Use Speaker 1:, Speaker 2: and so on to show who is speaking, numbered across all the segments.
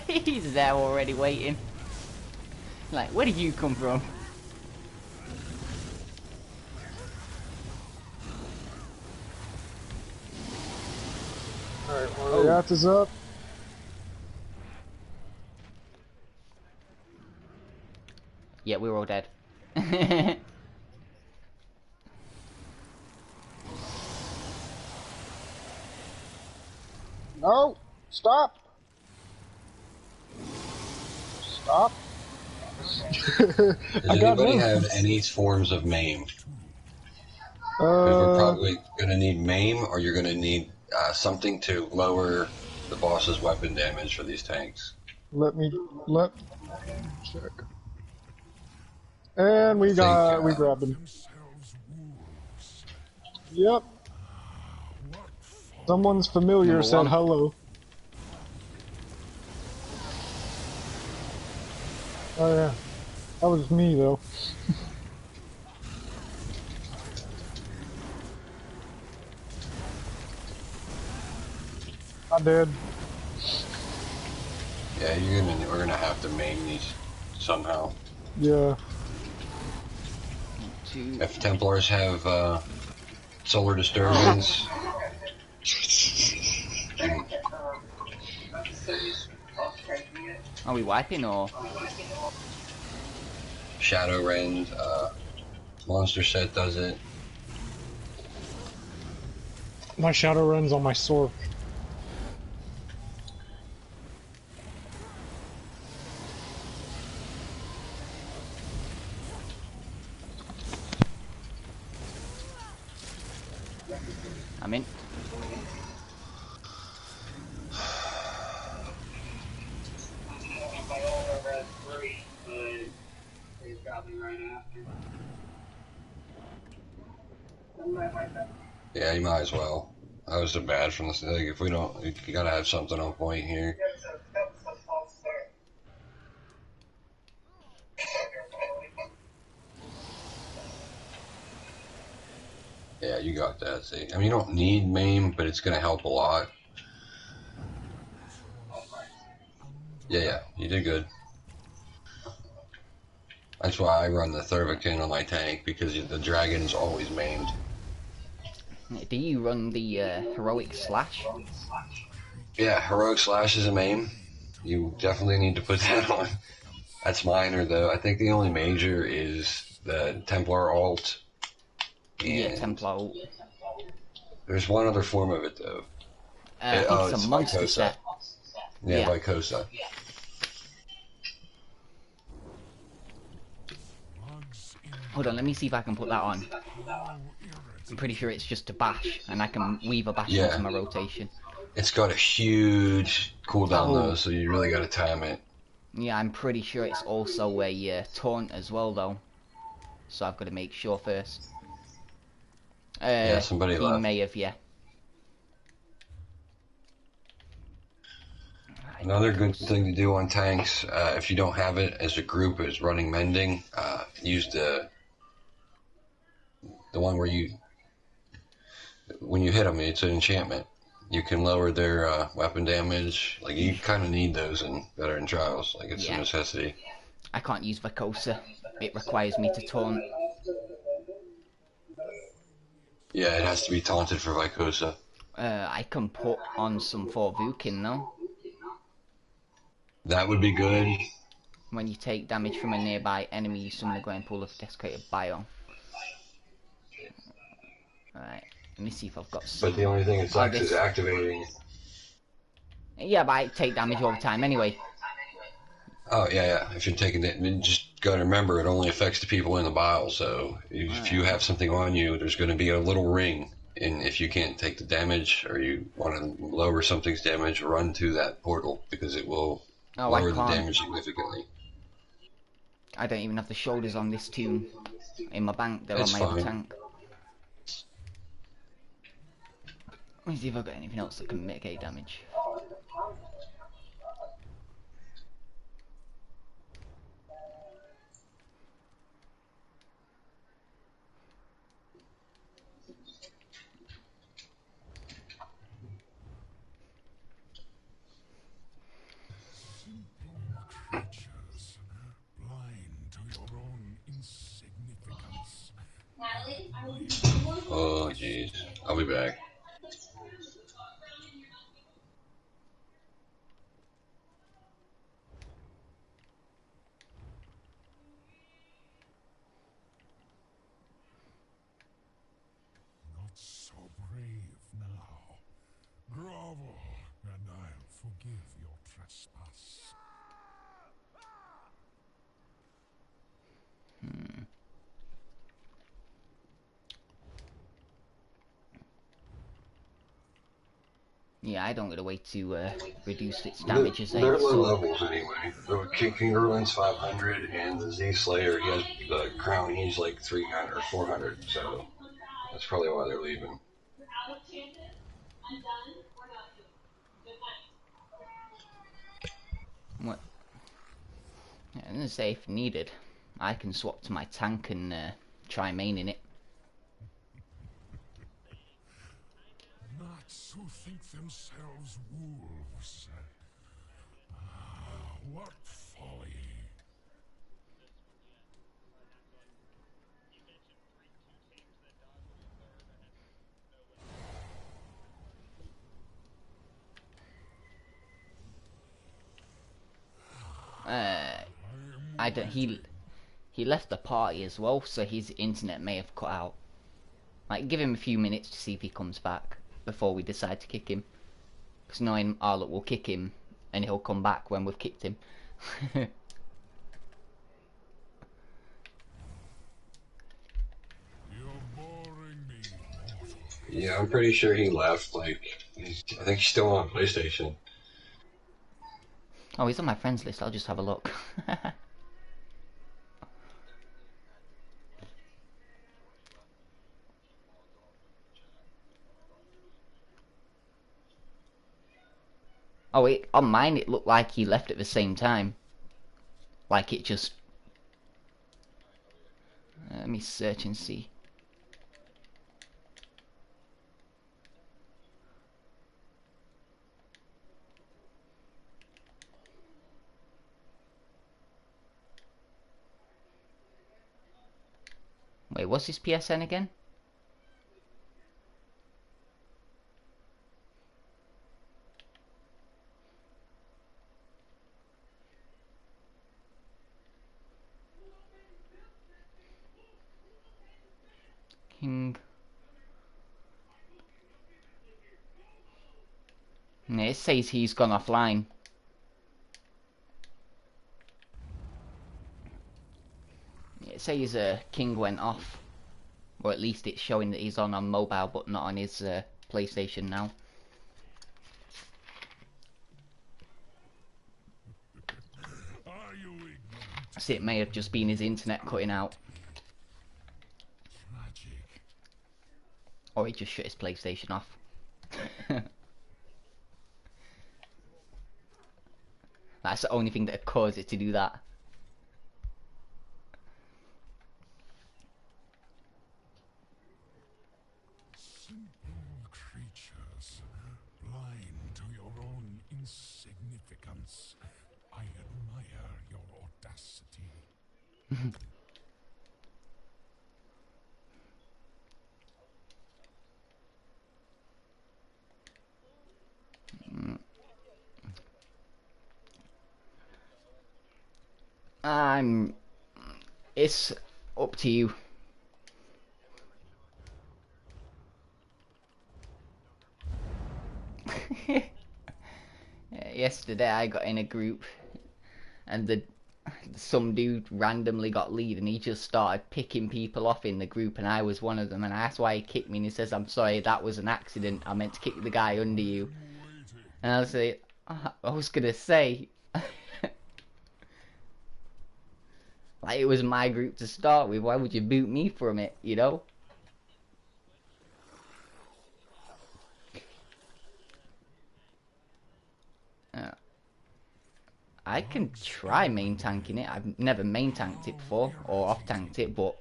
Speaker 1: He's there already waiting. Like, where did you come from?
Speaker 2: Alright, one of the yachts is up.
Speaker 1: Yeah, we're all dead.
Speaker 2: No! Stop! Stop!
Speaker 3: Does
Speaker 2: I got
Speaker 3: anybody
Speaker 2: him.
Speaker 3: have any forms of maim? Because we're
Speaker 2: Uh,
Speaker 3: probably going to need maim, or you're going to need something to lower the boss's weapon damage for these tanks.
Speaker 2: let check. And we grabbed him. Yep. Someone's familiar
Speaker 1: Number
Speaker 2: said
Speaker 1: one.
Speaker 2: hello. Oh yeah. That was me though. I did.
Speaker 3: Yeah, we're gonna have to maim these somehow.
Speaker 2: Yeah.
Speaker 1: Two.
Speaker 3: If Templars have solar disturbance,
Speaker 1: Are we wiping or?
Speaker 3: Shadowrend, Monster Set does it.
Speaker 2: My shadow runs on my sword.
Speaker 1: I'm in.
Speaker 3: Yeah, you might as well. I was so bad from this. Like, if we don't, you gotta have something on point here. Yeah, you got that. See, I mean, you don't need maim, but it's gonna help a lot. Yeah, you did good. That's why I run the Thurvican on my tank, because the dragon's always maimed.
Speaker 1: Do you run the heroic slash?
Speaker 3: Yeah, heroic slash is a maim. You definitely need to put that on. That's minor though. I think the only major is the Templar alt.
Speaker 1: Yeah,
Speaker 3: And
Speaker 1: Templar.
Speaker 3: there's one other form of it though.
Speaker 1: I think it's a
Speaker 3: It's
Speaker 1: monster
Speaker 3: Vycosa.
Speaker 1: set.
Speaker 3: Yeah,
Speaker 1: Yeah.
Speaker 3: Vycosa.
Speaker 1: Hold on, let me see if I can put that on. I'm pretty sure it's just a bash, and I can weave a bash into
Speaker 3: Yeah.
Speaker 1: my rotation.
Speaker 3: It's got a huge cooldown
Speaker 1: Oh.
Speaker 3: though, so you really gotta time it.
Speaker 1: Yeah, I'm pretty sure it's also a taunt as well, though. So I've got to make sure first.
Speaker 3: Yeah, somebody
Speaker 1: He
Speaker 3: left.
Speaker 1: may have, yeah.
Speaker 3: Another good thing to do on tanks, if you don't have it as a group, is running mending. Use the one where when you hit them, it's an enchantment. You can lower their weapon damage. Like, you kind of need those in Veteran Trials. Like, it's a necessity.
Speaker 1: I can't use Vycosa. It requires me to taunt.
Speaker 3: Yeah, it has to be taunted for Vycosa.
Speaker 1: I can put on some Fort Vukin, though.
Speaker 3: That would be good.
Speaker 1: When you take damage from a nearby enemy, you summon a grand pool of desecrated bio. Alright, let me see if I've got some.
Speaker 3: But the only thing it sucks is activating.
Speaker 1: Yeah, but I take damage all the time anyway.
Speaker 3: Oh, yeah. If you're taking it, just gotta remember it only affects the people in the bile, so if you have something on you, there's gonna be a little ring, and if you can't take the damage, or you want to lower something's damage, run to that portal, because it will lower the damage significantly.
Speaker 1: I don't even have the shoulders on this tune in my bank, they're
Speaker 3: It's
Speaker 1: on my other
Speaker 3: fine.
Speaker 1: tank. Let me see if I've got anything else that can mitigate damage.
Speaker 3: Jeez. I'll be back.
Speaker 4: Not so brave now. Grovel, and I'll forgive your trespass.
Speaker 1: Yeah, I don't get a way to reduce its
Speaker 3: They're,
Speaker 1: damage as
Speaker 3: they're low
Speaker 1: so
Speaker 3: levels anyway. The King Erlin's 500, and the Z Slayer, he has the crown, he's like 300 or 400, so that's probably why they're leaving.
Speaker 1: what? Yeah, I'm gonna say if needed, I can swap to my tank and try maining it.
Speaker 4: Knights who think themselves wolves. What folly.
Speaker 1: I don't. He left the party as well, so his internet may have cut out. Like, give him a few minutes to see if he comes back before we decide to kick him. Because knowing our luck, we'll kick him and he'll come back when we've kicked him.
Speaker 4: You're boring me, mortal.
Speaker 3: Yeah, I'm pretty sure he left. Like, I think he's still on PlayStation.
Speaker 1: Oh, he's on my friends list. I'll just have a look. Oh, wait, on mine it looked like he left at the same time. Like it just... let me search and see. Wait, what's his PSN again? King... Yeah, it says he's gone offline. It says King went off. Or at least it's showing that he's on mobile but not on his PlayStation now.
Speaker 4: Are you ignorant?
Speaker 1: So it may have just been his internet cutting out.
Speaker 4: Tragic.
Speaker 1: Or he just shut his PlayStation off. That's the only thing that could cause it to do that.
Speaker 4: Simple creatures, blind to your own insignificance. I admire your audacity.
Speaker 1: It's up to you. Yesterday I got in a group and some dude randomly got lead and he just started picking people off in the group and I was one of them and I asked why he kicked me and he says, "I'm sorry, that was an accident. I meant to kick the guy under you." And I was like, I was gonna say like it was my group to start with, why would you boot me from it, you know? I can try main tanking it. I've never main tanked it before or off tanked it, but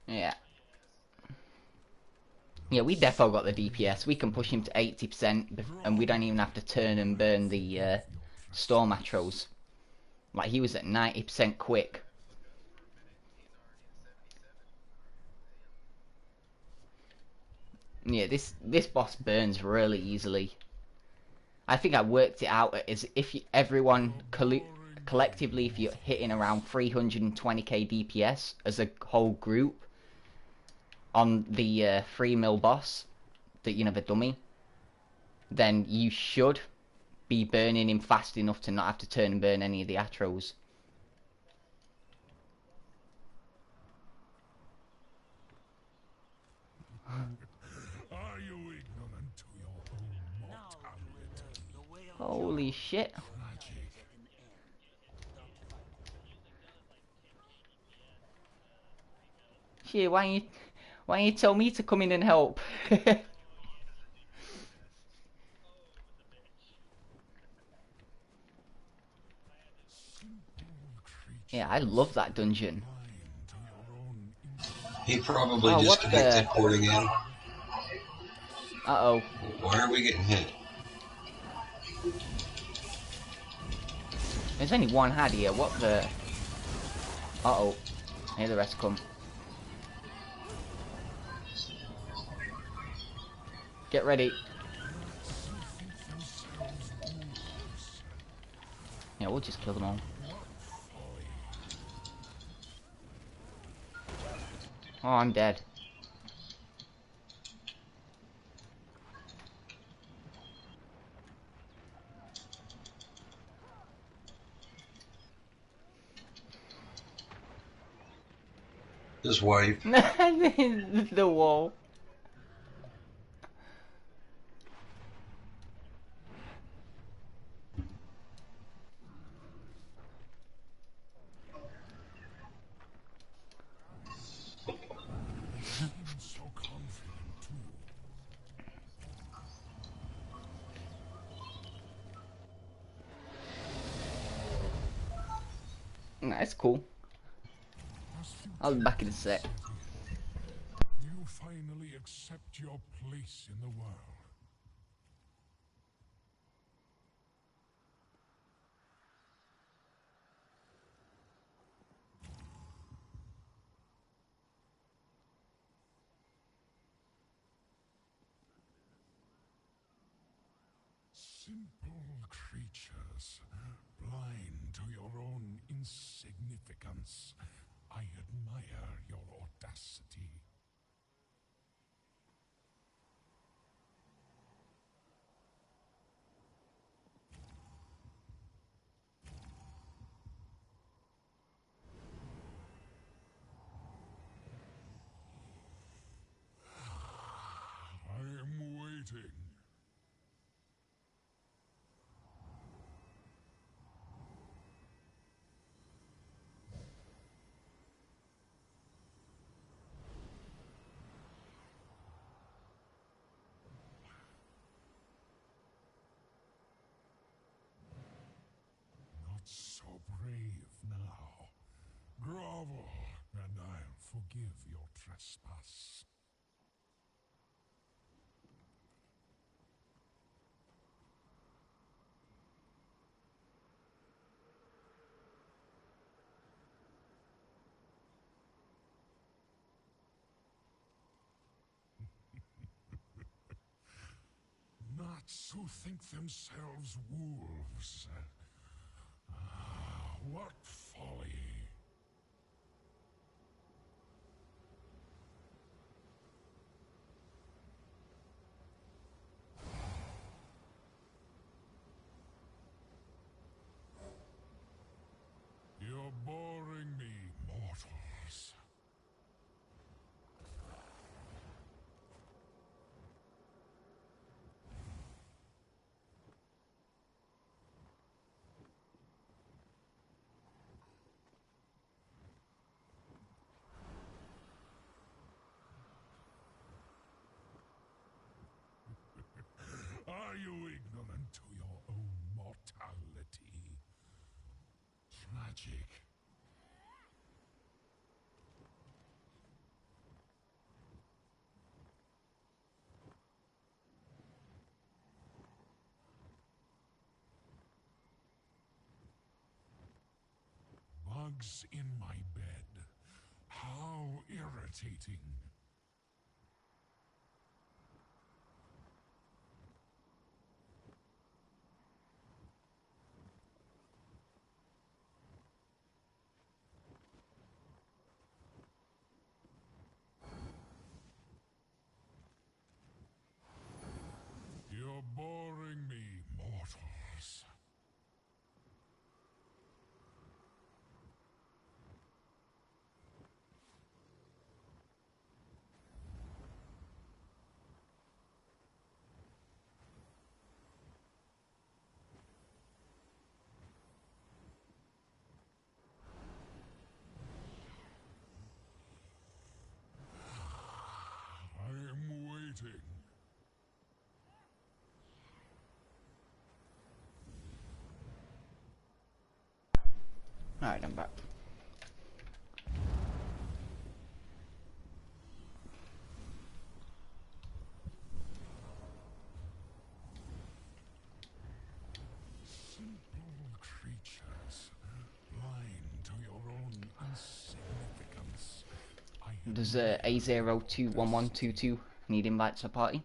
Speaker 1: yeah. Yeah, we defo got the DPS. We can push him to 80%, and we don't even have to turn and burn the Storm Atros. Like, he was at 90% quick. Yeah, this boss burns really easily. I think I worked it out as if everyone collectively, if you're hitting around 320k DPS as a whole group on the 3 mil boss, the dummy, then you should be burning him fast enough to not have to turn and burn any of the Atros.
Speaker 4: Are you ignorant to your own mortality?
Speaker 1: Holy shit.
Speaker 4: Tragic.
Speaker 1: Shit, why don't you tell me to come in and help? Yeah, I love that dungeon.
Speaker 3: He probably
Speaker 1: Oh, what
Speaker 3: disconnected
Speaker 1: the?
Speaker 3: porting in.
Speaker 1: Uh-oh.
Speaker 3: Why are we getting hit?
Speaker 1: There's only one had here. What the? Uh-oh. Here the rest come. Get ready. Yeah, we'll just kill them all. Oh, I'm dead.
Speaker 3: His wife.
Speaker 1: The wall.
Speaker 4: So confident too.
Speaker 1: That's cool. I'll be back in a sec.
Speaker 4: You finally accept your place in the world. Simple creatures, blind to your own insignificance. I admire your audacity. I am waiting. Not so brave now. Grovel, and I'll forgive your trespass. Knots who think themselves wolves. What folly. You're boring me, mortals. Are you ignorant to your own mortality? Tragic. Bugs in my bed. How irritating. You're boring me, mortals. I am waiting.
Speaker 1: Alright, I'm back.
Speaker 4: Simple creatures, blind to your own insignificance.
Speaker 1: Does A021122 need invites to party?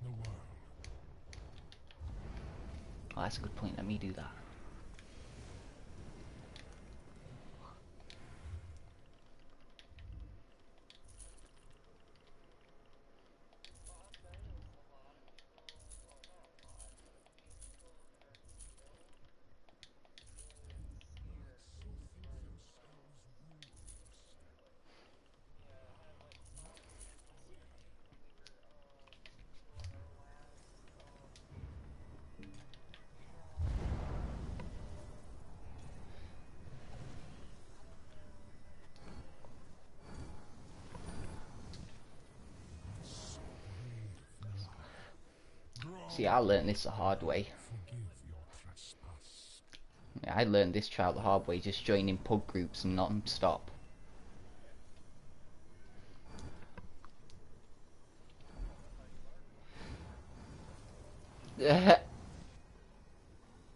Speaker 4: The world.
Speaker 1: Oh, that's a good point. Let me do that. See, I learned this the hard way.
Speaker 4: Forgive your trespass.
Speaker 1: Yeah, I learned this trial the hard way, just joining pub groups and non-stop.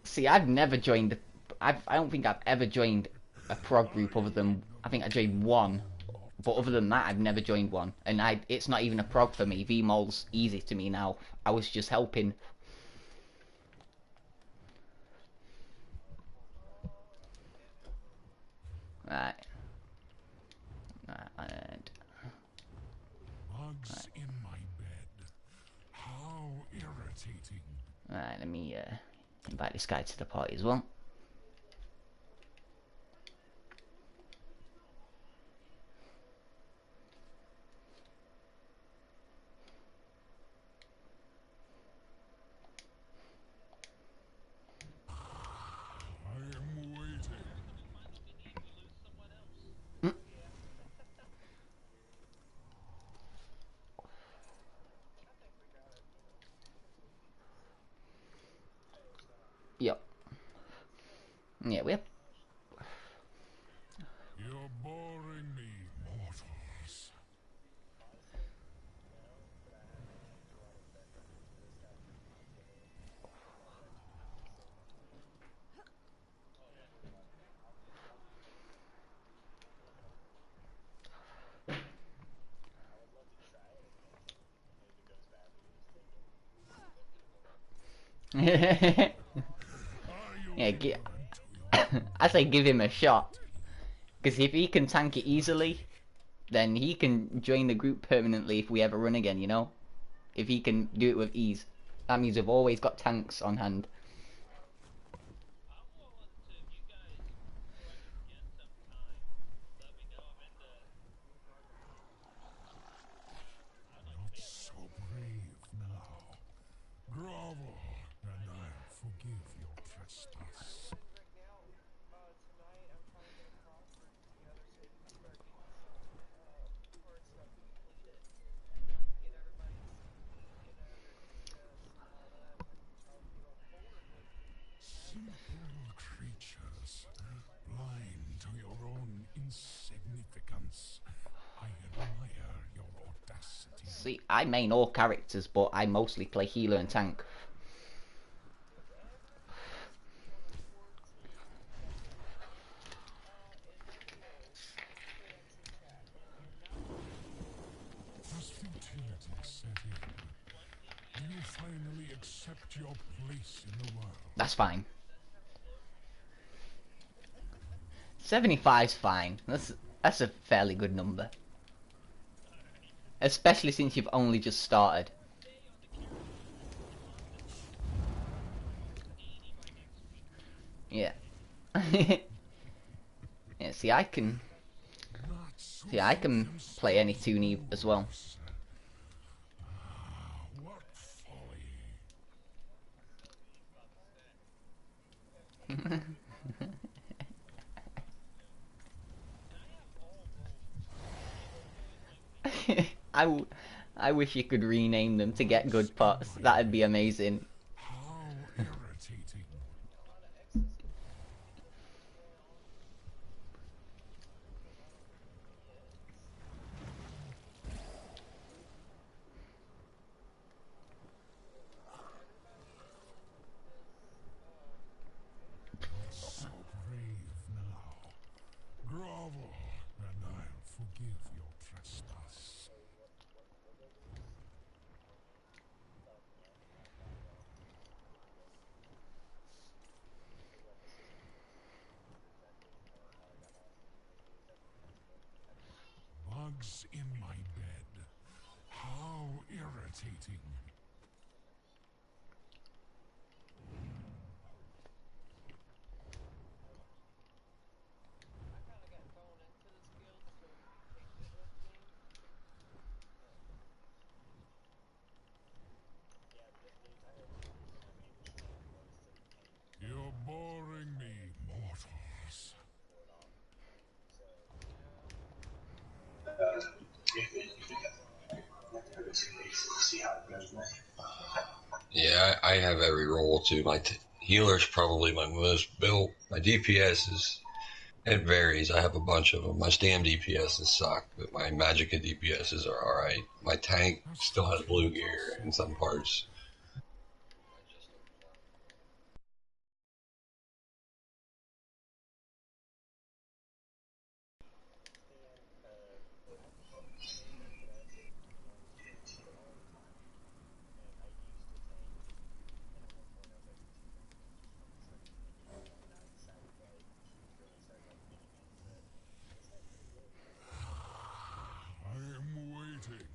Speaker 1: See, I've never joined. I don't think I've ever joined a prog group other than I think I joined one. But other than that, I've never joined one, and it's not even a prog for me. VMOL's easy to me now. I was just helping. Right. And
Speaker 4: Bugs in my bed. How irritating.
Speaker 1: right, let me invite this guy to the party as well.
Speaker 4: I am waiting.
Speaker 1: Yep. Yeah, we have.
Speaker 4: You're boring me, mortals.
Speaker 1: Yeah,
Speaker 4: Are you ignorant to your
Speaker 1: I say give him a shot. Because if he can tank it easily, then he can join the group permanently if we ever run again, you know? If he can do it with ease. That means we've always got tanks on hand.
Speaker 4: not so brave now? Grovel, and I'll forgive your trespass. own insignificance. I admire your audacity.
Speaker 1: See, I main all characters, but I mostly play healer and tank.
Speaker 4: As futility set in, do you finally accept your place in the world?
Speaker 1: That's fine. 75's fine. That's a fairly good number. Especially since you've only just started. Yeah. Yeah, see I can play any tune as well.
Speaker 4: What folly.
Speaker 1: I wish you could rename them to get good pots. That'd be amazing.
Speaker 4: How irritating. So brave now. Grovel, and I'll forgive your trespass. Bugs in my bed. How irritating. You're boring me, mortals.
Speaker 3: Yeah, I have every role too. My healer's probably my most built. My DPS is, it varies. I have a bunch of them. My stam DPSs suck, but my Magicka DPSs are alright. My tank still has blue gear in some parts.
Speaker 4: I am waiting.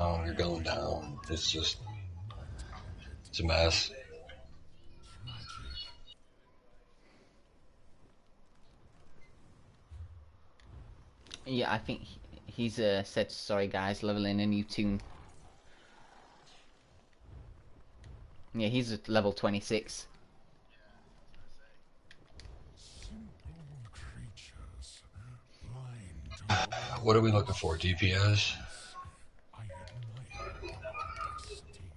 Speaker 3: Oh, you're going down. It's just, it's a mess.
Speaker 1: Yeah, I think he's said sorry guys, leveling a new tune. Yeah, he's at level 26.
Speaker 4: Simple creatures, blind to
Speaker 3: What are we looking for? DPS?
Speaker 4: I admire your audacity.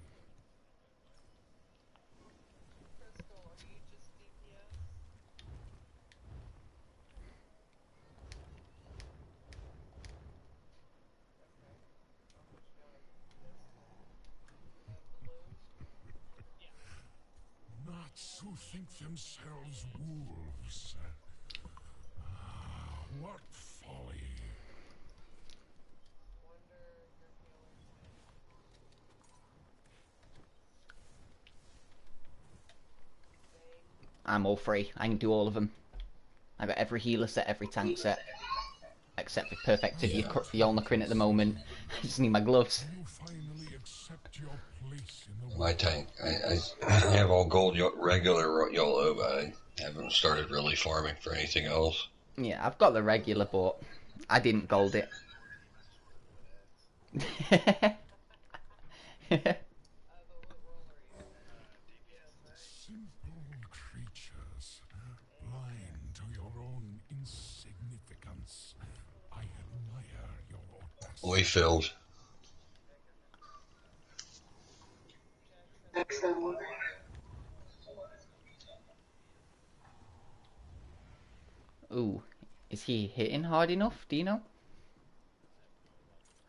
Speaker 4: Nuts who think themselves wolves. What folly.
Speaker 1: I'm all free. I can do all of them. I got every healer set, every tank set, except for perfected Yolnahkrin at the moment. I just need my gloves.
Speaker 4: You finally accept your place in the
Speaker 3: My
Speaker 4: world.
Speaker 3: tank. I have all gold regular YOLO, but I haven't started really farming for anything else.
Speaker 1: Yeah, I've got the regular, but I didn't gold it.
Speaker 3: already filled.
Speaker 1: Ooh, is he hitting hard enough? Do you know?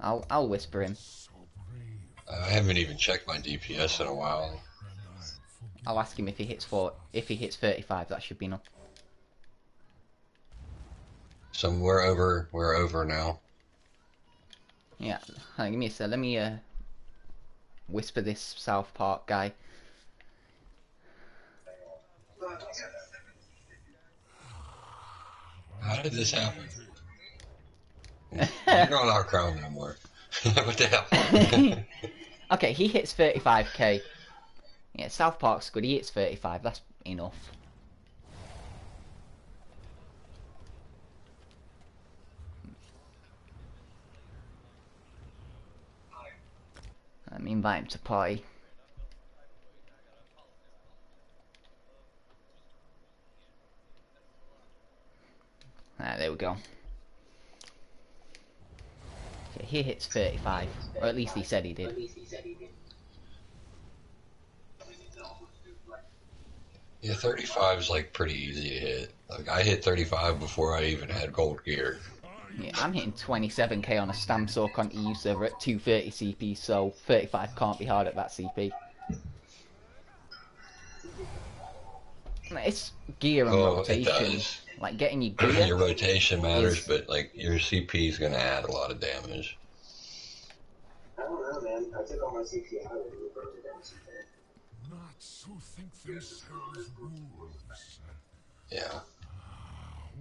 Speaker 1: I'll whisper him.
Speaker 4: So brave,
Speaker 3: I haven't even checked my DPS in a while.
Speaker 4: and I forgive.
Speaker 1: I'll ask him if he hits 35. That should be enough.
Speaker 3: So we're over now.
Speaker 1: Yeah, hang on, give me a sec. Let me whisper this South Park guy.
Speaker 3: How did this happen? You're not our crown no more. What the hell?
Speaker 1: Okay, he hits 35k. Yeah, South Park's good. He hits 35. That's enough. Let me invite him to party. Ah, there we go. Okay, he hits 35. Or at least he said he did.
Speaker 3: Yeah, 35 is like pretty easy to hit. Like I hit 35 before I even had gold gear.
Speaker 1: Yeah, I'm hitting 27k on a Stam Soak on EU server at 230 CP, so 35 can't be hard at that CP. It's gear and
Speaker 3: Oh, it
Speaker 1: rotation.
Speaker 3: does.
Speaker 1: Like getting your gear.
Speaker 3: Your rotation matters,
Speaker 1: is-
Speaker 3: but like your CP is gonna add a lot of damage.
Speaker 5: I don't know, man. I took all my CPI and we broke it down some bit.
Speaker 4: Nuts who think themselves wolves.
Speaker 3: Yeah.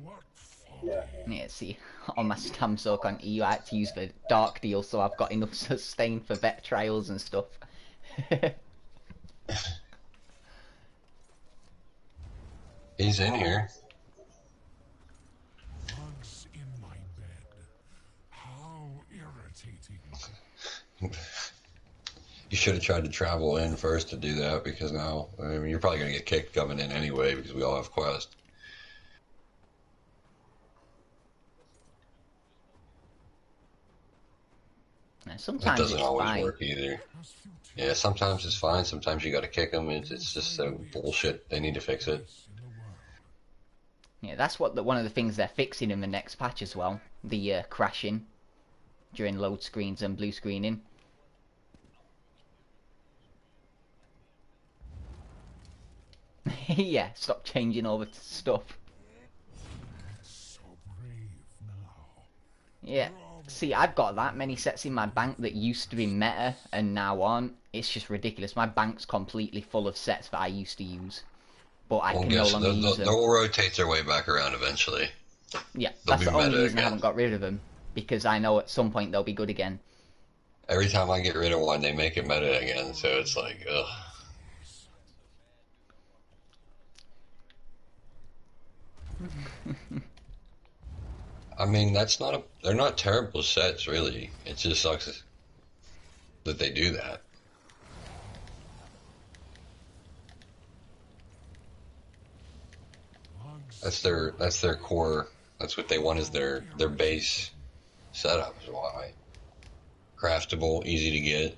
Speaker 4: What folly.
Speaker 5: Yeah.
Speaker 1: Yeah, see, on my Stam Soak on EU, I had to use the Dark Deal, so I've got enough sustain for vet trials and stuff.
Speaker 3: He's in here.
Speaker 4: Bugs in my bed. How irritating.
Speaker 3: You should have tried to travel in first to do that because now, I mean, you're probably gonna get kicked coming in anyway because we all have quests.
Speaker 1: Now,
Speaker 3: That
Speaker 1: sometimes
Speaker 3: doesn't
Speaker 1: it's
Speaker 3: always
Speaker 1: fine.
Speaker 3: work either.
Speaker 4: Has futility
Speaker 3: Yeah, sometimes it's fine. Sometimes you gotta kick them. It's just so bullshit. They need to fix it.
Speaker 4: in the world.
Speaker 1: Yeah, that's what one of the things they're fixing in the next patch as well. The crashing during load screens and blue screening. Yeah, stop changing over to stuff.
Speaker 4: So brave now.
Speaker 1: Yeah. See, I've got that many sets in my bank that used to be meta and now aren't. It's just ridiculous. My bank's completely full of sets that I used to use, but I
Speaker 3: Well,
Speaker 1: can no
Speaker 3: guess
Speaker 1: longer use them.
Speaker 3: they'll rotate their way back around eventually.
Speaker 1: Yeah,
Speaker 3: they'll
Speaker 1: that's
Speaker 3: be
Speaker 1: the only
Speaker 3: meta
Speaker 1: reason I
Speaker 3: again.
Speaker 1: haven't got rid of them, because I know at some point they'll be good again.
Speaker 3: Every time I get rid of one, they make it meta again. So it's like, ugh. I mean, they're not terrible sets, really. It just sucks that they do that.
Speaker 4: Bugs
Speaker 3: That's their core. That's what they want as their base setup. Is why craftable, easy to get.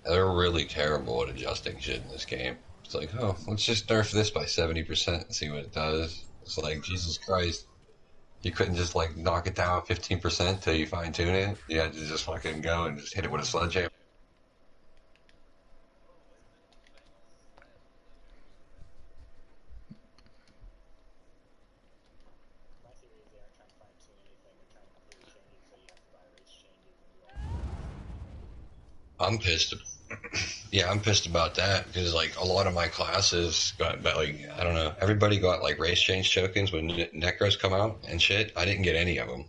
Speaker 3: They're really terrible at adjusting shit in this game. It's like, oh, let's just nerf this by 70% and see what it does. It's like, Jesus Christ. You couldn't just like knock it down 15% till you fine tune it. You had to just fucking go and just hit it with a sledgehammer.
Speaker 5: My theory is they aren't trying to fine tune anything. They're trying to completely change it so you have to buy race changes and do all that.
Speaker 3: I'm pissed. Yeah, I'm pissed about that because like a lot of my classes got like I don't know. Everybody got like race change tokens when Necros come out and shit. I didn't get any of them.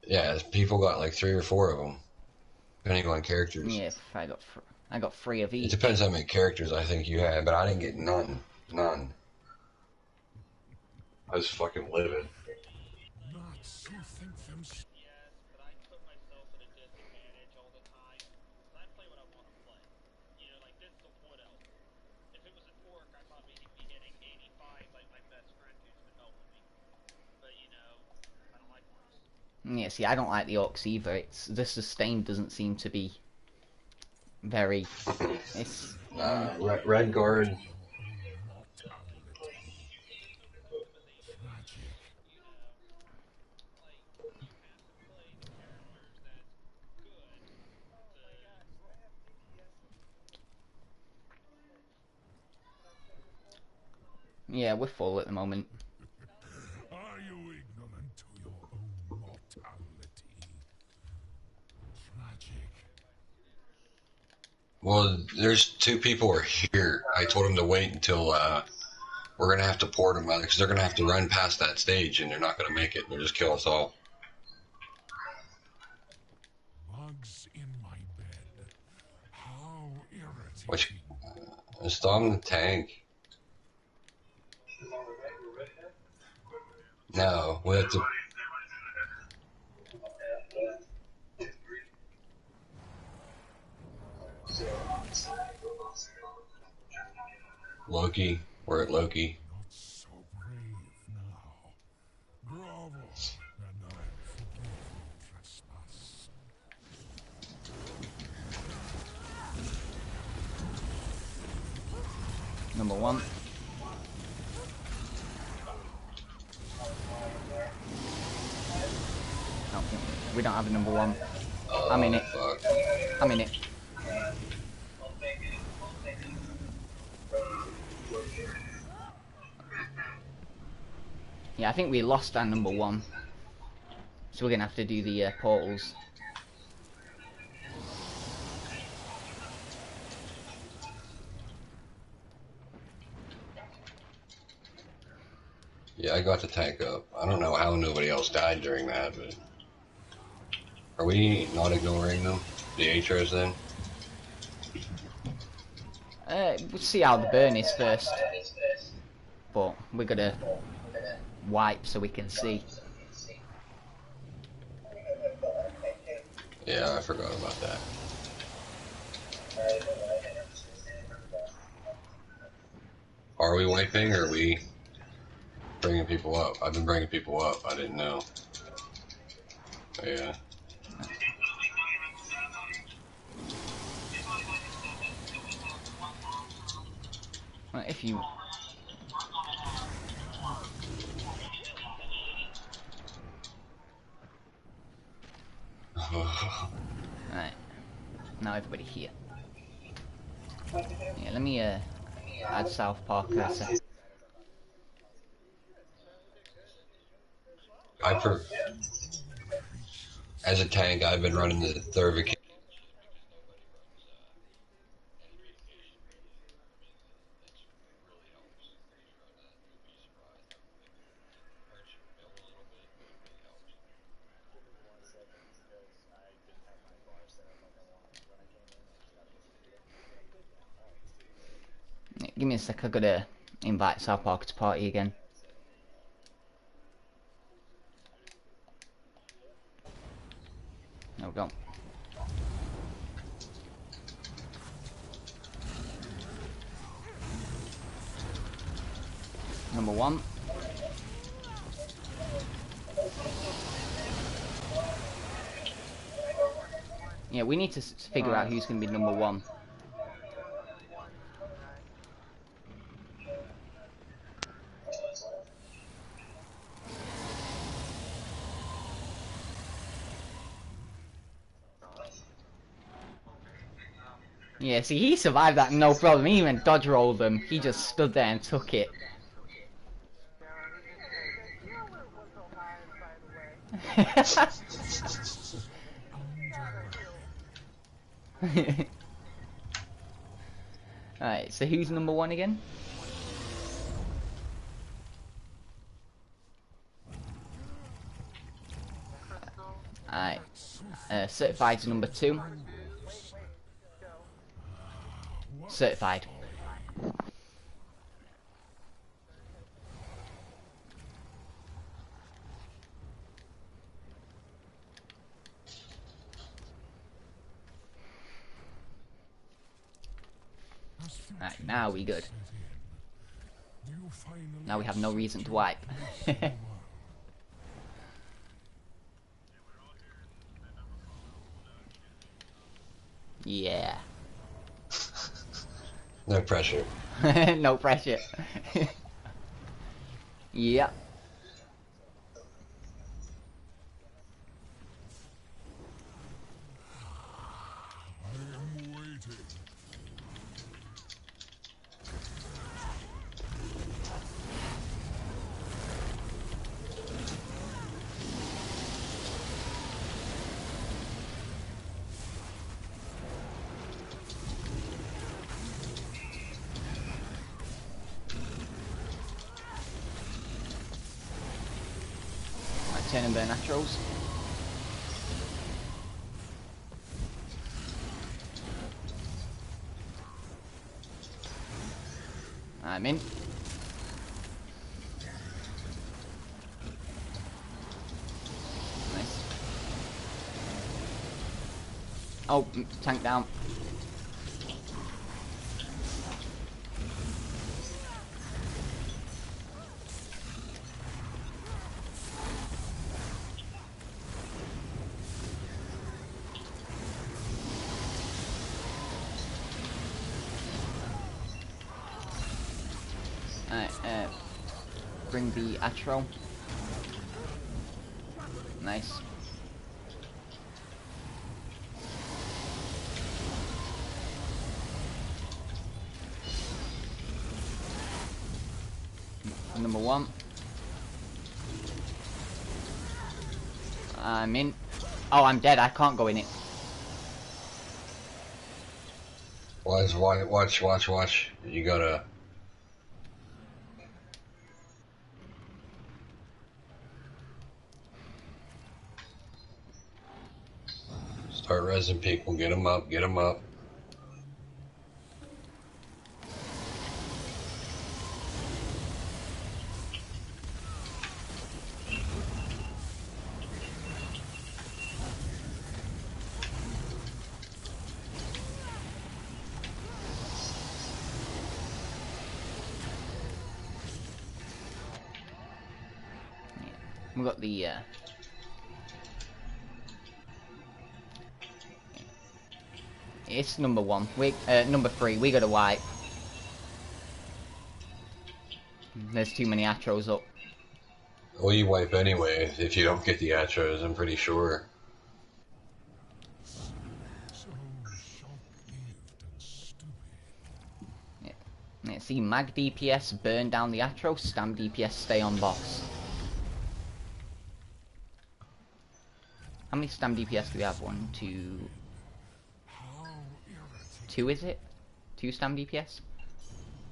Speaker 3: Yeah, people got like 3 or 4 of them, depending on characters.
Speaker 1: Yeah, I got 3 of
Speaker 3: It
Speaker 1: each.
Speaker 3: depends how many characters I think you had, but I didn't get none. None. I was fucking livid.
Speaker 4: nuts who think themselves.
Speaker 6: Yes, but I put myself at a disadvantage all the time. 'Cause I play what I want to play. You know, like this is a wood elf. If it was an orc, I probably be hitting 85 like my best friend who's been helping me. But you know,
Speaker 1: Yeah, see, I don't like the orcs either. It's the sustain doesn't seem to be very. It's
Speaker 3: Red Guard.
Speaker 1: yeah, we're full at the moment.
Speaker 4: Are you ignorant to your own mortality? Tragic.
Speaker 3: Well, there's two people are here. I told them to wait until we're gonna have to port them out because they're gonna have to run past that stage and they're not gonna make it. They'll just kill us all.
Speaker 4: Bugs in my bed. How irritating.
Speaker 3: Which it's on the tank. No, we have to. Loki, we're at Loki.
Speaker 4: Not so brave now. Grovel, and I'll forgive your trespass.
Speaker 1: Number one. No, we don't have a number one. I'm in it.
Speaker 3: Fuck.
Speaker 1: I'm in it. Yeah, I think we lost our number one. So we're gonna have to do the portals.
Speaker 3: Yeah, I got the tank up. I don't know how nobody else died during that, but are we not ignoring them? The Atros then?
Speaker 1: We'll see how the burn is first. But we're gonna wipe so we can see.
Speaker 3: Yeah, I forgot about that. Are we wiping or are we bringing people up? I've been bringing people up. I didn't know. Yeah.
Speaker 1: Well, if you... Right. Now everybody here. Yeah, let me add South Park as a...
Speaker 3: As a tank, I've been running the Thurvik.
Speaker 1: Give me a sec, I gotta invite South Park to party again. There we go. Number one. Yeah, we need to figure out who's gonna be number one. Yeah, see, he survived that no problem. He even dodge rolled them. He just stood there and took it. Alright, so who's number one again? Alright, Certified's number two. Certified. Alright, now we good. Now we have no reason to wipe. Yeah.
Speaker 3: No pressure.
Speaker 1: No pressure. Yep.
Speaker 4: I am waiting.
Speaker 1: Right, turn and burn naturals. I'm in. Nice. Oh, tank down. Alright, bring the Atro. Nice. Number 1. I'm in. Oh, I'm dead. I can't go in it.
Speaker 3: Watch. You gotta. Start resing people. Get them up. Get them up.
Speaker 1: We got the it's number 1. We number 3. We got to wipe. There's too many Atros up.
Speaker 3: Well, you wipe anyway if you don't get the Atros, I'm pretty sure.
Speaker 4: So short-lived and stupid.
Speaker 1: Yeah, see, mag DPS burn down the Atro, stam DPS stay on boss. How many stam DPS do we have? 1, 2...
Speaker 4: How irritating.
Speaker 1: 2 is it? 2 stam DPS?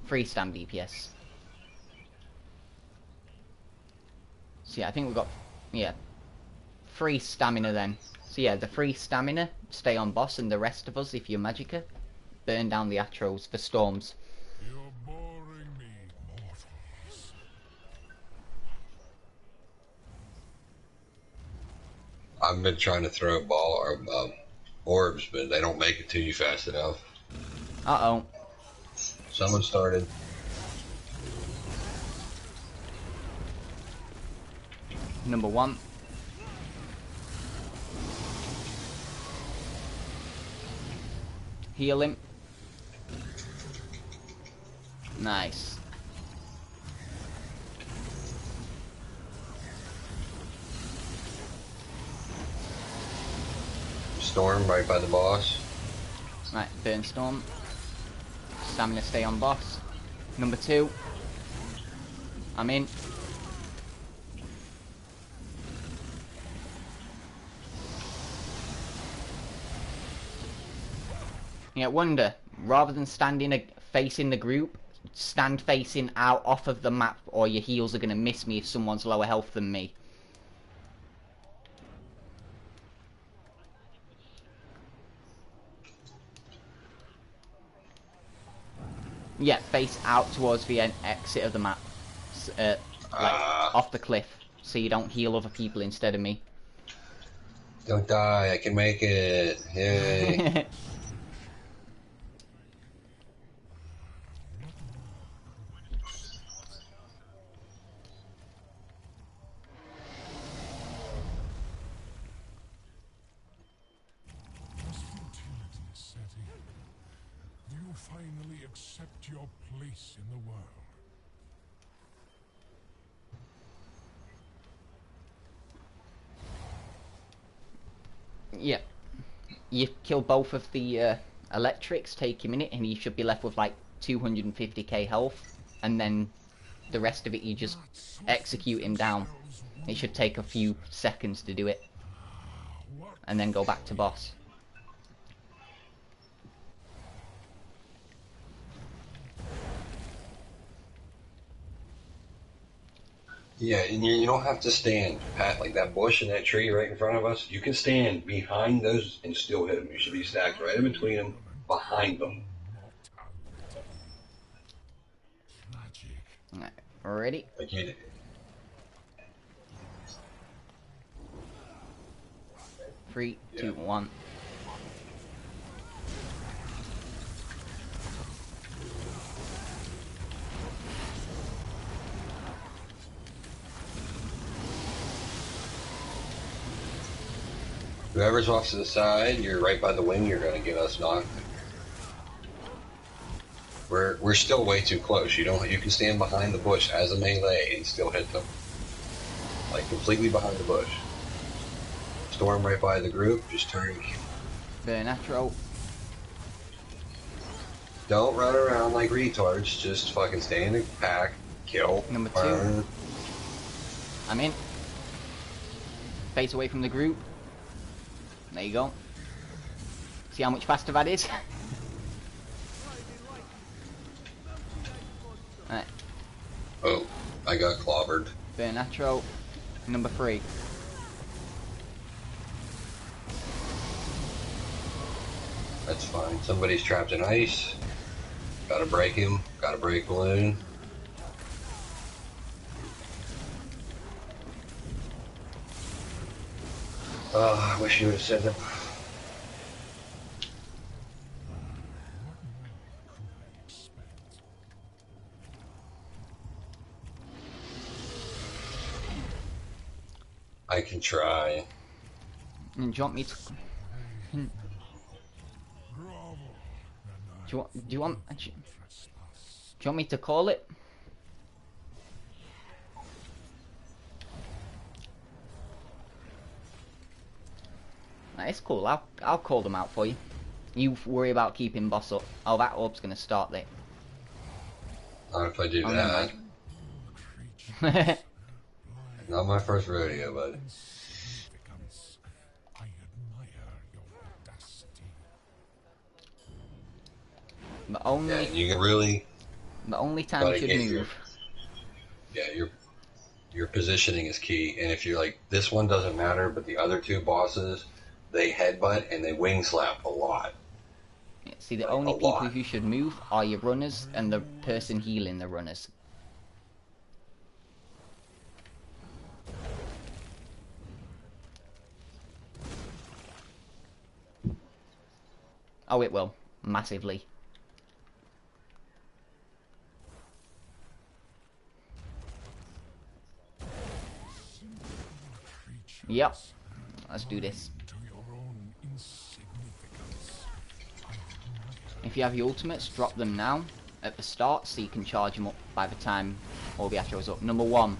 Speaker 1: 3 stam DPS. So yeah, I think we've got, yeah, 3 stamina then. So yeah, the 3 stamina stay on boss, and the rest of us, if you're Magicka, burn down the Atros for storms.
Speaker 4: You're boring me, mortals.
Speaker 3: I've been trying to throw a ball or orbs, but they don't make it to you fast enough.
Speaker 1: Uh-oh.
Speaker 3: Someone started.
Speaker 1: Number 1. Heal him. Nice.
Speaker 3: Storm right by the boss.
Speaker 1: Right, burn storm. Stamina stay on boss. Number 2. I'm in. Yeah, wonder, rather than standing facing the group, stand facing out off of the map, or your heals are going to miss me if someone's lower health than me. Yeah, face out towards the exit of the map. Like, off the cliff, so you don't heal other people instead of me.
Speaker 3: Don't die, I can make it. Yay.
Speaker 4: As futility set finally accept your place in the world?
Speaker 1: Yeah. You kill both of the electrics, take a minute, and you should be left with like 250k health, and then the rest of it you just execute him down. It should take a few seconds to do it, and then go back to boss.
Speaker 3: Yeah, and you don't have to stand, Pat, like that bush and that tree right in front of us. You can stand behind those and still hit them. You should be stacked right in between them, behind them.
Speaker 4: Magic.
Speaker 1: Alright, ready?
Speaker 3: Like you did.
Speaker 1: Three,
Speaker 3: Yeah.
Speaker 1: 2, 1.
Speaker 3: Whoever's off to the side, you're right by the wing, you're going to get us knocked. We're still way too close. You can stand behind the bush as a melee and still hit them. Like completely behind the bush. Storm right by the group, just turn.
Speaker 1: Bernatro.
Speaker 3: Don't run around like retards, just fucking stay in the pack, kill.
Speaker 1: Number 2.
Speaker 3: burn.
Speaker 1: I'm in. Face away from the group. There you go. See how much faster that is? Alright,
Speaker 3: Oh, I got clobbered.
Speaker 1: Bernatro, number 3.
Speaker 3: That's fine. Somebody's trapped in ice. Gotta break him. Gotta break balloon. Oh, I wish you would have said that. I can try.
Speaker 1: And do you want me to? Do you want me to call it? Nah, it's cool. I'll call them out for you. You worry about keeping boss up. Oh, that orb's gonna start there.
Speaker 3: Not if I do
Speaker 1: Oh,
Speaker 3: that.
Speaker 1: never mind.
Speaker 3: Not my first rodeo, bud.
Speaker 4: Significance. I admire your audacity.
Speaker 1: the only
Speaker 3: Yeah, you can really.
Speaker 1: the only time
Speaker 3: Gotta
Speaker 1: you should
Speaker 3: get
Speaker 1: move.
Speaker 3: Your positioning is key, and if you're like this one doesn't matter, but the other two bosses, they headbutt and they wing slap a lot.
Speaker 1: Yeah, see, the only
Speaker 3: A
Speaker 1: people
Speaker 3: lot.
Speaker 1: who should move are your runners and the person healing the runners. Oh, it will. Massively. Yep. Let's do this.
Speaker 4: To your own insignificance. I admire.
Speaker 1: If you have your ultimates, drop them now at the start so you can charge them up by the time Orbiatro's up. Number 1.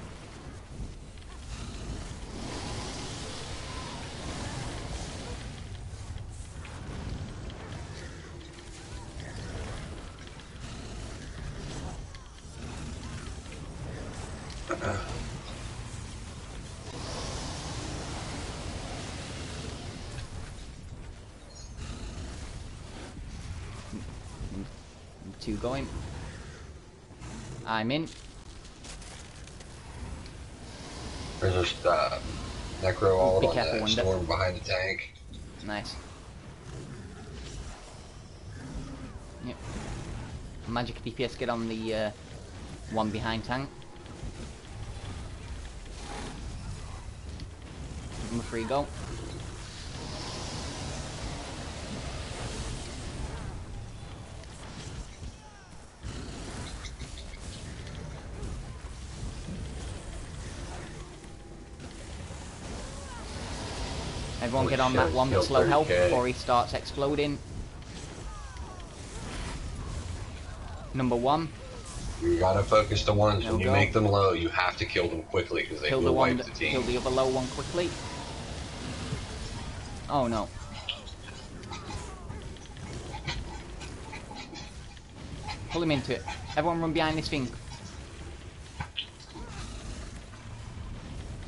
Speaker 1: Number 2 going. I'm in.
Speaker 3: There's just Necro all
Speaker 1: Be
Speaker 3: on
Speaker 1: careful,
Speaker 3: the
Speaker 1: Wanda.
Speaker 3: storm behind the tank.
Speaker 1: Nice. Yep. Magic DPS get on the one behind tank. Number 3 go. Everyone
Speaker 3: Holy
Speaker 1: get on
Speaker 3: shit,
Speaker 1: that one with
Speaker 3: killed
Speaker 1: slow health
Speaker 3: 30K.
Speaker 1: before he starts exploding. Number 1.
Speaker 3: You gotta focus the ones.
Speaker 1: There
Speaker 3: When
Speaker 1: we
Speaker 3: you
Speaker 1: go.
Speaker 3: make them low, you have to kill them quickly because they
Speaker 1: Kill the
Speaker 3: will
Speaker 1: one.
Speaker 3: wipe the team.
Speaker 1: Kill the other low one quickly. Oh no. Pull him into it. Everyone run behind this thing.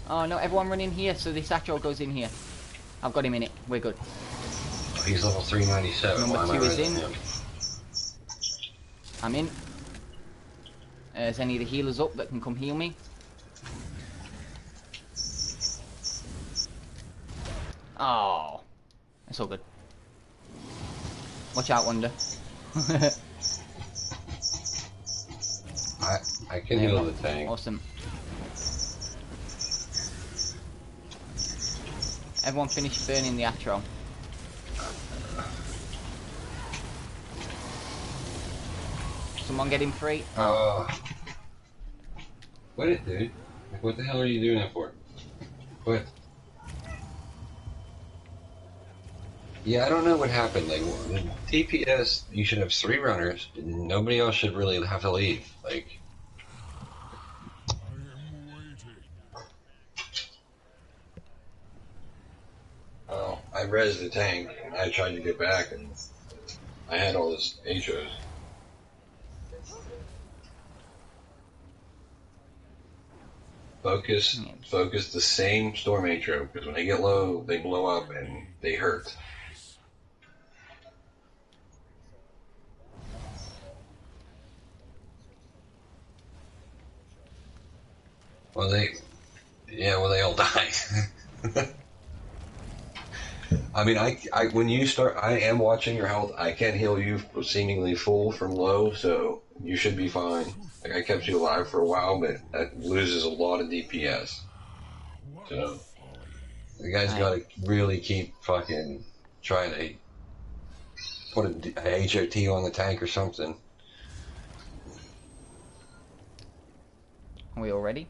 Speaker 1: Oh no, everyone run in here so this Atro goes in here. I've got him in it. We're good.
Speaker 3: Oh, he's level 397.
Speaker 1: Number
Speaker 3: Why am I
Speaker 1: 2 is
Speaker 3: resing
Speaker 1: in.
Speaker 3: him?
Speaker 1: I'm in. Is any of the healers up that can come heal me? Oh. It's all good. Watch out, Wonder.
Speaker 3: I can
Speaker 1: There we
Speaker 3: heal
Speaker 1: go.
Speaker 3: the tank.
Speaker 1: Awesome. Everyone finish burning the Atro. Someone get him free.
Speaker 3: Quit it, dude. Like, what the hell are you doing that for? Quit. Yeah, I don't know what happened. Like, TPS, you should have 3 runners. And nobody else should really have to leave. Like,
Speaker 4: I am waiting.
Speaker 3: well, I rezzed the tank, and I tried to get back, and I had all this HOs. Focus the same Storm Atro, because when they get low, they blow up and they hurt. Well, they all die. I mean, when you start, I am watching your health. I can heal you seemingly full from low, so you should be fine. Like, I kept you alive for a while, but that loses a lot of DPS. So, you guys gotta really keep fucking trying to put a HOT on the tank or something.
Speaker 1: Are we all ready?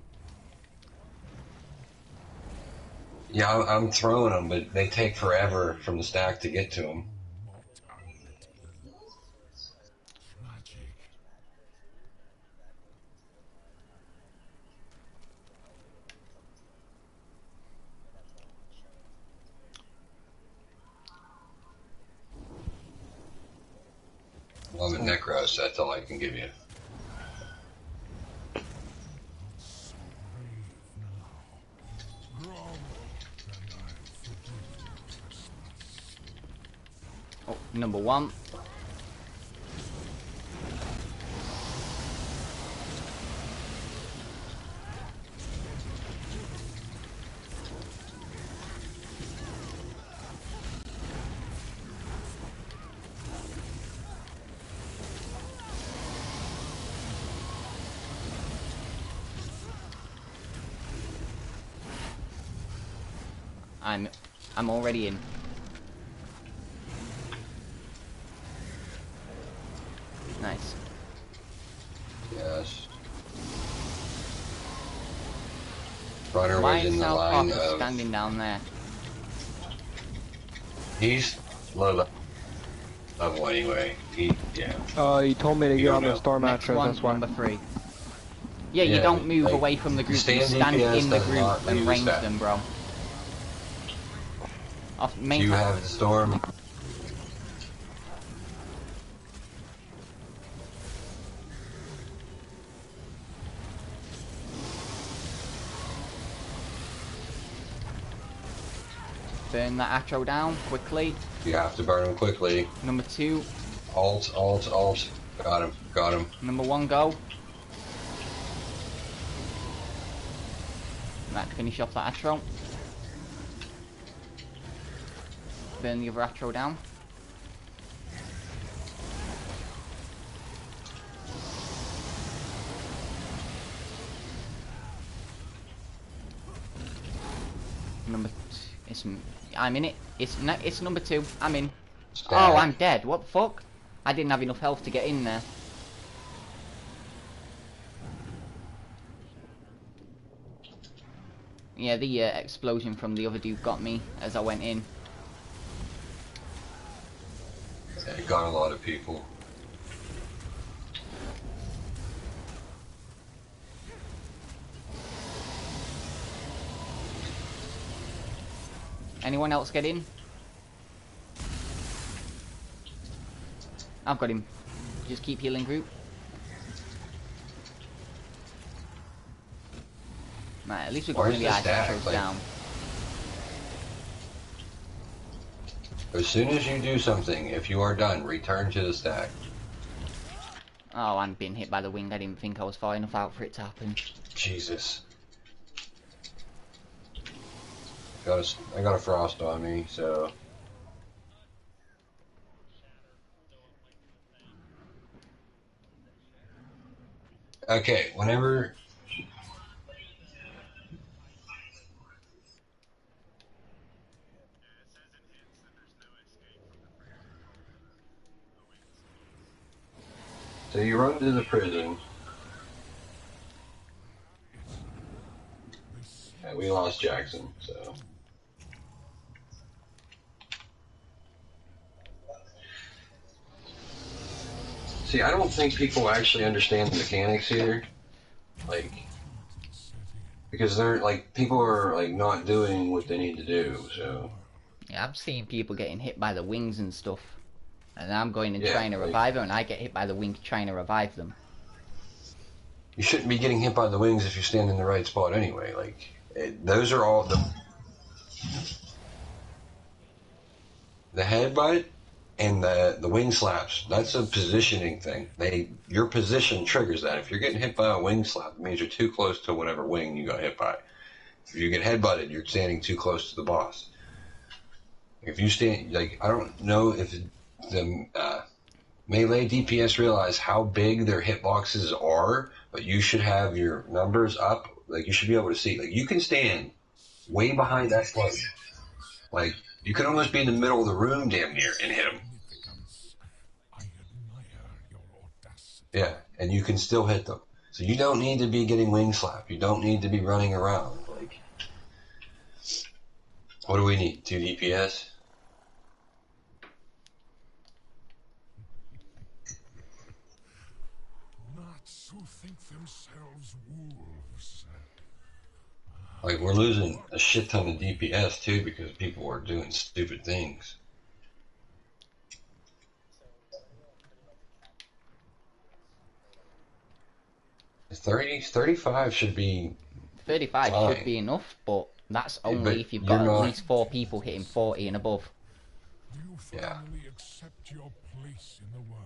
Speaker 3: Yeah, I'm throwing them, but they take forever from the stack to get to them.
Speaker 4: Tragic.
Speaker 3: Well, I'm a Necros, that's all I can give you.
Speaker 1: Oh, number 1. I'm already in. Nice.
Speaker 3: Yes. Runner
Speaker 1: Why
Speaker 3: was
Speaker 1: is
Speaker 3: in the
Speaker 1: South
Speaker 3: line
Speaker 1: Parker
Speaker 3: of...
Speaker 1: standing down there?
Speaker 3: He's low level anyway.
Speaker 7: He told me to
Speaker 3: You
Speaker 7: get
Speaker 3: don't
Speaker 7: on the
Speaker 3: know.
Speaker 7: Storm
Speaker 1: Next
Speaker 7: Atro,
Speaker 1: one,
Speaker 7: that's why.
Speaker 1: number 3. Yeah, you
Speaker 3: Yeah,
Speaker 1: don't move
Speaker 3: like,
Speaker 1: away from the group. You
Speaker 3: stand
Speaker 1: stand
Speaker 3: DPS
Speaker 1: in the
Speaker 3: does
Speaker 1: group
Speaker 3: not
Speaker 1: and
Speaker 3: lose
Speaker 1: range
Speaker 3: that.
Speaker 1: them, bro. Off main
Speaker 3: You
Speaker 1: top.
Speaker 3: have the storm.
Speaker 1: Burn that Atro down quickly.
Speaker 3: You have to burn him quickly.
Speaker 1: Number 2.
Speaker 3: Alt. Got him.
Speaker 1: Number 1, go. Right, finish off that Atro. Burn the other Atro down. Number 2. I'm in it. It's number 2. I'm in. Oh, I'm dead. What the fuck? I didn't have enough health to get in there. Yeah, the explosion from the other dude got me as I went in.
Speaker 3: Yeah, got a lot of people.
Speaker 1: Anyone else get in? I've got him. Just keep healing, group. Right, at least we've got one of the ice controls down.
Speaker 3: As soon as you do something, if you are done, return to the stack.
Speaker 1: Oh, I'm being hit by the wing. I didn't think I was far enough out for it to happen.
Speaker 3: Jesus. I got a frost on me, so... Okay, whenever... So you run to the prison. And we lost Jackson, so... See, I don't think people actually understand the mechanics here. Like... Because they're, like, people are, like, not doing what they need to do, so...
Speaker 1: Yeah, I've seen people getting hit by the wings and stuff. And I'm going and trying to revive them, and I get hit by the wing trying to revive them.
Speaker 3: You shouldn't be getting hit by the wings if you stand in the right spot anyway. Like, those are all the headbutt and the wing slaps. That's a positioning thing. Your position triggers that. If you're getting hit by a wing slap, it means you're too close to whatever wing you got hit by. If you get headbutted, you're standing too close to the boss. If you stand, like, I don't know if the melee DPS realize how big their hitboxes are, but you should have your numbers up. Like, you should be able to see. Like, you can stand way behind that sludge. Like, you could almost be in the middle of the room damn near and hit them. Yeah, and you can still hit them. So you don't need to be getting wing slap. You don't need to be running around. Like, what do we need? 2 DPS?
Speaker 4: Who think themselves wolves.
Speaker 3: Like, we're losing a shit ton of DPS too because people are doing stupid things. 35 should be
Speaker 1: 35
Speaker 3: fine.
Speaker 1: should be enough, but that's only if you've got at least 4 people hitting 40 and above.
Speaker 4: Do you finally accept your place in the world?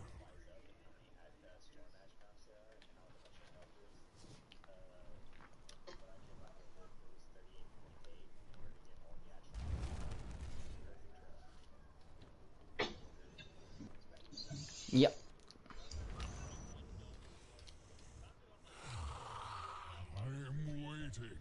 Speaker 1: Yep.
Speaker 4: I am waiting.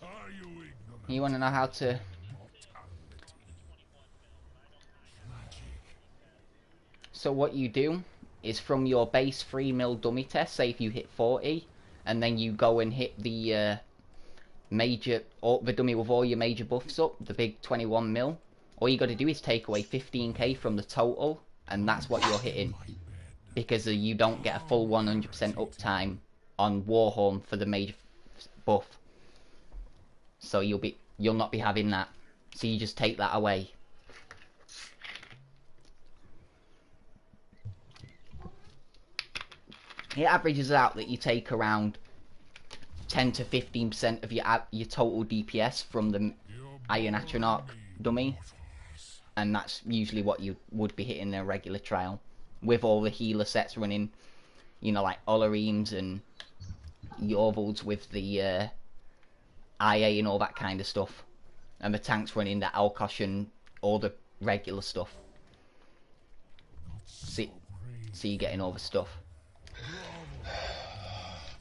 Speaker 4: Are you ignorant?
Speaker 1: You want to know how to... So what you do is from your base 3 mil dummy test, say if you hit 40, and then you go and hit the the dummy with all your major buffs up, the big 21 mil, all you got to do is take away 15k from the total, and that's what you're hitting. Because you don't get a full 100% uptime on Warhorn for the major buff. So you'll not be having that. So you just take that away. It averages out that you take around 10 to 15% of your total DPS from the Iron Atronach dummy, and that's usually what you would be hitting in a regular trial, with all the healer sets running, you know, like Olareems and Yorvalds with the IA and all that kind of stuff, and the tanks running the Alkosh and all the regular stuff. So you're getting all the stuff.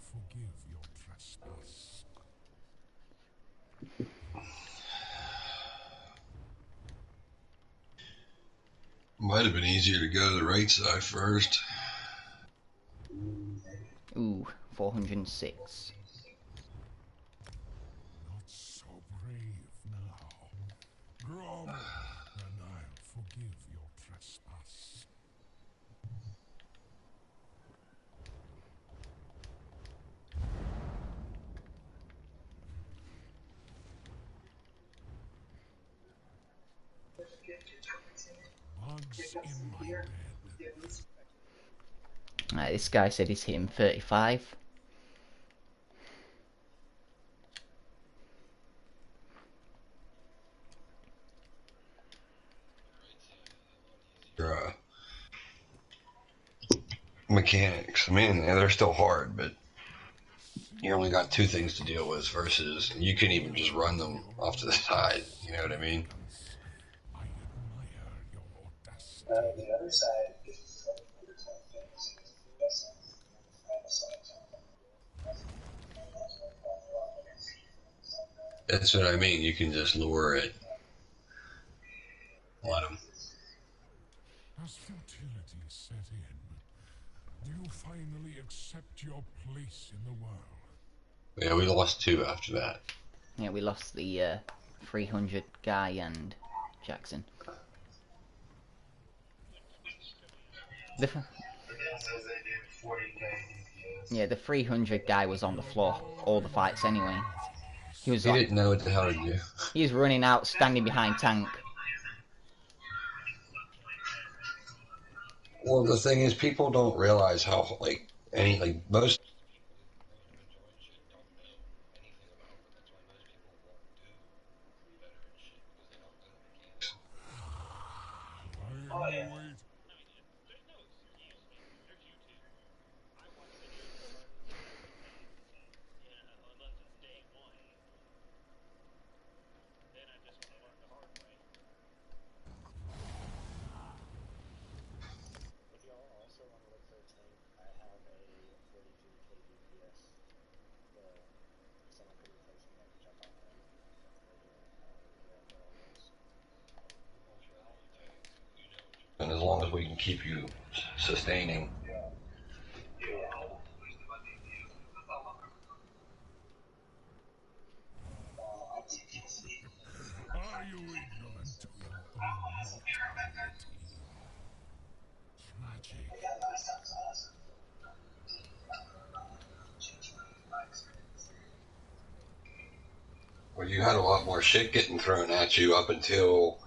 Speaker 4: Forgive your trespass.
Speaker 3: Might have been easier to go to the right side first.
Speaker 1: Ooh, 406.
Speaker 4: Not so brave. Bugs in my bed.
Speaker 1: This guy said he's hitting 35.
Speaker 3: Your, mechanics. I mean, they're still hard, but you only got two things to deal with versus you can even just run them off to the side. You know what I mean?
Speaker 4: I admire your audacity.
Speaker 5: The other side is
Speaker 3: That's what I mean. You can just lure it. Let them.
Speaker 4: As futility set in, do you finally accept your place in the world?
Speaker 3: Yeah, we lost two after that.
Speaker 1: Yeah, we lost the 300 guy and Jackson. Yeah, the 300 guy was on the floor all the fights anyway. He was
Speaker 3: He didn't know what the hell to do.
Speaker 1: he was running out, standing behind tank.
Speaker 3: Well, the thing is, people don't realize how most.
Speaker 4: I wait.
Speaker 5: If y'all also want to look for a tank, I have a 43k DPS. Someone could replace me, I could jump on him.
Speaker 3: And as long as we can keep you sustaining.
Speaker 4: Are you ignorant to your own mortality? Tragic.
Speaker 3: Well, you had a lot more shit getting thrown at you up until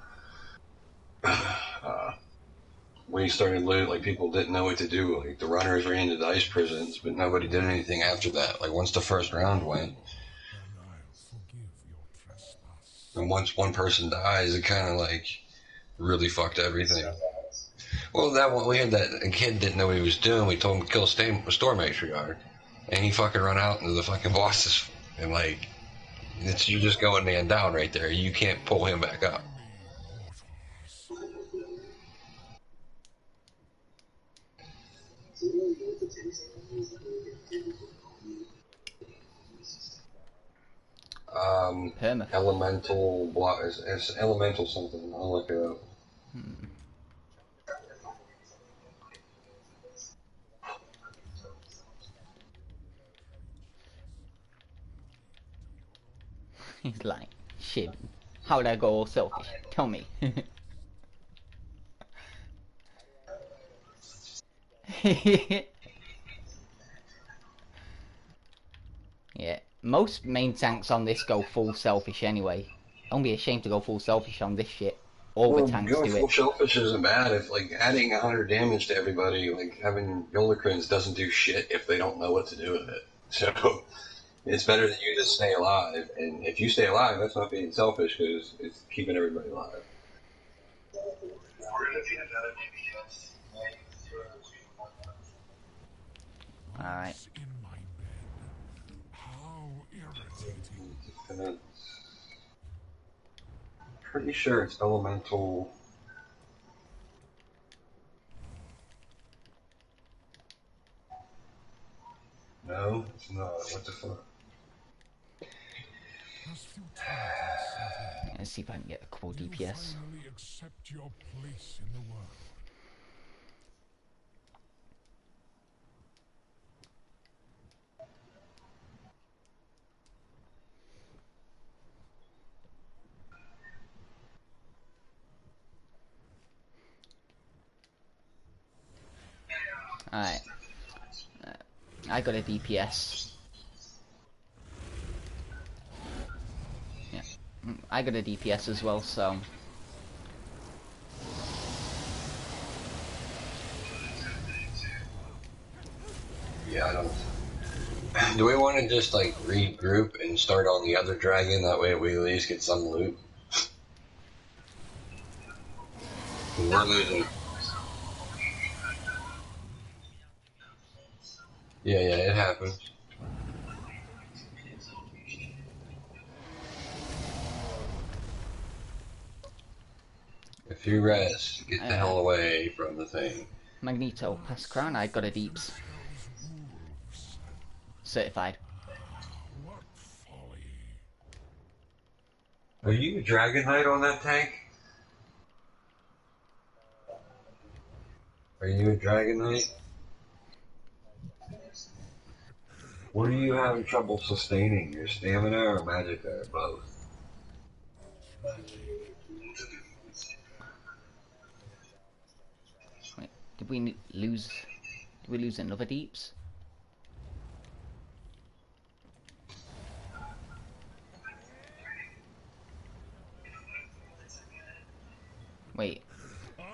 Speaker 3: we started looting. Like, people didn't know what to do. Like, the runners ran into the ice prisons, but nobody did anything after that. Like, once the first round went,
Speaker 4: And I'll forgive your trespass.
Speaker 3: and once one person dies, it kind of like really fucked everything. Well, that one, we had that a kid didn't know what he was doing. We told him to kill a store matriarch, and he fucking run out into the fucking bosses, and like, you're just going man down right there. You can't pull him back up.
Speaker 1: Perma.
Speaker 3: Elemental block. It's elemental something. I'll look it up.
Speaker 1: He's like, shit, how would I go all selfish? Tell me. Yeah, most main tanks on this go full selfish anyway. Don't be ashamed to go full selfish on this shit. All the tanks
Speaker 3: going
Speaker 1: do
Speaker 3: full
Speaker 1: it.
Speaker 3: shellfish isn't bad. If like adding 100 damage to everybody, like having Yolderkrins doesn't do shit if they don't know what to do with it. So it's better that you just stay alive. And if you stay alive, that's not being selfish because it's keeping everybody alive.
Speaker 1: Alright.
Speaker 4: Bugs in my bed. How irritating.
Speaker 3: Pretty sure it's elemental. No, it's not. What the fuck?
Speaker 4: As futility set in,
Speaker 1: Let's see if I can get a couple
Speaker 4: do you
Speaker 1: DPS.
Speaker 4: finally accept your place in the world?
Speaker 1: Alright. I got a DPS. Yeah. I got a DPS as well, so
Speaker 3: Yeah, I don't. Do we want to just like regroup and start on the other dragon? That way we at least get some loot. We're losing. Yeah, it happens. If you rest, get the hell away from the thing.
Speaker 1: Magneto, pass crown. I got a deeps. Certified.
Speaker 4: What folly.
Speaker 3: Are you a Dragon Knight on that tank? Are you a Dragon Knight? What are you having trouble sustaining? Your stamina or magic or both?
Speaker 1: Wait, did we lose? Did we lose another deeps? Wait,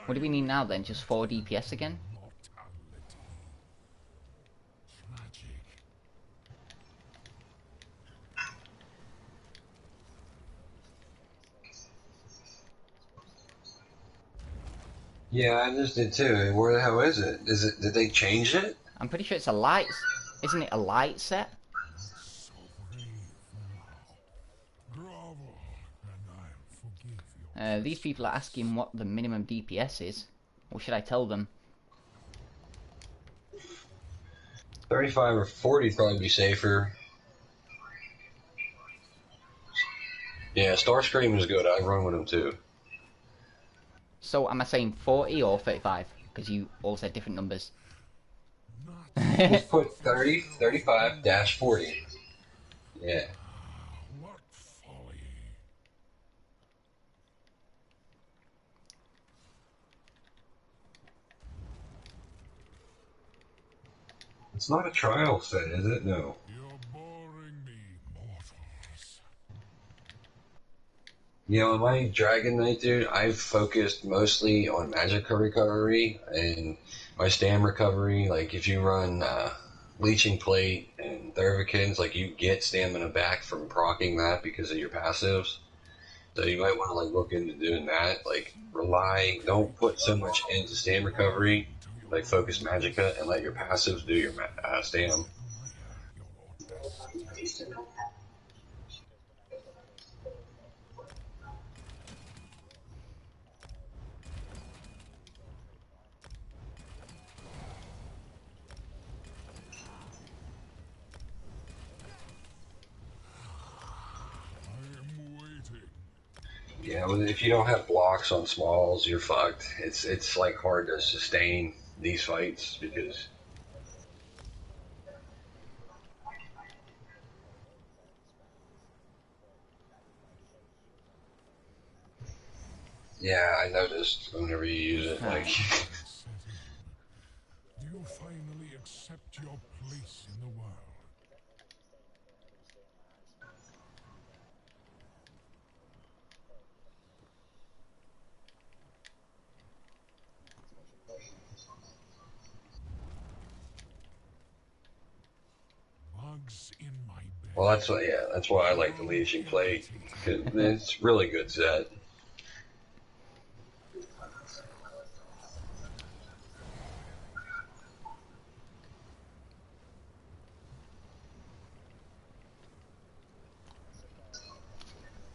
Speaker 1: what do we need now then? Just 4 DPS again?
Speaker 4: Tragic.
Speaker 3: Yeah, I just did too. Where the hell is it? Did they change it?
Speaker 1: I'm pretty sure it's a light. Isn't it a light set?
Speaker 4: So brave now. Grovel, and I'll forgive you.
Speaker 1: These people are asking what the minimum DPS is. What should I tell them?
Speaker 3: 35 or 40 probably be safer. Yeah, Starscream is good. I run with him too.
Speaker 1: So am I saying 40 or 35? Because you all said different numbers.
Speaker 3: Just put 30, 35 dash 40. Yeah.
Speaker 4: What folly.
Speaker 3: It's not a trial set, is it? No.
Speaker 4: You're boring me, mortals.
Speaker 3: You know, in my Dragon Knight, dude, I've focused mostly on magic recovery and my stam recovery. Like, if you run Leeching Plate and Thervikins, like, you get stamina back from proccing that because of your passives. So you might want to, like, look into doing that. Like, don't put so much into stam recovery. Like, focus Magicka and let your passives do your stam. Yeah, well, if you don't have blocks on smalls, you're fucked. It's like hard to sustain these fights because yeah, I noticed whenever you use it, like
Speaker 4: Do you finally accept your place in the world? Bugs in my bed.
Speaker 3: well, that's why I like the Leeching Plate. 'Cause it's really good set.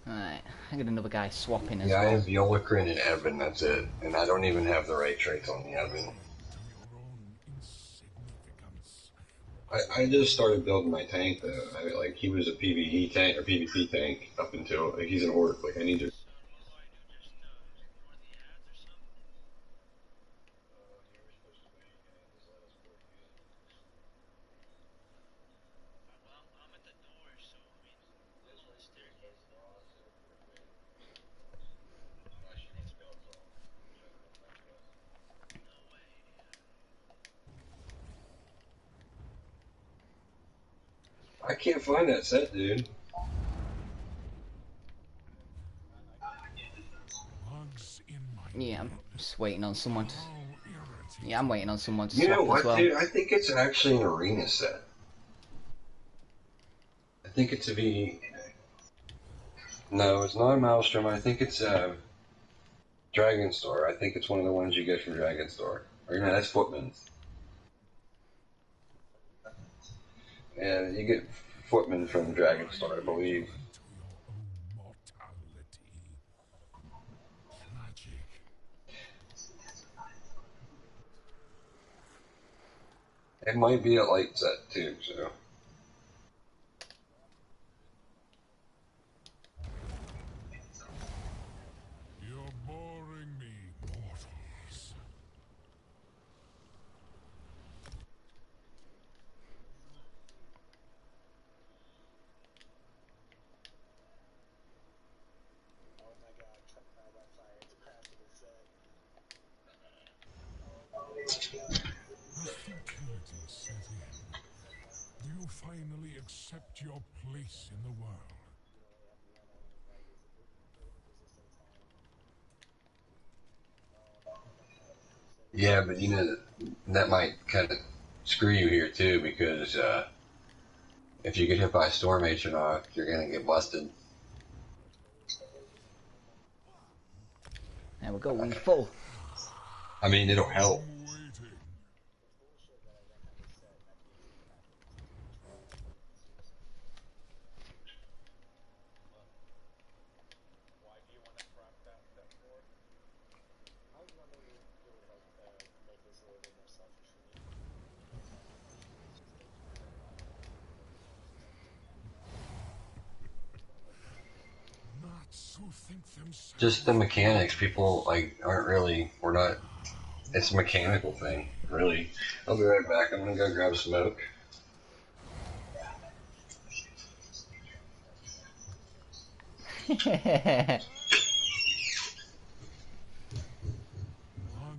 Speaker 1: Alright, I got another guy swapping as
Speaker 3: Yeah, I
Speaker 1: well.
Speaker 3: have Yolokrin and Evan, that's it. And I don't even have the right traits on the Evan.
Speaker 4: To your own insignificance.
Speaker 3: I just started building my tank though. I mean, like, he was a PvE tank or PvP tank up until, like, he's an orc. Like, I need to.
Speaker 6: So what do I do? Just ignore the ads or something? Well, I'm at the door, so I mean, I'm on the staircase. No way.
Speaker 3: I can't find that set, dude.
Speaker 4: Bugs in my
Speaker 1: Yeah, I'm just waiting on someone to...
Speaker 4: How irritating.
Speaker 1: Yeah, I'm waiting on someone to
Speaker 3: You know
Speaker 1: swap
Speaker 3: what,
Speaker 1: as well.
Speaker 3: dude? I think it's actually an arena set. I think it's a V. No, it's not a Maelstrom. I think it's a Dragon Store. I think it's one of the ones you get from Dragon Store. Or no, that's Footman's. Yeah, you get Footman from Dragon Store, I believe.
Speaker 4: Into your own mortality. Tragic.
Speaker 3: It might be a light set too, so.
Speaker 4: You're boring me, mortals.
Speaker 5: Oh my god, truck powered by fire. It's a passive set.
Speaker 4: Has futility set in? Do you finally accept your place in the world?
Speaker 3: Yeah, but you know, that might kind of screw you here too, because if you get hit by a Storm Atronach, you're gonna get busted.
Speaker 1: There we go, we full.
Speaker 3: I mean, it'll help.
Speaker 4: I'm waiting.
Speaker 6: Why do you want to craft that step forward?
Speaker 5: I was wondering if it would like make this a little bit more selfish for me.
Speaker 4: Nuts who think themselves.
Speaker 3: Just the mechanics, people like aren't really. We're not. It's a mechanical thing, really. I'll be right back. I'm gonna go grab a smoke.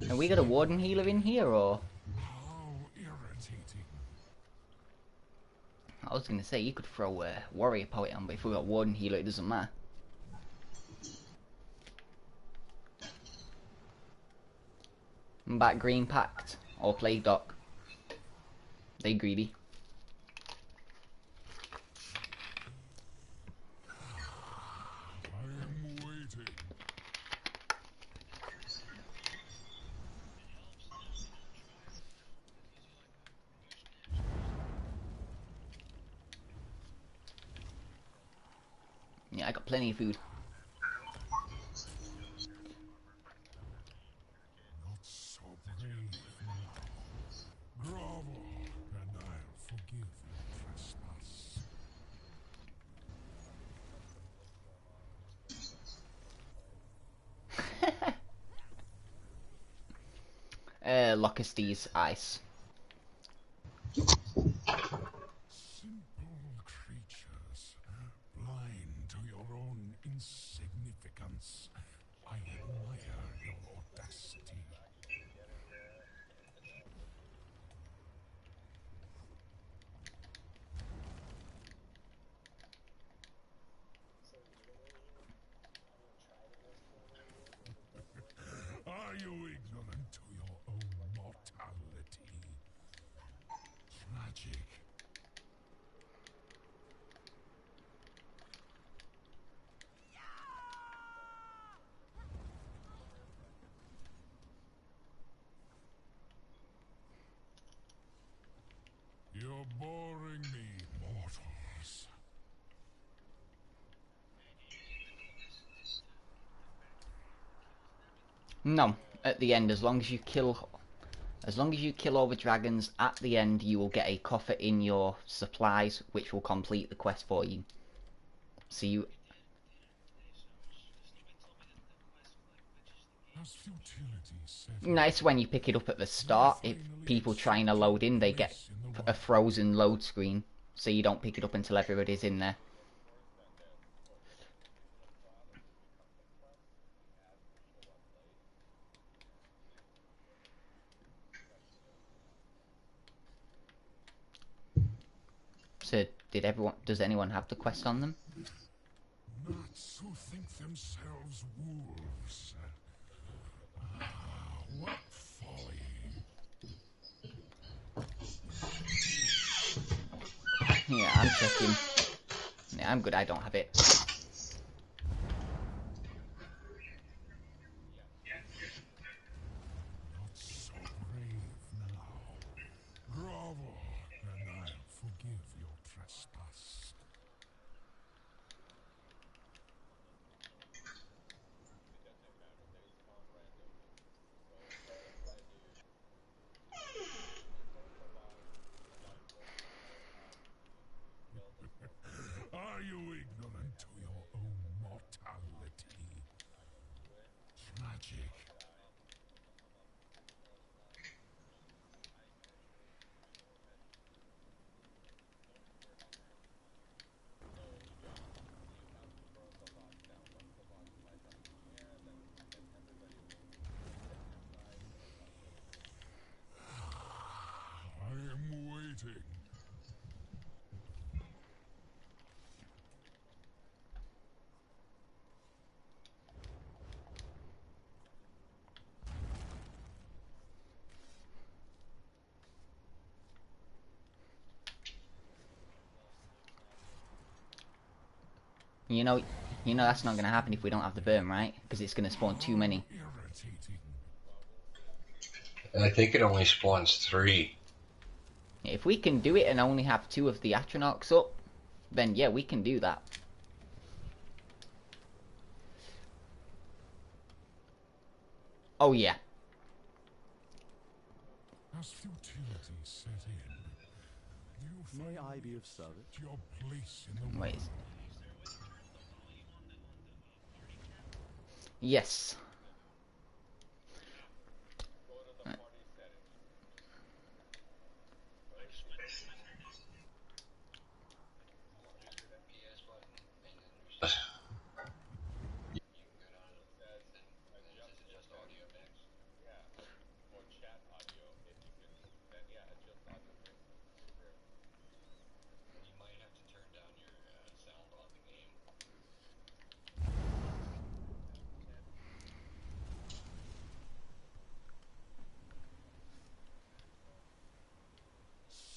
Speaker 1: Have we got a warden healer in here, or?
Speaker 4: How irritating.
Speaker 1: I was gonna say you could throw a warrior poet on, but if we got warden healer, it doesn't matter. I'm back green pact or plague dock. They greedy.
Speaker 4: I am waiting.
Speaker 1: Yeah, I got plenty of food.
Speaker 4: Not so brave now. Grovel, and I'll forgive your trespass.
Speaker 1: Locusty's ice.
Speaker 4: Simple creatures, blind to your own insignificance. I admire your audacity. Are you ignorant to your own mortality? Tragic. You're boring me, mortals.
Speaker 1: No, at the end, as long as you kill all the dragons, at the end you will get a coffer in your supplies, which will complete the quest for you. So you,
Speaker 4: Has futility set
Speaker 1: nice when you pick it up at the start. If people trying to load in, they get a frozen load screen, so you don't pick it up until everybody's in there. So does anyone have the quest on them?
Speaker 4: nuts who think themselves wolves? Ah, what folly.
Speaker 1: Yeah, I'm checking. Yeah, I'm good. I don't have it.
Speaker 4: Not so brave now. Grovel, and I'll forgive your trespass. Are you ignorant to your own mortality? Tragic. I am waiting.
Speaker 1: You know, that's not gonna happen if we don't have the burn, right? Because it's gonna spawn too many.
Speaker 4: Irritating.
Speaker 3: And I think it only spawns 3.
Speaker 1: If we can do it and only have 2 of the Atronachs up, then yeah, we can do that. Oh yeah.
Speaker 4: As futility set in, you
Speaker 8: May
Speaker 4: find
Speaker 8: I be of service?
Speaker 4: your place in the
Speaker 1: Wait.
Speaker 4: world.
Speaker 1: Yes.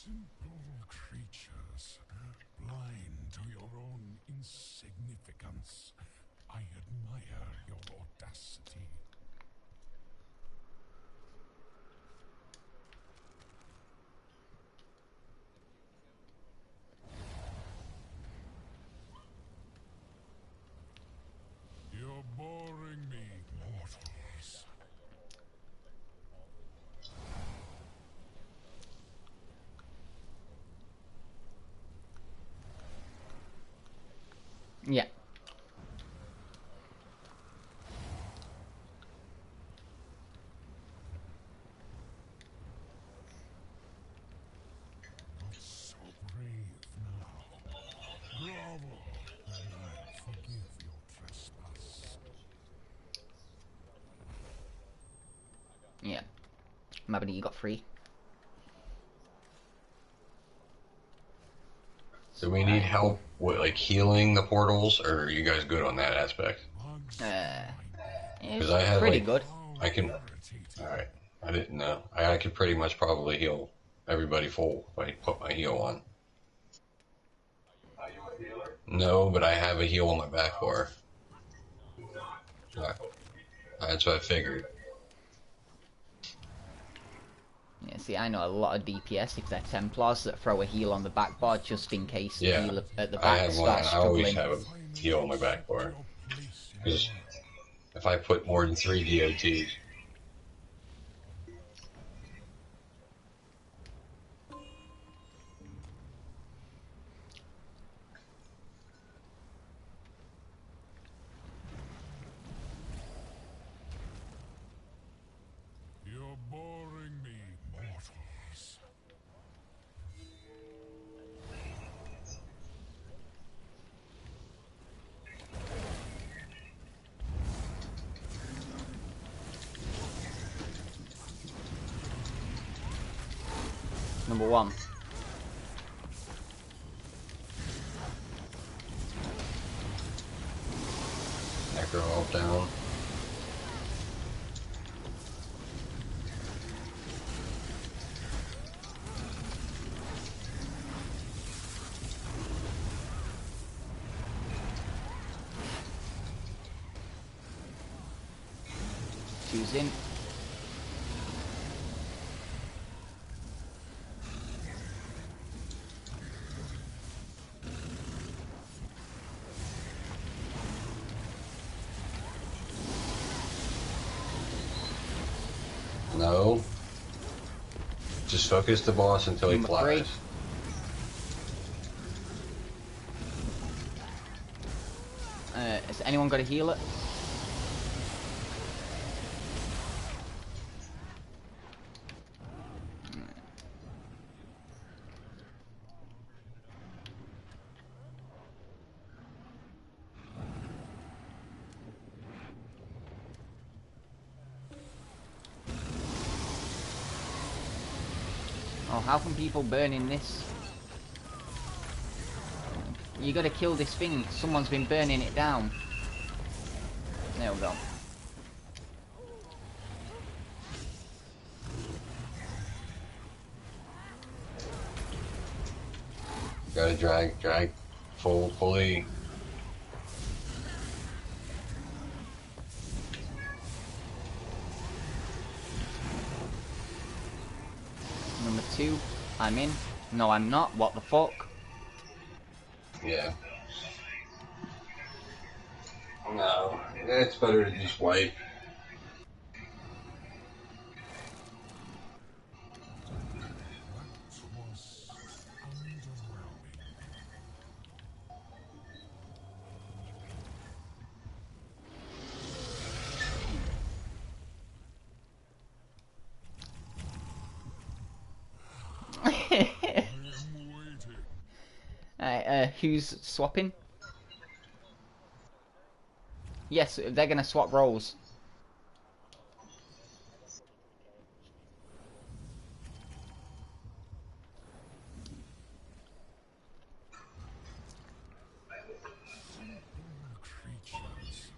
Speaker 4: Simple creatures, blind to your own insignificance. I admire your audacity. You're boring me, mortals.
Speaker 1: Yeah.
Speaker 4: Not so brave now. Grovel, and I'll forgive your trespass.
Speaker 1: Yeah. Mabini, you got 3.
Speaker 3: Do we need help with like healing the portals, or are you guys good on that aspect?
Speaker 1: It's
Speaker 3: I had,
Speaker 1: pretty
Speaker 3: like,
Speaker 1: good.
Speaker 3: I can. Alright. I didn't know. I could pretty much probably heal everybody full if I put my heal on. No, but I have a heal on my back bar. That's what I figured.
Speaker 1: Yeah, see, I know a lot of DPS if they're Templars that throw a heal on the back bar just in case the
Speaker 3: Yeah,
Speaker 1: heal at the
Speaker 3: I
Speaker 1: back
Speaker 3: have one.
Speaker 1: starts
Speaker 3: I always
Speaker 1: struggling.
Speaker 3: have a heal on my back bar. Because if I put more than 3 DOTs,
Speaker 4: You're boring me, mortals.
Speaker 1: Number 1.
Speaker 3: Necro all down.
Speaker 1: He's in.
Speaker 3: No. Just focus the boss until he
Speaker 1: Number
Speaker 3: flies.
Speaker 1: 3. Has anyone got a healer? Oh, how can people burn in this? You gotta kill this thing. Someone's been burning it down. There we go.
Speaker 3: Gotta drag fully.
Speaker 1: Number 2. I'm in. No, I'm not. What the fuck?
Speaker 3: Yeah. No, it's better to just wipe.
Speaker 4: That was underwhelming. I am waiting.
Speaker 1: Who's swapping? Yes, they're gonna swap roles.
Speaker 4: Creatures,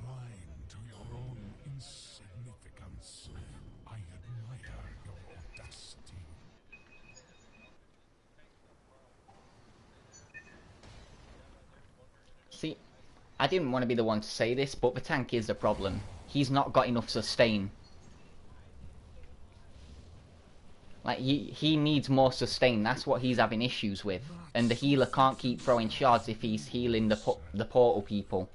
Speaker 4: blind to your own insignificance. I admire your audacity.
Speaker 1: See, I didn't want to be the one to say this, but the tank is the problem. He's not got enough sustain. Like, he needs more sustain. That's what he's having issues with. And the healer can't keep throwing shards if he's healing the portal people.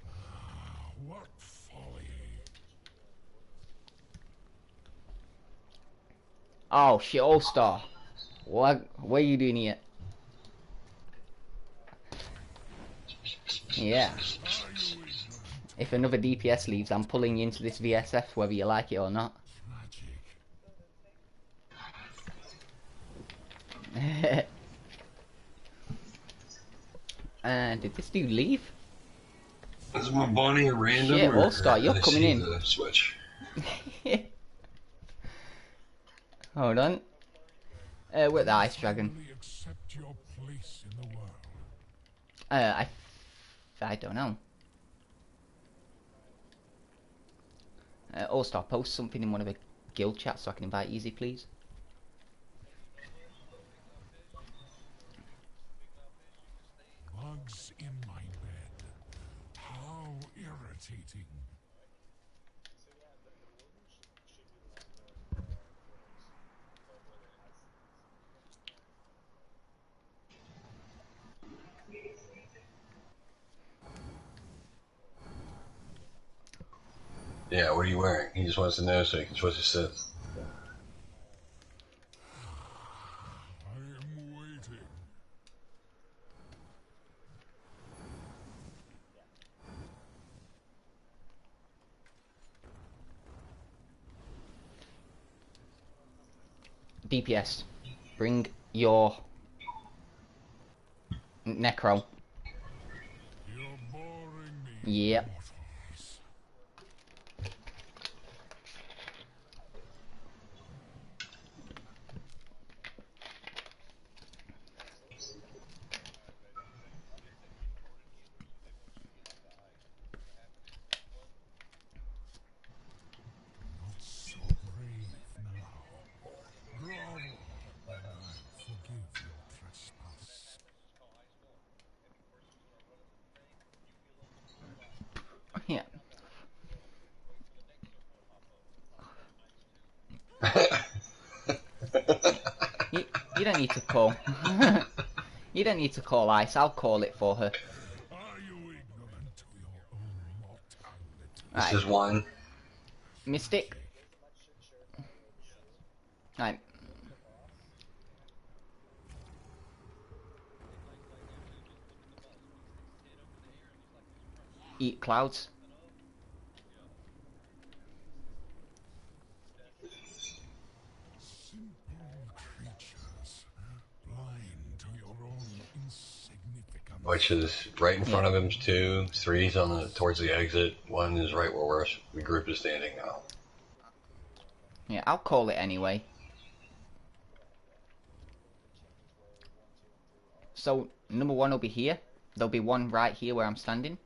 Speaker 4: What folly.
Speaker 1: Oh shit, All-Star. What are you doing here? Yeah. If another DPS leaves, I'm pulling you into this VSF whether you like it or not.
Speaker 4: Magic.
Speaker 1: Did this dude leave?
Speaker 3: Is my Bonnie a random?
Speaker 1: Shit,
Speaker 3: or
Speaker 1: All-Star, you're
Speaker 3: did I
Speaker 1: coming
Speaker 3: see
Speaker 1: in.
Speaker 3: the switch.
Speaker 1: Hold on. With the Ice Dragon.
Speaker 4: Finally accept your place in the world.
Speaker 1: I don't know. All-Star, post something in one of the guild chats so I can invite Easy, please.
Speaker 4: Bugs in my bed. How irritating.
Speaker 3: Yeah, what are you wearing? He just wants to know so he can switch his set.
Speaker 4: I am waiting.
Speaker 1: DPS, bring your Necro.
Speaker 4: You're boring me.
Speaker 1: Yep.
Speaker 4: Mortals. Not so brave now. Grovel, and I forgive your trespass.
Speaker 1: You don't need to call. You don't need to call ice. I'll call it for her.
Speaker 4: Are you ignorant to your own mortality?
Speaker 3: This
Speaker 1: Right.
Speaker 3: is one.
Speaker 1: Mystic. Right. Eat clouds.
Speaker 4: Simple creatures, blind to your own insignificance.
Speaker 3: Which is right in front of him, 2. 3's on the towards the exit. 1 is right where the group is standing now.
Speaker 1: Yeah, I'll call it anyway. So, number 1 will be here. There'll be one right here where I'm standing.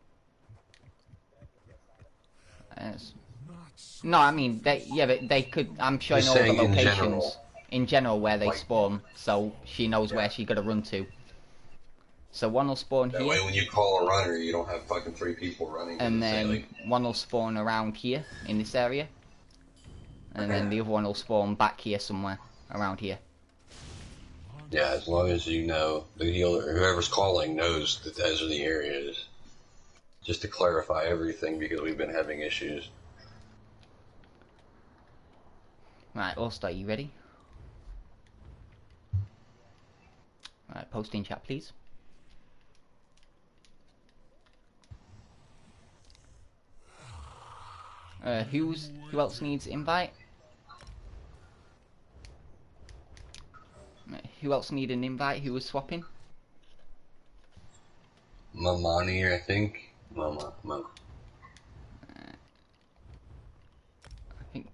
Speaker 1: No, I mean, but they could. I'm showing
Speaker 3: Just
Speaker 1: all the
Speaker 3: saying in
Speaker 1: locations
Speaker 3: general.
Speaker 1: in general where they
Speaker 3: Like-
Speaker 1: spawn, so she knows where she gotta run to. So one will spawn
Speaker 3: That
Speaker 1: here,
Speaker 3: way when you call a runner, you don't have fucking 3 people running.
Speaker 1: and
Speaker 3: Say,
Speaker 1: then
Speaker 3: like,
Speaker 1: one will spawn around here in this area, and then the other one will spawn back here somewhere around here.
Speaker 3: yeah, as long as you know, the healer, whoever's calling knows that those are the areas. Just to clarify everything, because we've been having issues.
Speaker 1: Right, All-Star, you ready? Right, post in chat, please. Who else needs invite? Who else need an invite? Who was swapping?
Speaker 3: Mamani, I think. Mama.
Speaker 1: I think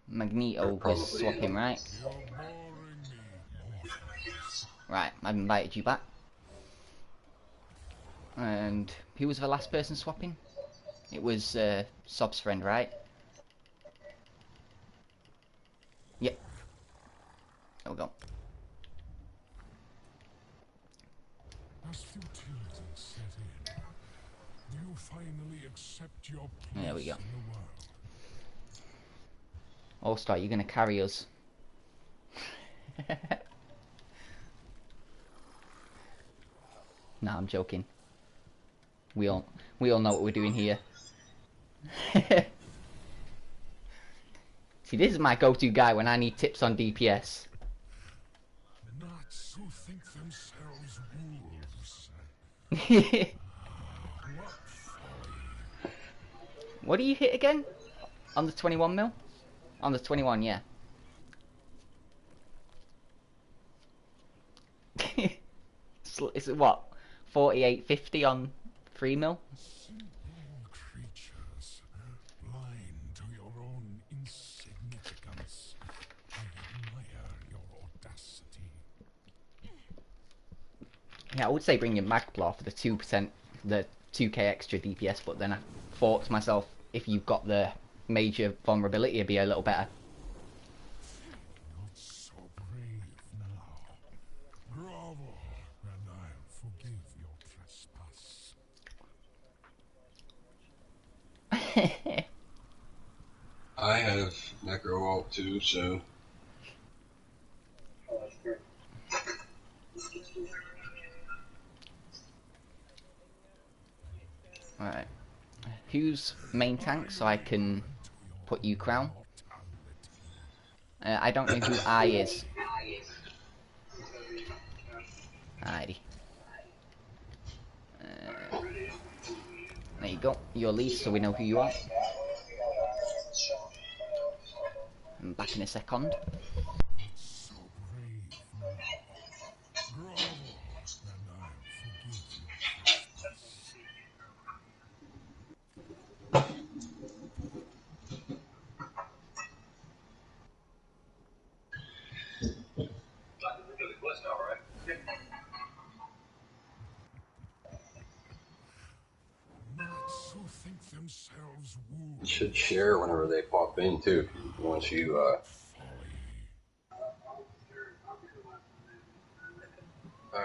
Speaker 1: Magneto was
Speaker 3: Probably,
Speaker 1: swapping,
Speaker 3: yeah.
Speaker 1: right?
Speaker 4: You're boring me, mortals.
Speaker 1: Right, I've invited you back. And who was the last person swapping? It was Sob's friend, right? Yep. There we go.
Speaker 4: As futility set in, do you finally accept your place
Speaker 1: There we go.
Speaker 4: in the world?
Speaker 1: All-Star, you're gonna carry us. Nah, I'm joking. We all know what we're doing here. See, this is my go-to guy when I need tips on DPS.
Speaker 4: Nuts who think themselves wolves.
Speaker 1: What do you hit again? On the 21 mil? On the 21, yeah. Is it what? 48.50 on 3 mil?
Speaker 4: Simple creatures, blind to your own insignificance. I admire your audacity.
Speaker 1: Yeah, I would say bring your Magplar for the 2%, the 2k extra DPS, but then I thought to myself, if you've got the major vulnerability, it'd be a little better.
Speaker 4: Not so brave now. Grovel, and I'll forgive your trespass.
Speaker 3: I have Necro Alt too, so.
Speaker 1: Alright. Who's main tank so I can put you crown? I don't know who I is. Alrighty. There you go. You're lead so we know who you are. I'm back in a second.
Speaker 4: So brave now. Grovel, and I'll forgive your trespass. Nuts who think themselves
Speaker 3: You
Speaker 4: wolves.
Speaker 3: should share whenever they pop in too. Once you, alright.
Speaker 4: I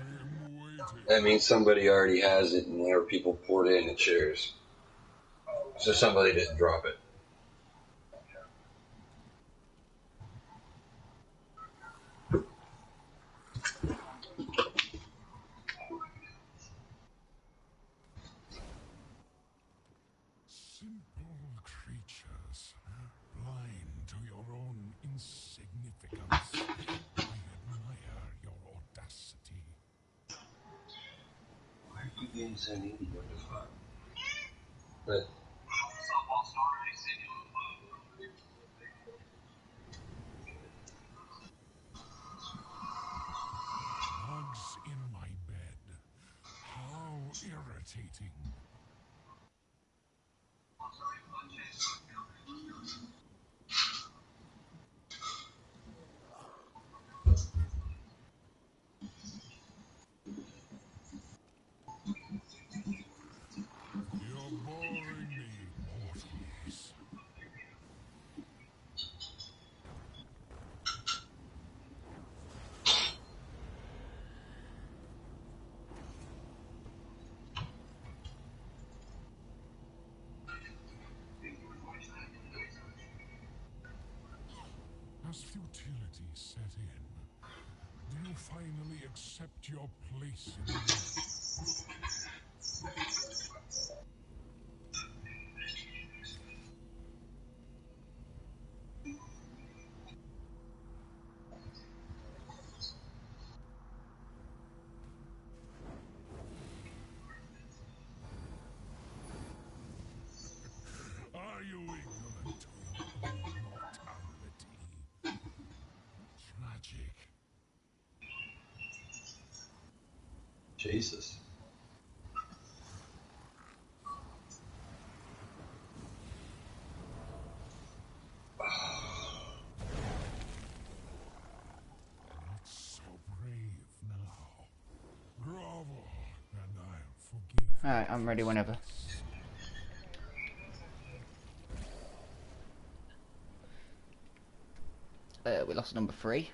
Speaker 4: am waiting
Speaker 3: That means somebody already has it, and there are people poured in the chairs. So somebody didn't drop it.
Speaker 4: Simple creatures, blind to your own insignificance. I admire your audacity.
Speaker 3: Why are you being so needy? What the fuck? But
Speaker 4: Bugs in my bed. How irritating. You're boring me, mortals. As futility set in, do you finally accept your place in the world? Are you ignorant to your own mortality? Tragic.
Speaker 3: Jesus.
Speaker 4: Not so brave now. Grovel, and I'll forgive.
Speaker 1: Alright, I'm ready whenever. We lost number 3.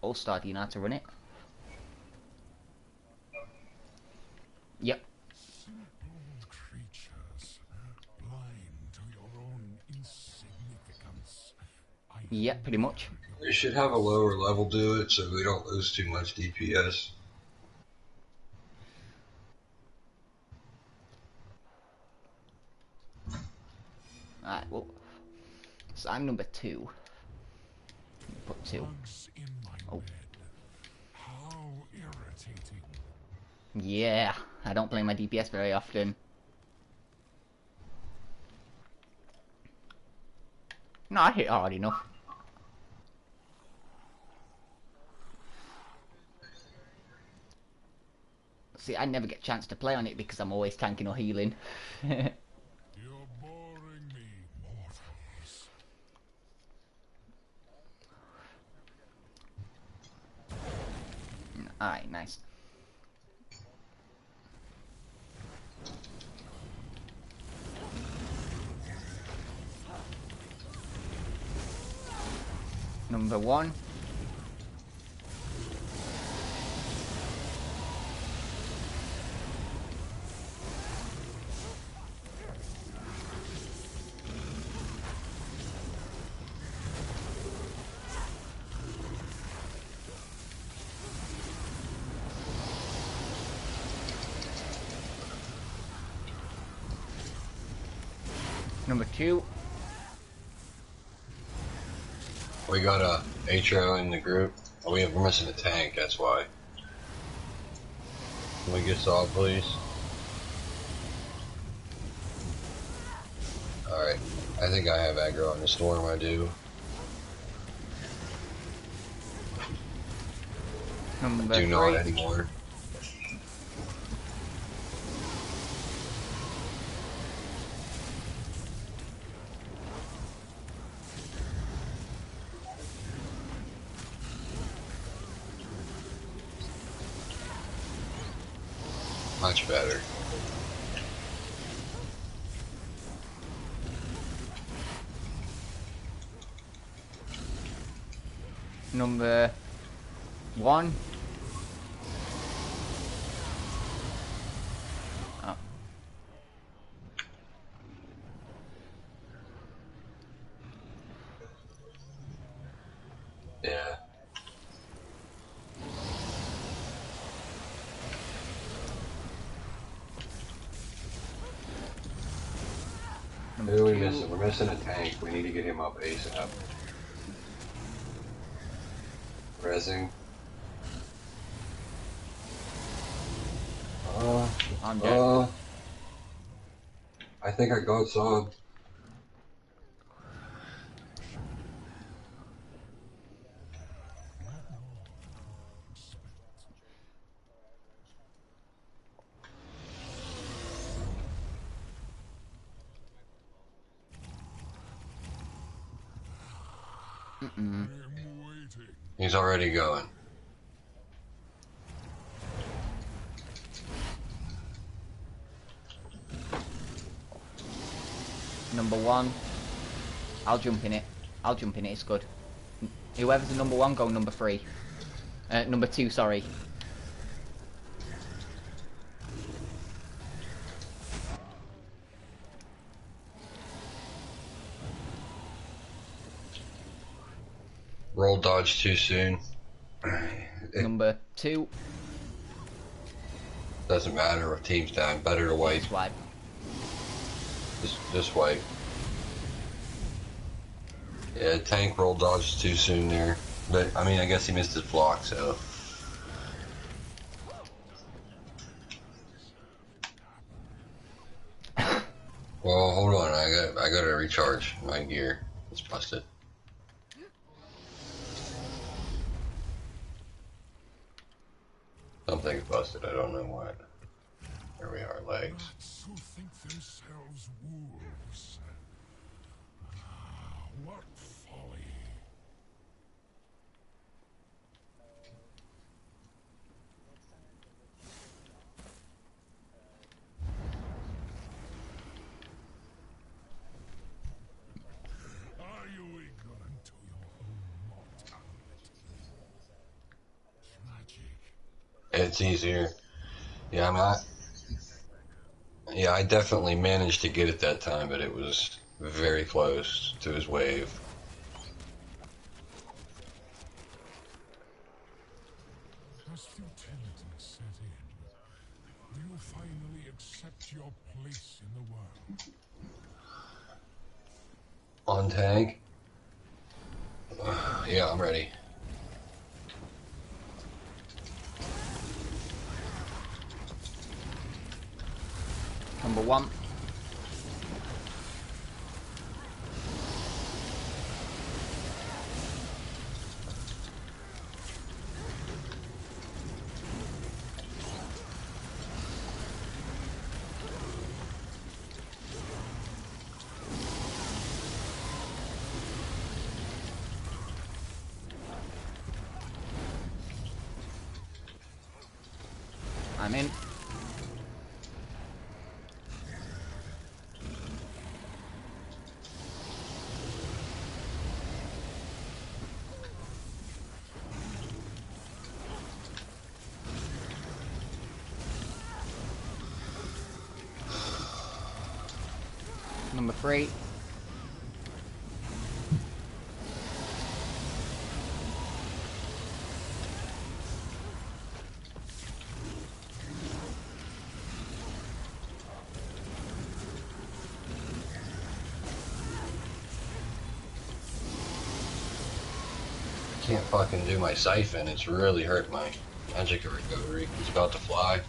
Speaker 1: All-Star, do you know how to run it? Yep.
Speaker 4: Simple creatures, blind to your own insignificance.
Speaker 1: Yep, pretty much.
Speaker 3: They should have a lower level do it so we don't lose too much DPS.
Speaker 1: Alright, well. So I'm number 2. Put 2.
Speaker 4: Bugs in my
Speaker 1: Oh.
Speaker 4: bed. How irritating.
Speaker 1: Yeah, I don't play my DPS very often. No, I hit hard enough. See, I never get a chance to play on it because I'm always tanking or healing.
Speaker 4: You're boring me, mortals.
Speaker 1: Alright, nice. Number 1. Number 2.
Speaker 3: We got a HO in the group. Oh, we're missing a tank, that's why. Can we get Saw, please? Alright. I think I have aggro on the storm, I do.
Speaker 1: Number
Speaker 3: Do
Speaker 1: 3.
Speaker 3: not anymore. Much better.
Speaker 1: Number 1.
Speaker 3: Who are we missing? We're missing a tank. We need to get him up ASAP. Rezzing.
Speaker 1: I'm dead.
Speaker 3: I think I got some. He's already going.
Speaker 1: Number 1. I'll jump in it. I'll jump in it, it's good. Whoever's the number 1, go number 3. Number 2, sorry.
Speaker 3: Roll dodge too soon.
Speaker 1: Number 2.
Speaker 3: Doesn't matter if team's down. Better to wait.
Speaker 1: Swipe.
Speaker 3: Just wait. Yeah, tank roll dodge too soon there. But I mean, I guess he missed his block, so. Well, hold on. I gotta recharge my gear. It's busted. Something's busted. I don't know what. There we are, legs.
Speaker 4: Rats who think themselves wolves. What folly. Are you ignorant to your own mortality? Tragic.
Speaker 3: It's easier. Yeah, I definitely managed to get it that time, but it was very close to his wave.
Speaker 4: As futility set in, do you finally accept your place in the world?
Speaker 3: On tank? Yeah, I'm ready.
Speaker 1: Number 1. I'm in. Number 3.
Speaker 3: Can't fucking do my siphon. It's really hurt my magic recovery. It's about to fly.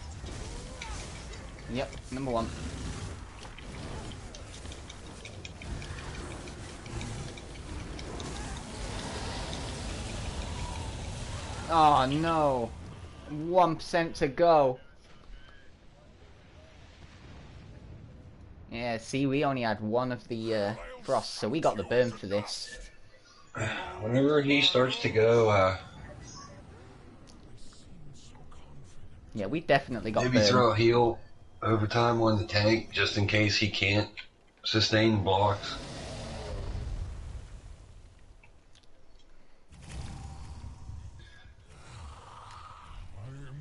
Speaker 1: Yep, number 1. Oh no. 1% to go. Yeah, see, we only had 1 of the frost, so we got the burn for this.
Speaker 3: Whenever he starts to go,
Speaker 1: Yeah, we definitely got
Speaker 3: maybe
Speaker 1: burn.
Speaker 3: throw a heal over time on the tank just in case he can't sustain blocks.
Speaker 4: I am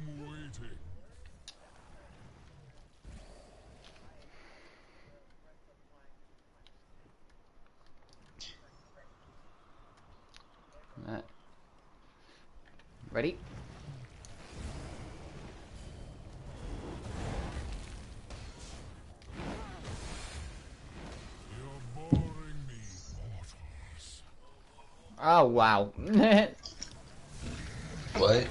Speaker 4: waiting.
Speaker 1: Ready?
Speaker 4: Your
Speaker 1: Oh wow.
Speaker 3: What?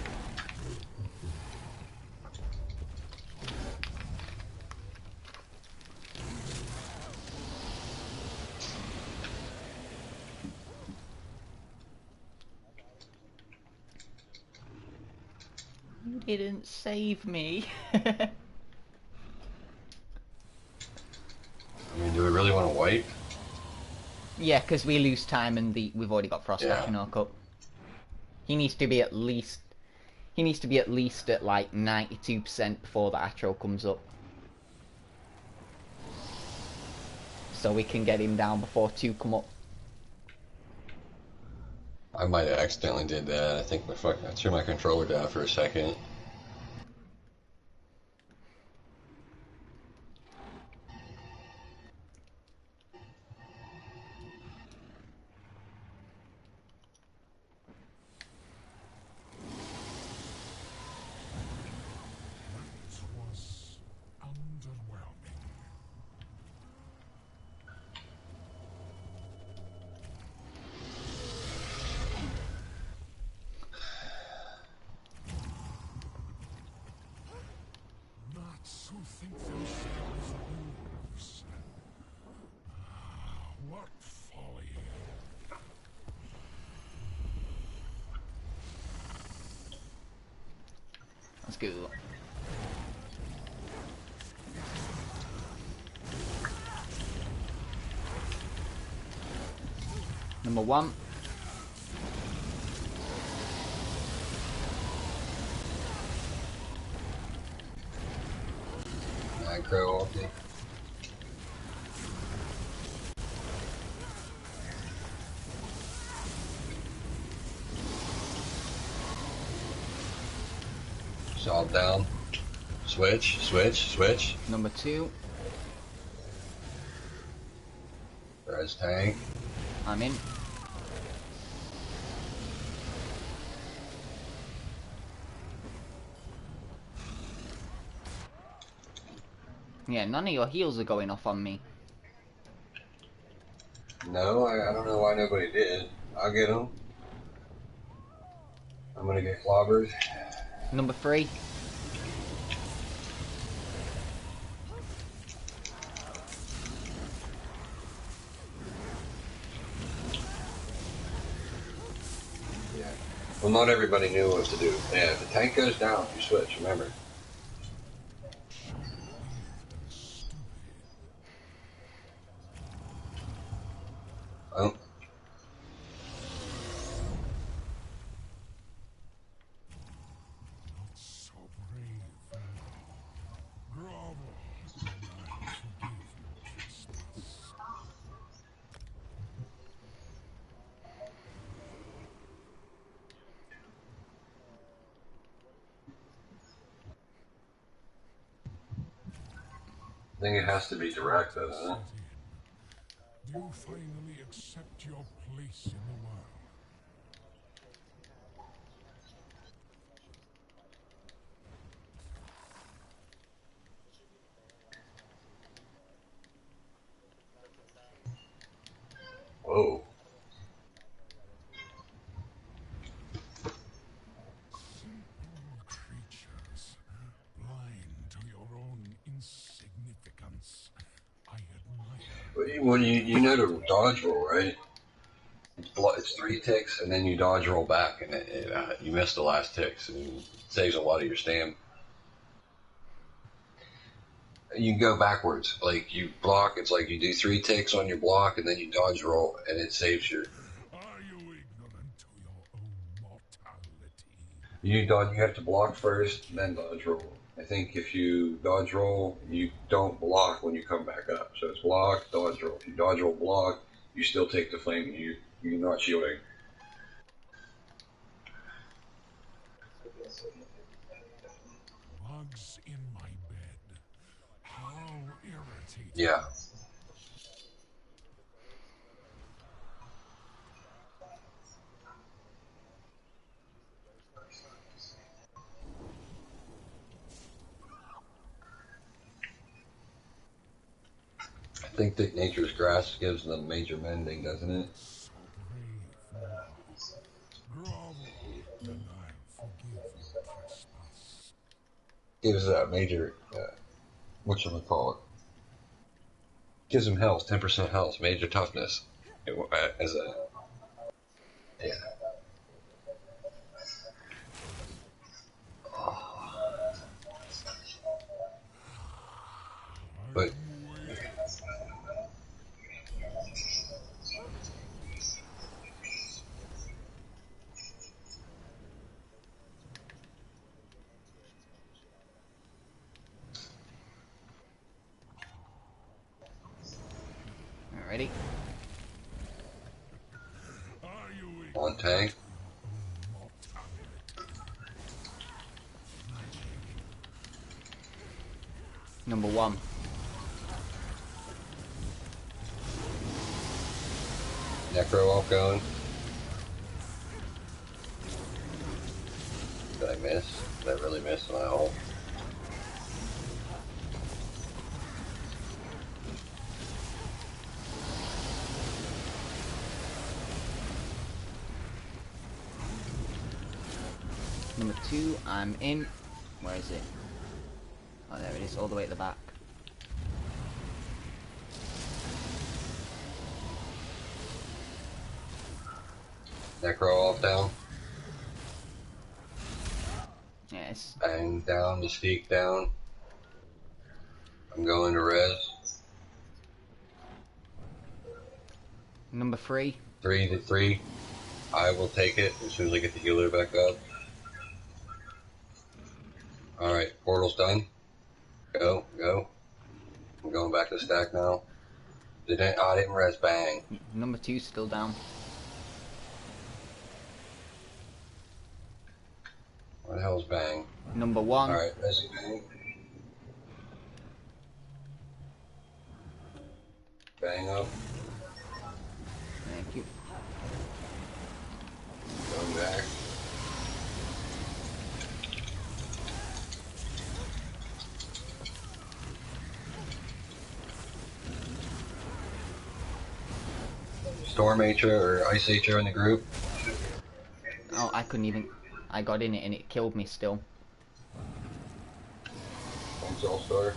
Speaker 1: You didn't save me.
Speaker 3: I mean, do we really want to wipe?
Speaker 1: Yeah, because we lose time and we've already got Frost Dash
Speaker 3: Yeah.
Speaker 1: in our cup. He needs to be at least at like 92% before the Atro comes up. So we can get him down before 2 come up.
Speaker 3: I might have accidentally did that. I think I threw my controller down for a second.
Speaker 4: That was underwhelming. Nuts who think themselves wolves. What folly.
Speaker 1: Let's go. Number 1.
Speaker 3: Macro ulti. Salt down. Switch, switch, switch.
Speaker 1: Number 2.
Speaker 3: Res tank.
Speaker 1: I'm in. Yeah, none of your heals are going off on me.
Speaker 3: No, I don't know why nobody did. I'll get them. I'm gonna get clobbered.
Speaker 1: Number 3.
Speaker 3: Yeah. Well, not everybody knew what to do. Yeah, the tank goes down. You switch. Remember. Oh.
Speaker 4: Not so brave. Grovel. I forgive you justice.
Speaker 3: I think it has to be direct, though, doesn't it?
Speaker 4: Do you finally accept your place in the world?
Speaker 3: Whoa.
Speaker 4: Simple creatures, blind to your own insignificance. I admire.
Speaker 3: Well, you know the dodge roll, right? It's 3 ticks, and then you dodge roll back, and you miss the last ticks, and it saves a lot of your stam. You can go backwards. Like, you block, it's like you do 3 ticks on your block, and then you dodge roll, and it saves your...
Speaker 4: Are you ignorant to your own mortality?
Speaker 3: You have to block first, then dodge roll. I think if you dodge roll, you don't block when you come back up. So it's block, dodge roll. If you dodge roll, block, you still take the flame. You're not shielding.
Speaker 4: Bugs in my bed. How irritating.
Speaker 3: Yeah. I think that Nature's Grass gives them major mending, doesn't it?
Speaker 4: So brave.
Speaker 3: gives major, whatchamacallit, gives him health, 10% health, major toughness, as a, yeah. But
Speaker 1: Ready?
Speaker 3: on tank.
Speaker 1: Number 1.
Speaker 3: Necro off going. Did I miss? Did I really miss my ult?
Speaker 1: Number 2, I'm in. Where is it? Oh, there it is, all the way at the back.
Speaker 3: Necro off down.
Speaker 1: Yes.
Speaker 3: Bang down, Mystique down. I'm going to res.
Speaker 1: Number 3.
Speaker 3: 3 to 3. I will take it as soon as I get the healer back up. Alright, portal's done. Go, go. I'm going back to stack now. I didn't res, bang.
Speaker 1: Number 2's still down.
Speaker 3: What the hell's bang?
Speaker 1: Number 1.
Speaker 3: Alright, res bang. Bang up.
Speaker 1: Thank you.
Speaker 3: Going back. Storm HR or Ice HR in the group.
Speaker 1: Oh, I couldn't even... I got in it and it killed me still.
Speaker 3: Thanks, All-Star.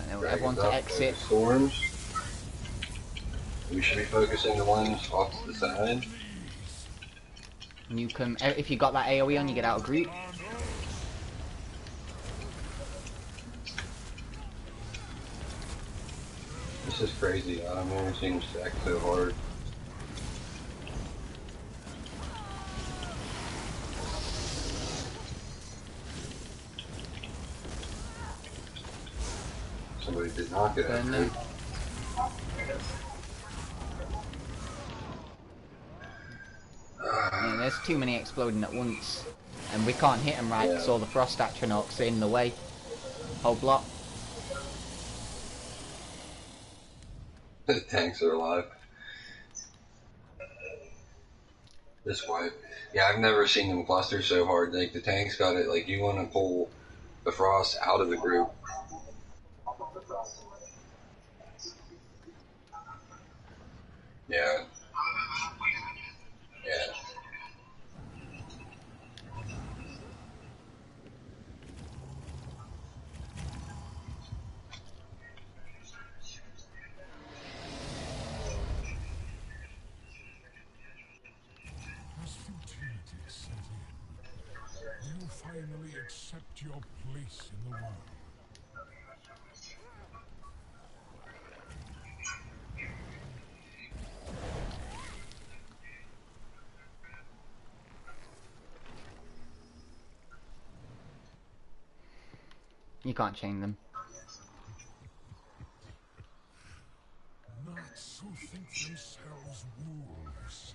Speaker 1: I know everyone to exit.
Speaker 3: Storms. We should be focusing the ones off to the side.
Speaker 1: You can... If you got that AoE on, you get out of group.
Speaker 3: This is crazy. I've never seen him stack so hard. Somebody did not get out.
Speaker 1: Man, there's too many exploding at once. And we can't hit them right because all the Frost Atronachs are in the way. Whole block.
Speaker 3: The tanks are alive. This wipe. Yeah, I've never seen them cluster so hard. Like, the tanks got it. Like, you want to pull the Frost out of the group. Yeah. Yeah.
Speaker 4: As futility set in, you finally accept your place in the world.
Speaker 1: You can't chain them.
Speaker 4: Knights who think themselves wolves.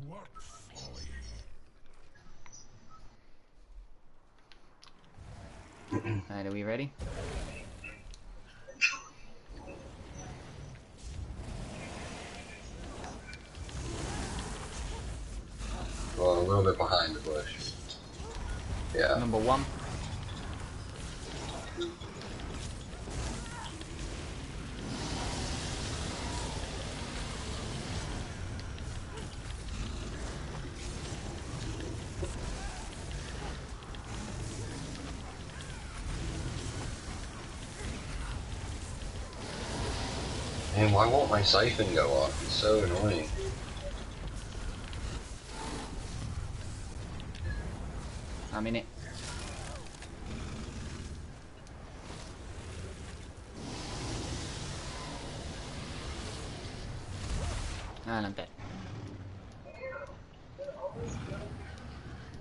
Speaker 4: What folly.
Speaker 1: Alright, are we ready?
Speaker 3: Well, a little bit behind the bush. Yeah.
Speaker 1: Number 1.
Speaker 3: Man, why won't my siphon go off? It's so annoying.
Speaker 1: I'm in it. And I'm dead.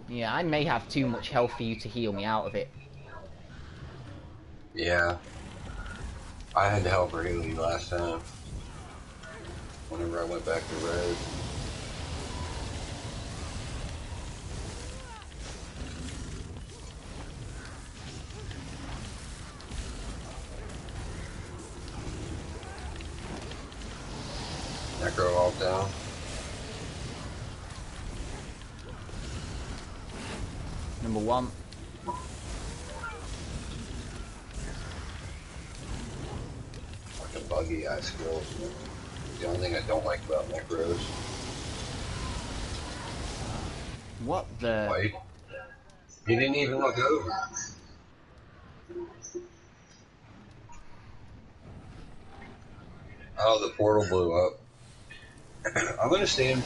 Speaker 1: Yeah, I may have too much health for you to heal me out of it.
Speaker 3: Yeah. I had to help her heal you last time. Whenever I went back to red. Necro all down.
Speaker 1: Number 1.
Speaker 3: Fucking buggy ass skills. The only thing I don't like about Necros.
Speaker 1: What the?
Speaker 3: White. He didn't even look over. Oh, the portal blew up. I'm gonna stand.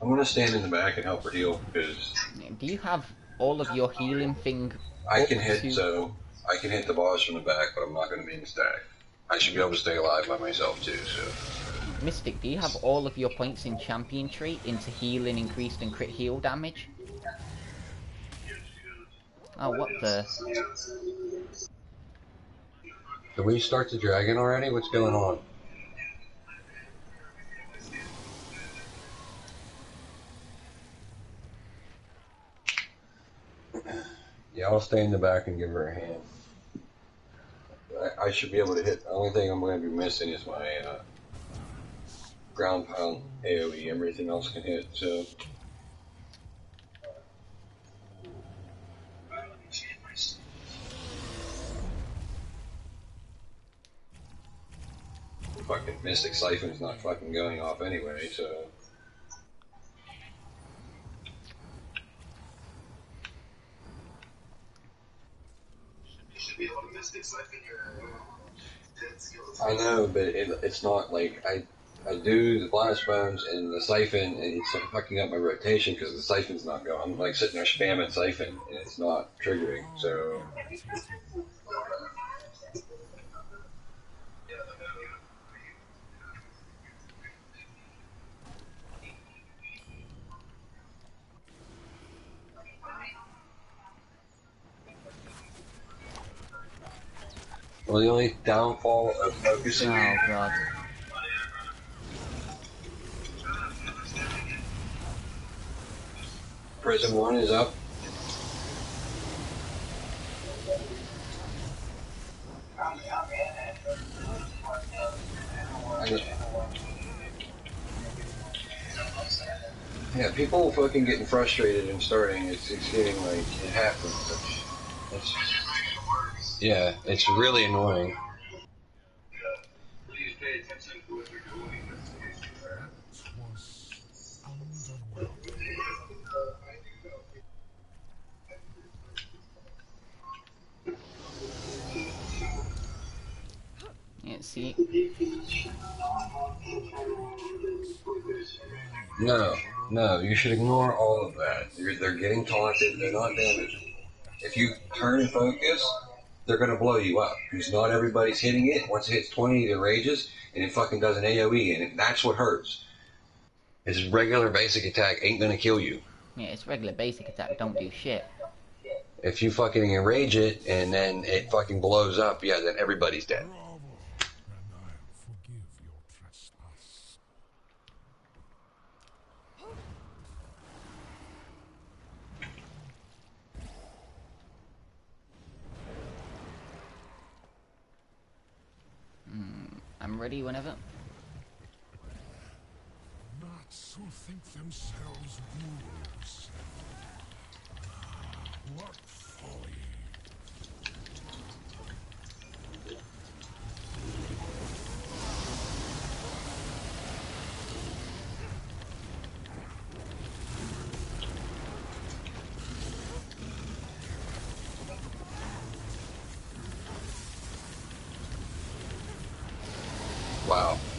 Speaker 3: I'm gonna stand in the back and help her heal because
Speaker 1: Do you have all of your healing thing?
Speaker 3: I can
Speaker 1: up
Speaker 3: hit
Speaker 1: to-
Speaker 3: I can hit the boss from the back, but I'm not gonna be in the stack. I should be able to stay alive by myself too. So
Speaker 1: Mystic, do you have all of your points in champion trait into healing increased and crit heal damage? Oh, what the?
Speaker 3: did we start the dragon already? What's going on? Yeah, I'll stay in the back and give her a hand. I should be able to hit. The only thing I'm going to be missing is my ground pound AoE. Everything else can hit, so. Fucking Mystic Siphon's not fucking going off anyway, so. I know, but it's not like I do the blast bones and the siphon, and it's fucking up my rotation because the siphon's not going. I'm like sitting there spamming siphon, and it's not triggering. So well, the only downfall of focusing.
Speaker 1: Oh god.
Speaker 3: Prison 1 is up. Yeah, people fucking getting frustrated and starting. It's getting like it happens. Yeah, it's really annoying.
Speaker 1: Yeah, see?
Speaker 3: No, you should ignore all of that. They're getting taunted, they're not damaged. If you turn and focus, they're gonna blow you up. Because not everybody's hitting it. Once it hits 20, it rages, and it fucking does an AoE, and that's what hurts. His regular basic attack ain't gonna kill you.
Speaker 1: Yeah, it's regular basic attack, don't do shit.
Speaker 3: If you fucking enrage it, and then it fucking blows up, yeah, then everybody's dead.
Speaker 4: Bravo, and I'll forgive your trespass.
Speaker 1: I'm ready whenever.
Speaker 4: Knights who think themselves wolves. What folly.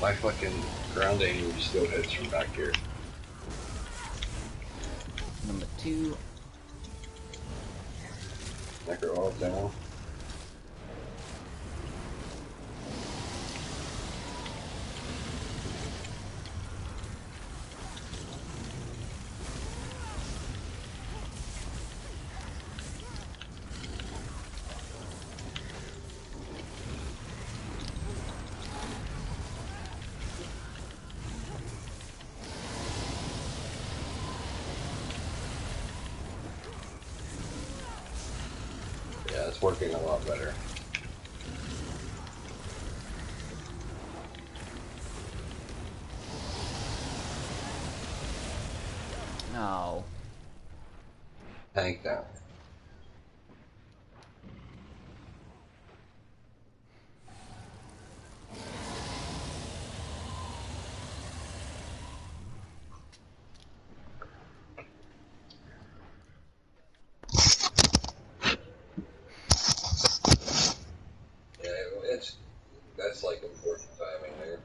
Speaker 3: My fucking ground aim still hits from back here.
Speaker 1: Number 2.
Speaker 3: Necro all down. Yeah, it's working a lot better.
Speaker 1: No.
Speaker 3: Tank down. Yeah, that's like important timing there.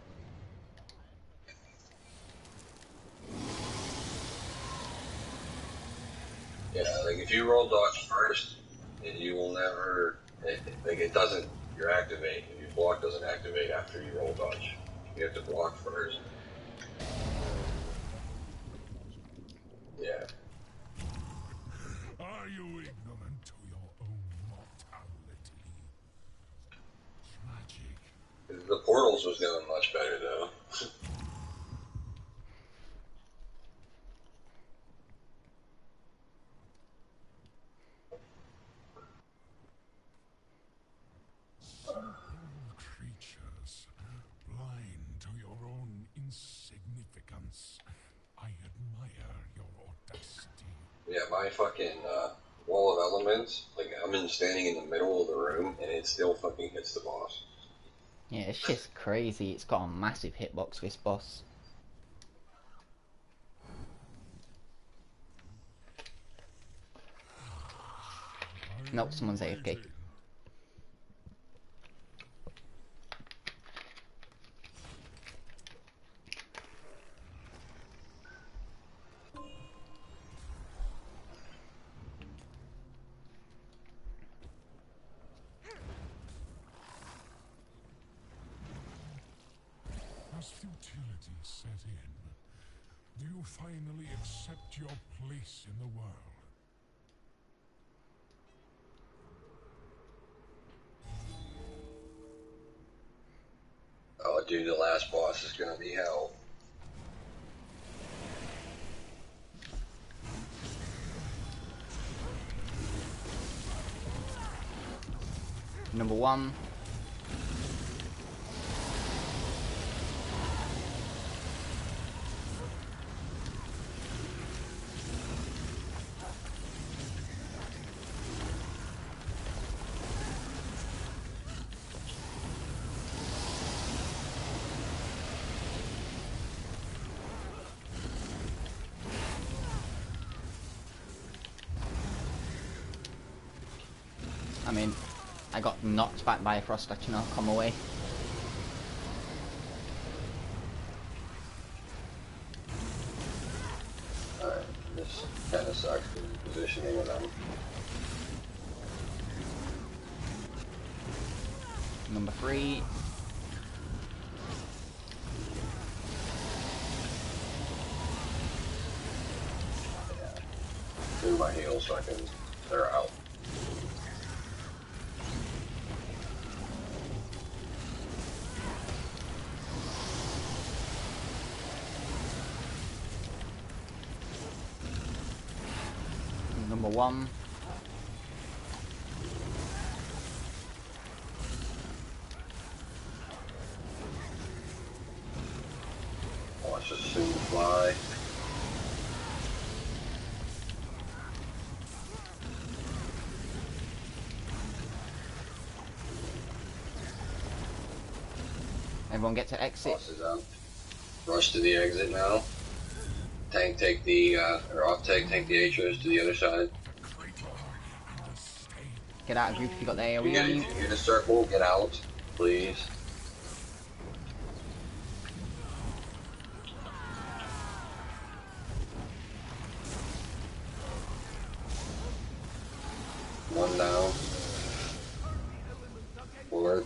Speaker 3: Yeah, like if you roll dodge first, you will never, it doesn't, your activate, if your block doesn't activate after you roll dodge. You have to block first. Yeah.
Speaker 4: Are you ignorant to your own mortality? Tragic.
Speaker 3: The portals was going much better though.
Speaker 4: Creatures, blind to your own insignificance. I admire your audacity.
Speaker 3: Yeah, my fucking wall of elements, like I'm standing in the middle of the room and it still fucking hits the boss.
Speaker 1: Yeah, it's just crazy. It's got a massive hitbox, this boss. Nope, someone's AFK.
Speaker 4: As futility set in, do you finally accept your place in the world?
Speaker 3: Oh, dude, the last boss is gonna be hell.
Speaker 1: Number 1. I mean, I got knocked back by a frost statue, now come away.
Speaker 3: Alright, this kinda sucks for the positioning of them.
Speaker 1: Number 3.
Speaker 3: Yeah. Do my heals so I can, they're out.
Speaker 1: Number 1.
Speaker 3: Watch us soon fly.
Speaker 1: Everyone get to exit.
Speaker 3: Boss is out. Rush to the exit now. Tank take the, or off tank the Atros to the other side.
Speaker 1: Get out of group if you got the AoE
Speaker 3: If
Speaker 1: on you.
Speaker 3: you get a circle, get out, please.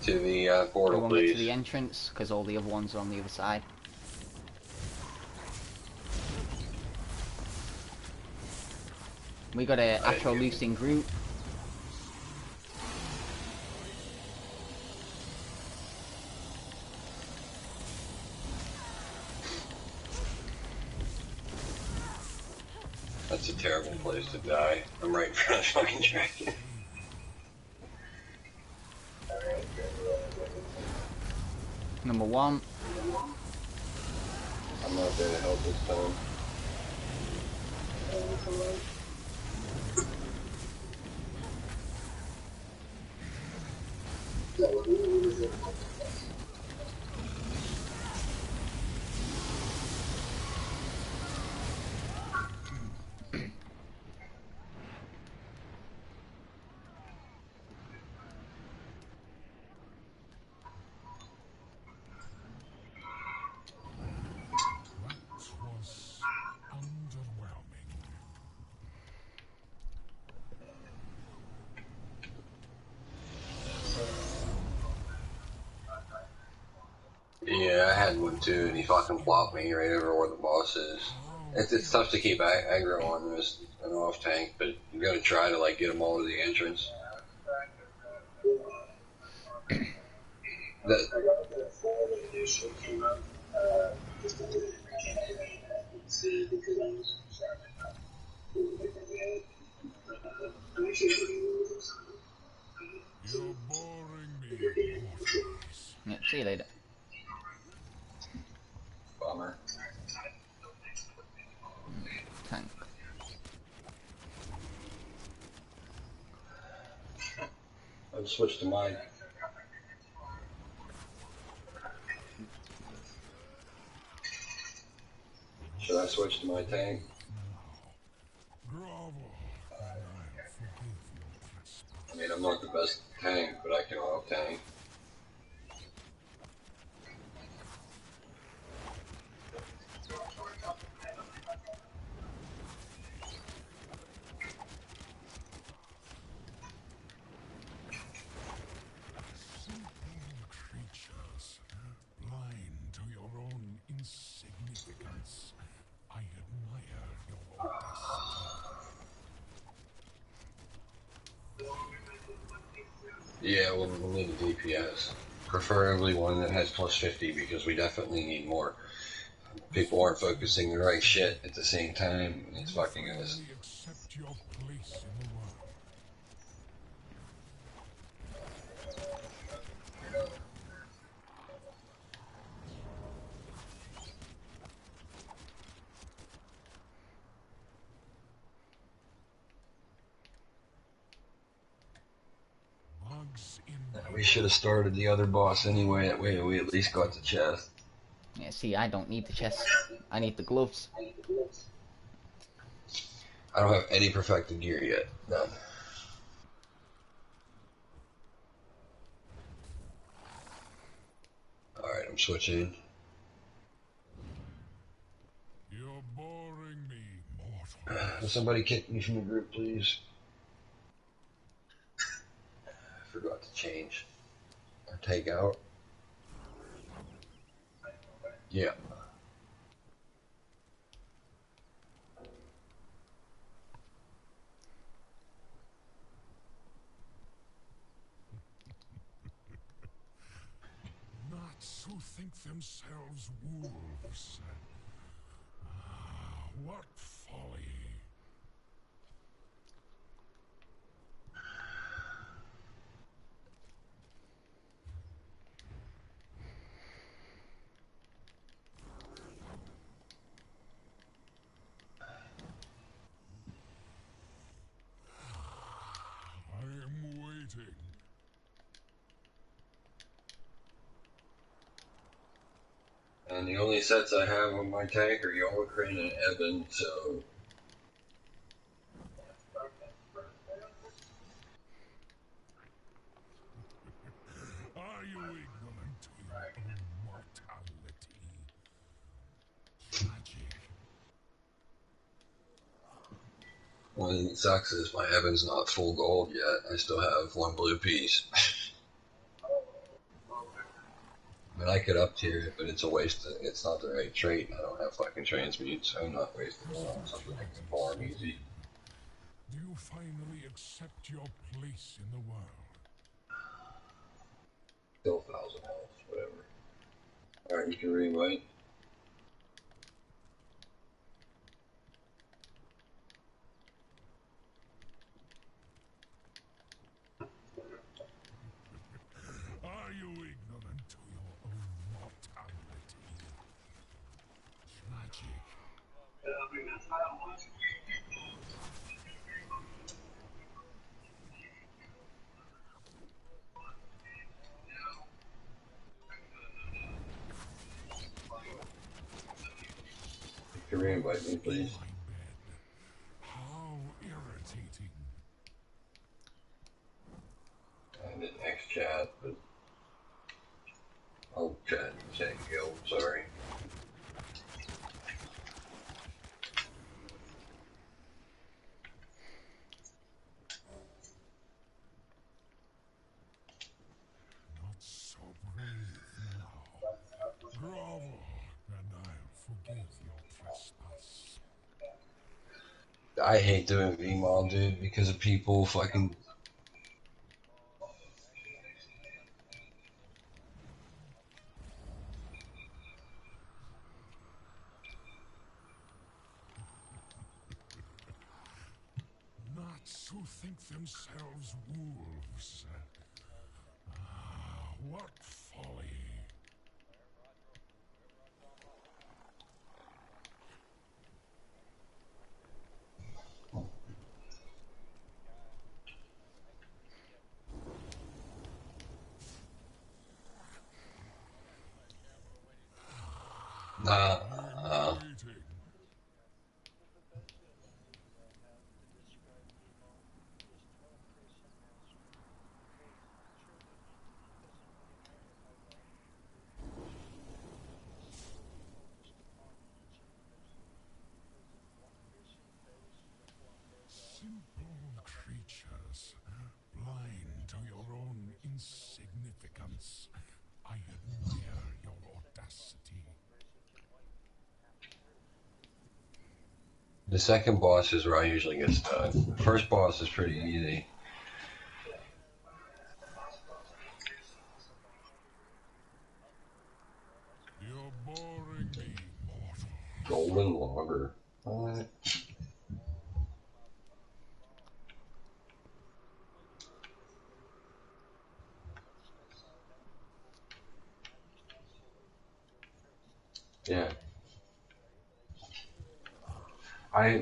Speaker 3: to the portal,
Speaker 1: Everyone get
Speaker 3: please.
Speaker 1: to the entrance, because all the other ones are on the other side. We got a Astro Loosing group.
Speaker 3: That's a terrible place to die. I'm right in front of the fucking dragon.
Speaker 1: Number 1.
Speaker 3: I'm not there to help this time.
Speaker 4: That was underwhelming.
Speaker 3: Yeah, I had one too, and he fucking plopped me right over where the boss is. It's tough to keep aggro on this an off tank, but you gotta try to like get them all to the entrance. That,
Speaker 4: You're boring me, Morpheus.
Speaker 1: Yeah, see you later.
Speaker 3: bummer.
Speaker 1: Tank.
Speaker 3: I'll switch to mine. Should I switch to my tank?
Speaker 4: Grovel, and I'll forgive your trespass.
Speaker 3: I mean, I'm not the best tank, but I can off tank.
Speaker 4: Simple creatures, blind to your own insignificance. I admire your audacity.
Speaker 3: Yeah, we'll need a DPS. Preferably one that has plus 50 because we definitely need more. People aren't focusing the right shit at the same time. It's fucking us.
Speaker 4: Finally accept your place in the world. Bugs in
Speaker 3: We should have started the other boss anyway. That way we at least got the chest.
Speaker 1: Yeah, see, I don't need the chest. I need the gloves.
Speaker 3: I don't have any perfected gear yet. None. Alright, I'm switching.
Speaker 4: You're boring me, mortal.
Speaker 3: Will somebody kick me from the group, please? I forgot to change. Or take out. Yeah.
Speaker 4: Nuts who think themselves wolves. Ah, what folly. I am waiting.
Speaker 3: And the only sets I have on my tank are Yolocrane and Evan, so...
Speaker 4: Are you ignorant to your own mortality? Tragic.
Speaker 3: One thing that sucks is my Evan's not full gold yet. I still have one blue piece. mean, I could up tier it, but it's a waste. It's not the right trait. I don't have fucking transmute, so I'm not wasting it on something that can farm easy.
Speaker 4: Do you finally accept your place in the world?
Speaker 3: Still 1,000 health, whatever. Alright, you can rewrite.
Speaker 4: Are you ignorant to your own mortality? Tragic.
Speaker 3: You can reinvite me, please.
Speaker 4: My bed. How irritating.
Speaker 3: I did X chat, but I'll chat and say guild, sorry.
Speaker 4: Not so brave now. Grovel, and I'll forgive your trespass.
Speaker 3: I hate doing VMOD, dude, because of people fucking.
Speaker 4: Knots who think themselves wolves. Ah, what folly.
Speaker 3: Nah.
Speaker 4: Waiting. Simple creatures, blind to your own insignificance. I admire your audacity.
Speaker 3: The second boss is where I usually get stuck. The first boss is pretty easy.
Speaker 4: You're boring me, mortal.
Speaker 3: Golden Logger. What? Yeah.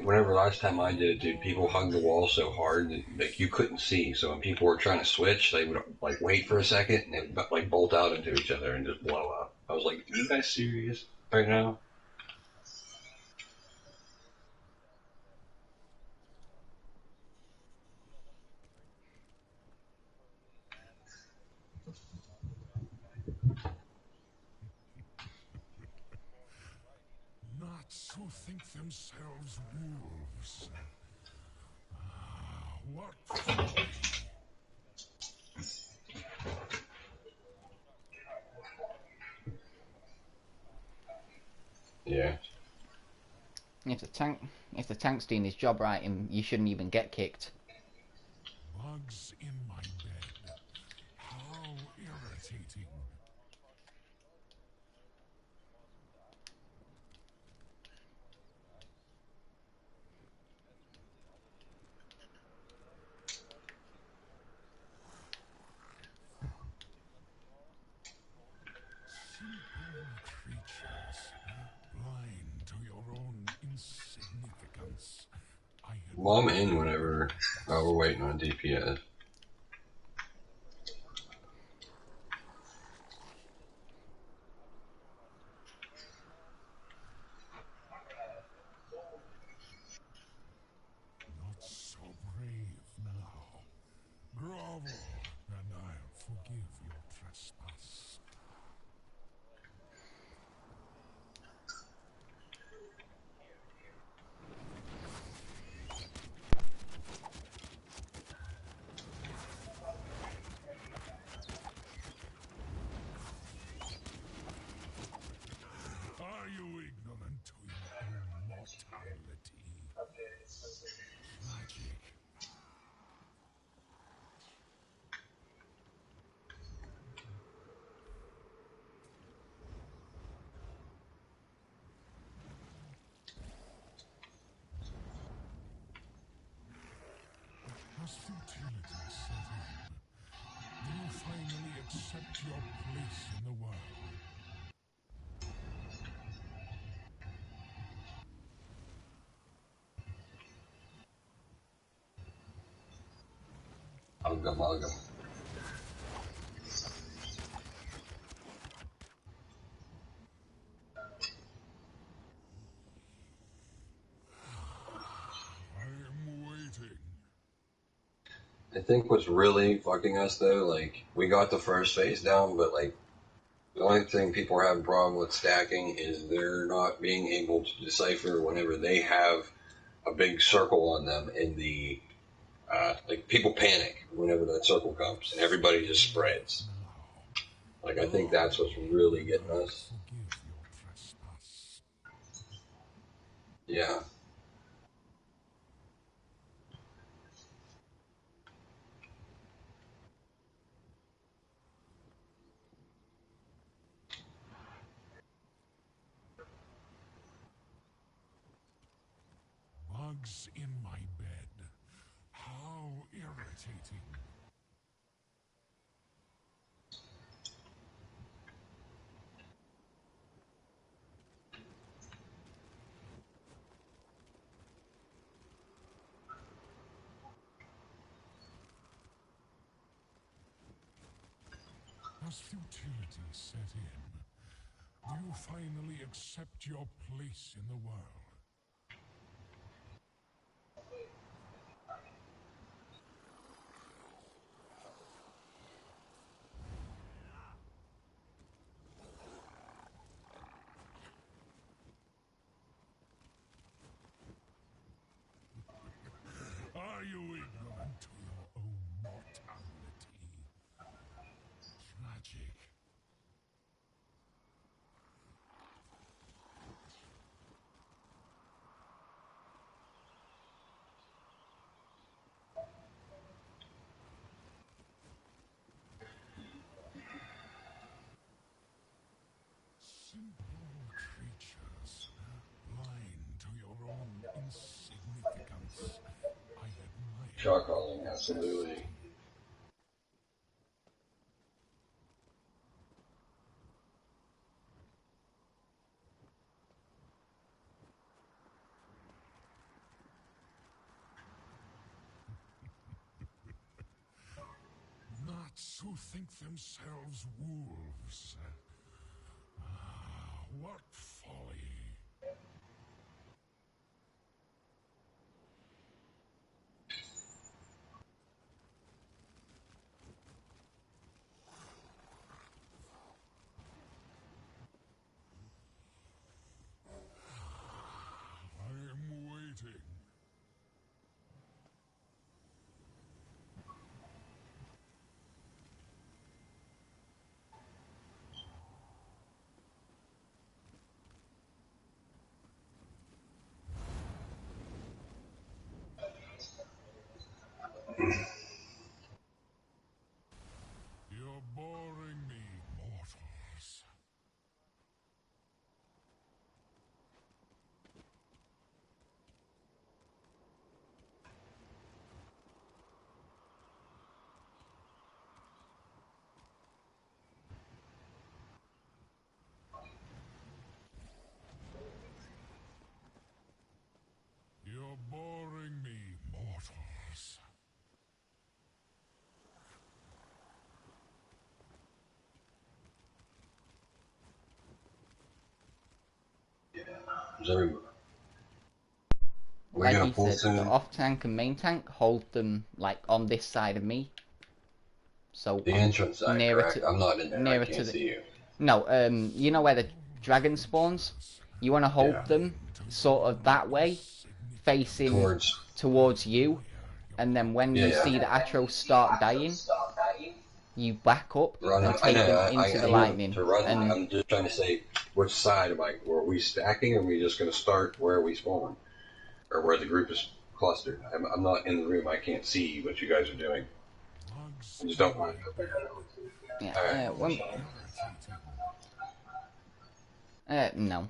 Speaker 3: Whenever last time I did it, dude, people hugged the wall so hard that like you couldn't see. So when people were trying to switch, they would like wait for a second and they would like bolt out into each other and just blow up. I was like, "Are you guys serious right now?"
Speaker 4: Knots who think themselves wolves. Ah, what folly.
Speaker 3: Yeah.
Speaker 1: If the tank's doing his job right, you shouldn't even get kicked.
Speaker 4: Bugs in my bed. How irritating. Simple creatures, blind to your own insignificance. I
Speaker 3: Well, I'm in whenever. Oh, we're waiting on DPS.
Speaker 4: Not so brave now. Grovel, and I'll forgive your trespass. Has futility set in? Do you finally accept your place in the world?
Speaker 3: Amalgam.
Speaker 4: I am waiting.
Speaker 3: I think what's really fucking us though, like, we got the first phase down, but like, the only thing people are having problem with stacking is they're not being able to decipher whenever they have a big circle on them in the, like, people panic whenever that circle comes and everybody just spreads. Like, I think that's what's really getting us.
Speaker 4: Forgive your trespass.
Speaker 3: Yeah.
Speaker 4: Bugs in my bed. How irritating. Has futility set in? Do you finally accept your place in the world? Are you ignorant to your own mortality? Tragic. Simple creatures, blind to your own insignificance. I admire.
Speaker 3: Shot calling, absolutely.
Speaker 4: Nuts who think themselves wolves. Ah, what folly. I am waiting. You're boring me, mortals. You're boring me, mortals.
Speaker 3: Is every, we're
Speaker 1: Like
Speaker 3: gonna
Speaker 1: he
Speaker 3: pull
Speaker 1: said,
Speaker 3: soon.
Speaker 1: the off tank and main tank hold them like on this side of me. So
Speaker 3: The entrance side,
Speaker 1: nearer
Speaker 3: correct?
Speaker 1: to
Speaker 3: I'm not in there. I
Speaker 1: nearer
Speaker 3: can't
Speaker 1: to the
Speaker 3: see you.
Speaker 1: no, you know where the dragon spawns? You want to hold
Speaker 3: Yeah.
Speaker 1: them sort of that way, facing towards you, and then when you
Speaker 3: Yeah.
Speaker 1: see the Atros start dying, you back up
Speaker 3: Run.
Speaker 1: and
Speaker 3: I
Speaker 1: take
Speaker 3: know.
Speaker 1: them into the
Speaker 3: I know
Speaker 1: lightning.
Speaker 3: to run.
Speaker 1: And
Speaker 3: I'm just trying to say which side am I? Were we stacking, or are we just going to start where we spawn, or where the group is clustered? I'm not in the room. I can't see what you guys are doing. I just don't mind.
Speaker 1: yeah, no.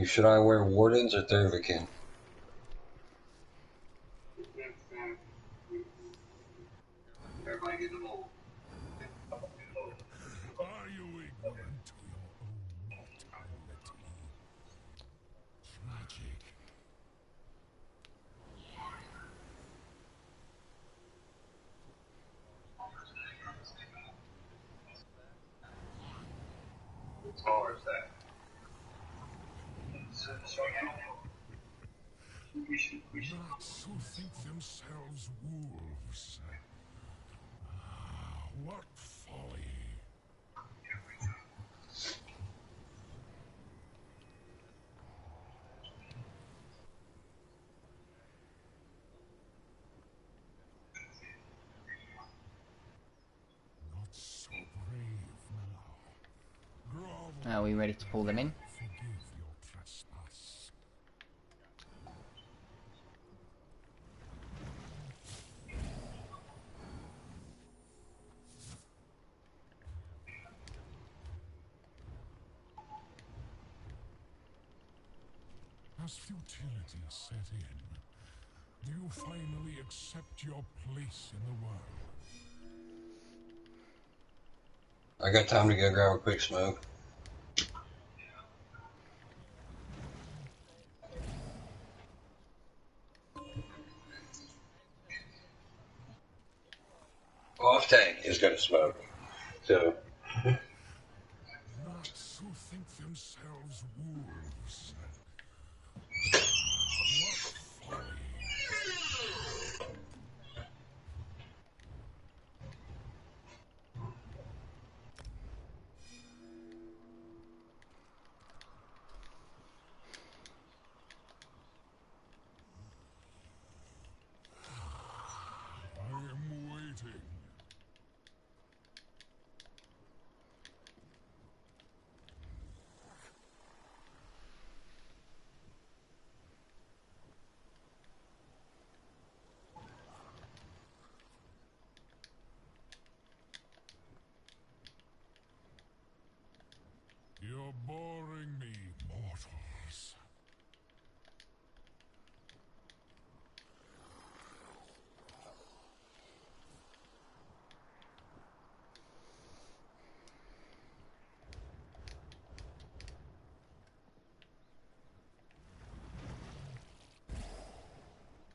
Speaker 3: Should I wear Wardens or Thurvikin?
Speaker 4: Are you ignorant to your own mortality? Tragic. Rats who think themselves wolves. Ah, what folly. Not so brave now. Grovel.
Speaker 1: Are we ready to pull them in?
Speaker 4: Forgive your trespass. As futility set in, do you finally accept your place in the world?
Speaker 3: I got time to go grab a quick smoke. Off tank is going to smoke. So,
Speaker 4: Rats who think themselves wolves. What folly. I am waiting. You're boring me, mortals.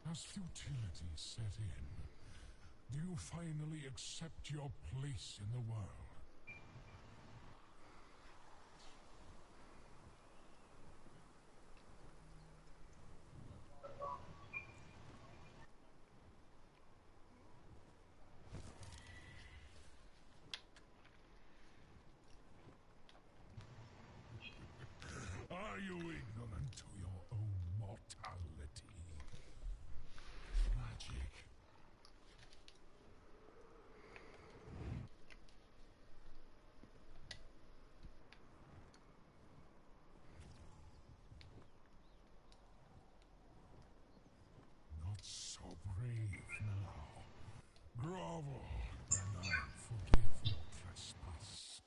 Speaker 4: As futility set in, do you finally accept your place in the world? Are you ignorant to your own mortality? Tragic. Not so brave now. Grovel, and I'll forgive your trespass.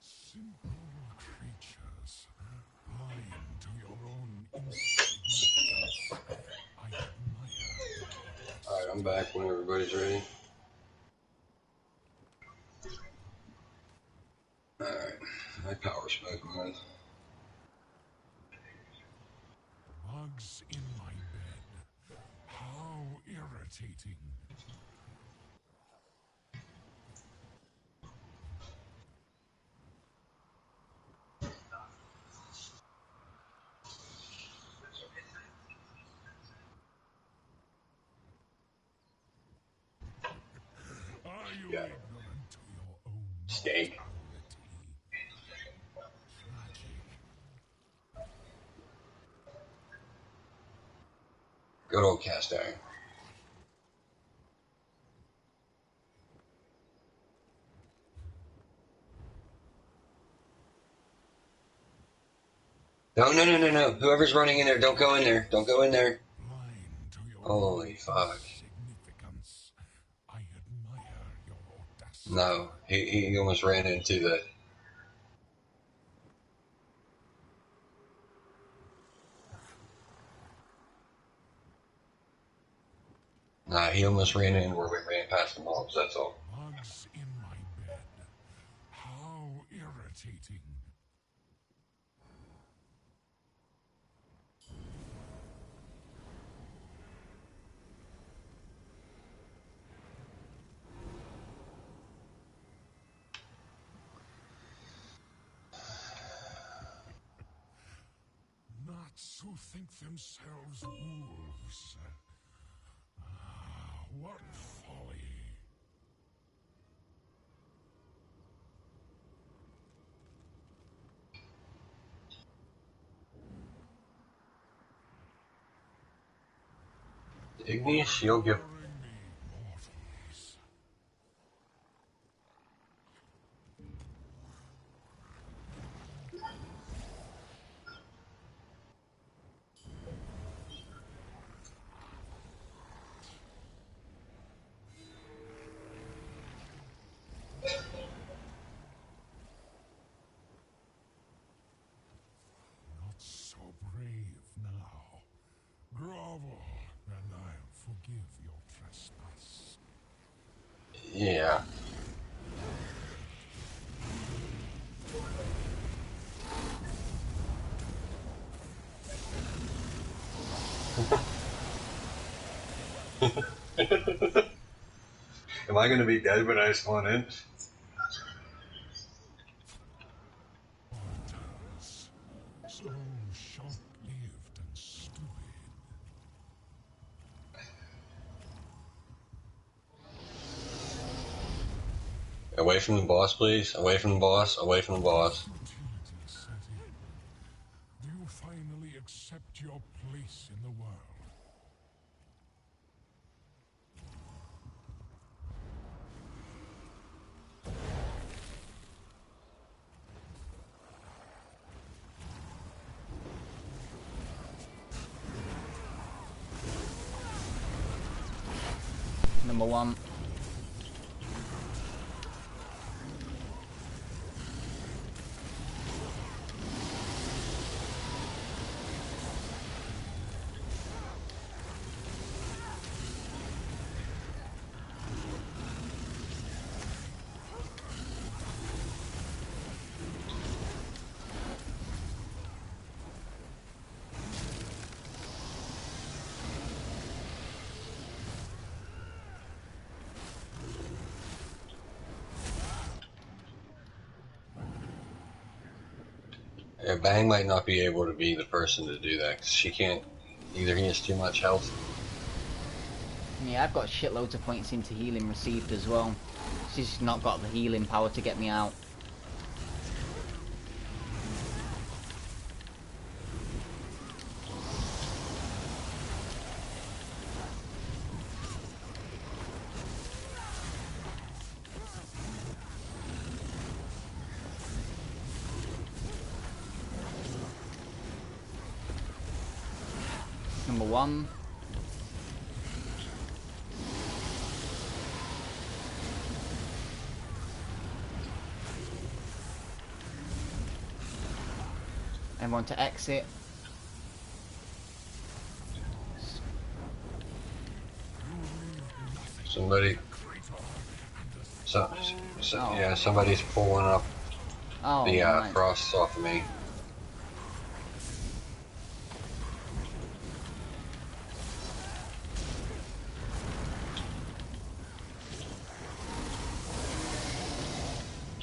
Speaker 4: Simple creatures, blind to your own insignificance. I admire.
Speaker 3: alright, I'm back when everybody's ready. Alright, my power smoke on.
Speaker 4: Bugs in my bed. How irritating. Are you
Speaker 3: Yeah.
Speaker 4: ignorant to your own
Speaker 3: Steak.
Speaker 4: mortality? Tragic.
Speaker 3: Good old cast iron. No, no, no, no, no. Whoever's running in there, don't go in there. Don't go in there.
Speaker 4: Blind to your
Speaker 3: Holy fuck.
Speaker 4: significance. I admire your audacity.
Speaker 3: No, he almost ran into the... Nah, he almost ran in where we ran past the mobs, that's all.
Speaker 4: Bugs in my bed. How irritating. Nuts who think themselves wolves. Ah, what folly.
Speaker 3: Igneous, you'll give...
Speaker 4: Bring me, mortals. Not so brave now. Grovel, and I'll forgive your trespass.
Speaker 3: Yeah. Am I going to be dead when I spawn in?
Speaker 4: Mortals, so short-lived and stupid.
Speaker 3: Away from the boss, please. Away from the boss. Away from the boss.
Speaker 4: Futility set in. Do you finally accept your place in the world?
Speaker 1: Number one.
Speaker 3: Yeah, Bang might not be able to be the person to do that, 'cause she can't... Either he has too much health.
Speaker 1: Yeah, I've got shitloads of points into healing received as well. She's not got the healing power to get me out. Number one. Everyone to exit.
Speaker 3: Somebody... yeah, somebody's pulling up
Speaker 1: Oh,
Speaker 3: the
Speaker 1: nice.
Speaker 3: frosts off of me.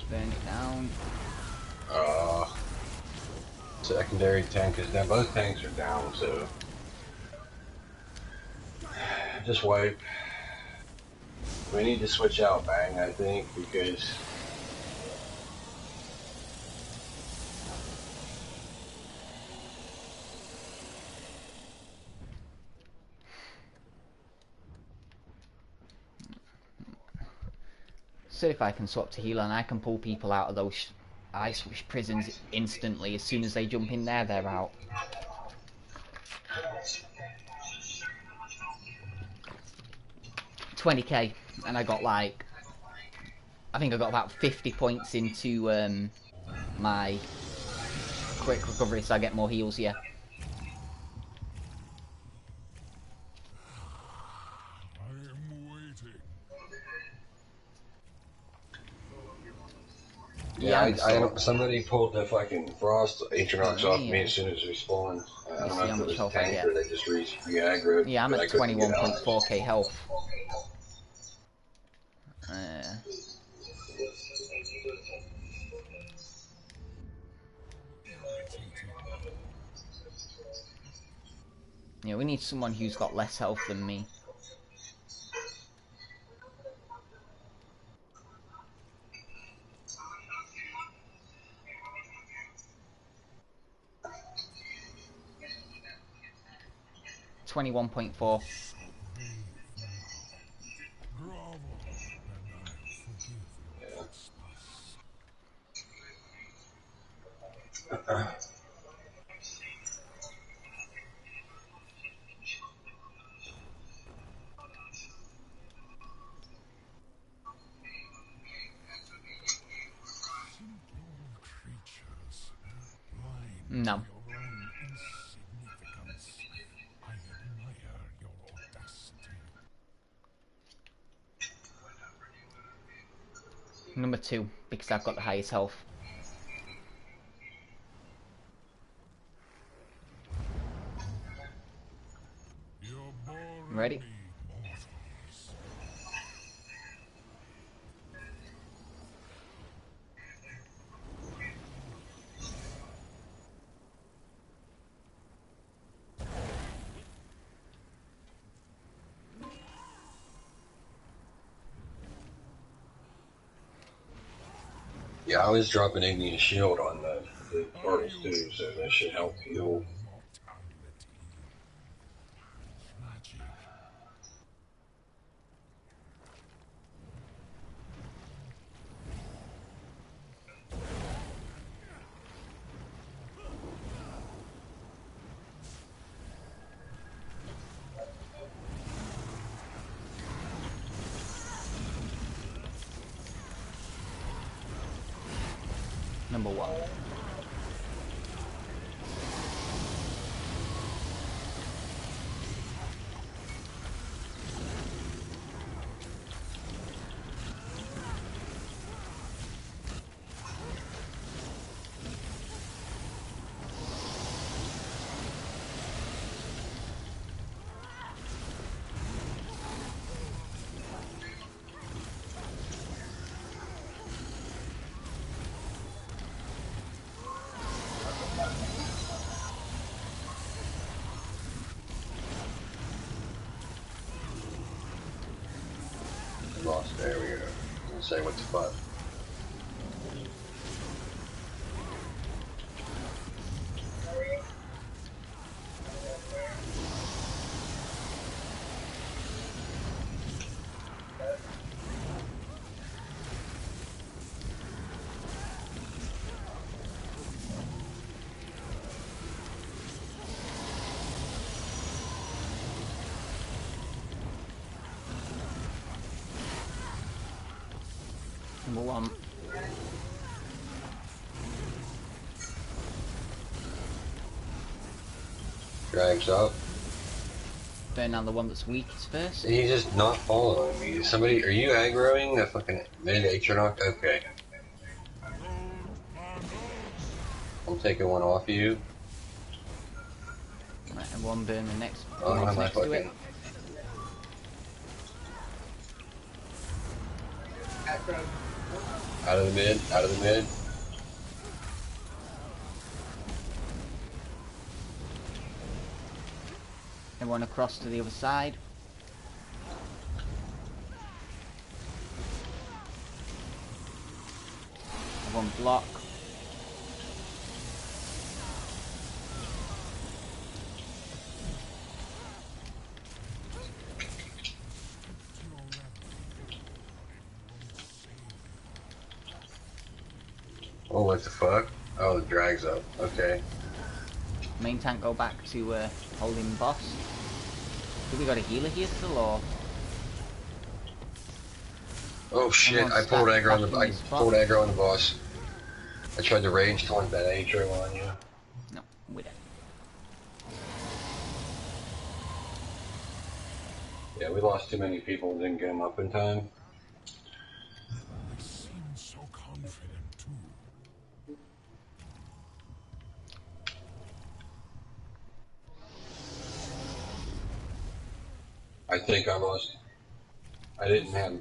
Speaker 1: Burn it down.
Speaker 3: Secondary tank is down. Both tanks are down, so... Just wipe. We need to switch out Bang, I think, because...
Speaker 1: See if I can swap to healer and I can pull people out of those I switch prisons instantly. As soon as they jump in there, they're out. $20k, and I got like, I think I got about 50 points into my quick recovery, so I get more heals. Yeah.
Speaker 4: I am waiting.
Speaker 3: Yeah,
Speaker 1: I'm
Speaker 3: I don't, somebody pulled the fucking frost Atronox off me
Speaker 1: Yeah.
Speaker 3: as soon as we spawned. I
Speaker 1: You
Speaker 3: don't
Speaker 1: see
Speaker 3: know
Speaker 1: how
Speaker 3: if it
Speaker 1: much
Speaker 3: was
Speaker 1: health
Speaker 3: a
Speaker 1: I
Speaker 3: tank
Speaker 1: get.
Speaker 3: or they just re-aggroed,
Speaker 1: Yeah, I'm
Speaker 3: but I
Speaker 1: at
Speaker 3: couldn't get out.
Speaker 1: 21.4k health. Yeah, we need someone who's got less health than me. $21.4.
Speaker 4: Grovel, and I'll forgive your trespass. Simple creatures, blind
Speaker 1: No.
Speaker 4: to your own insignificance. I admire your audacity.
Speaker 1: Number 2, because I've got the highest health.
Speaker 4: You're boring
Speaker 1: Ready?
Speaker 4: me, mortals.
Speaker 3: Yeah, I was dropping Igneous Shield on the portals too, so that should help heal.
Speaker 4: Mortality. Magic.
Speaker 1: Number 1.
Speaker 3: Lost, there we go. Let's say what the fuck.
Speaker 1: Number 1.
Speaker 3: Drags up.
Speaker 1: Burn down the one that's weakest first.
Speaker 3: He's just not following me. Somebody, are you aggroing the fucking mid Atronox? Okay. I'm taking one off of you.
Speaker 1: Right, and one burn the next,
Speaker 3: Oh,
Speaker 1: one's
Speaker 3: am I
Speaker 1: next to it.
Speaker 3: fucking... Out of the mid, out of the mid.
Speaker 1: And one across to the other side. And one block.
Speaker 3: Oh, what the fuck? Oh, the drag's up. Okay.
Speaker 1: Main tank go back to holding boss. Do we got a healer here still, or?
Speaker 3: Oh shit!
Speaker 1: Everyone's
Speaker 3: I pulled
Speaker 1: stacked
Speaker 3: aggro on
Speaker 1: back
Speaker 3: the.
Speaker 1: in
Speaker 3: I
Speaker 1: this spot.
Speaker 3: pulled aggro on the boss. I tried to range taunt that aggro on you.
Speaker 1: No, we don't.
Speaker 3: Yeah, we lost too many people and didn't get them up in time.
Speaker 4: They seem so confident too.
Speaker 3: I think I lost. I didn't have.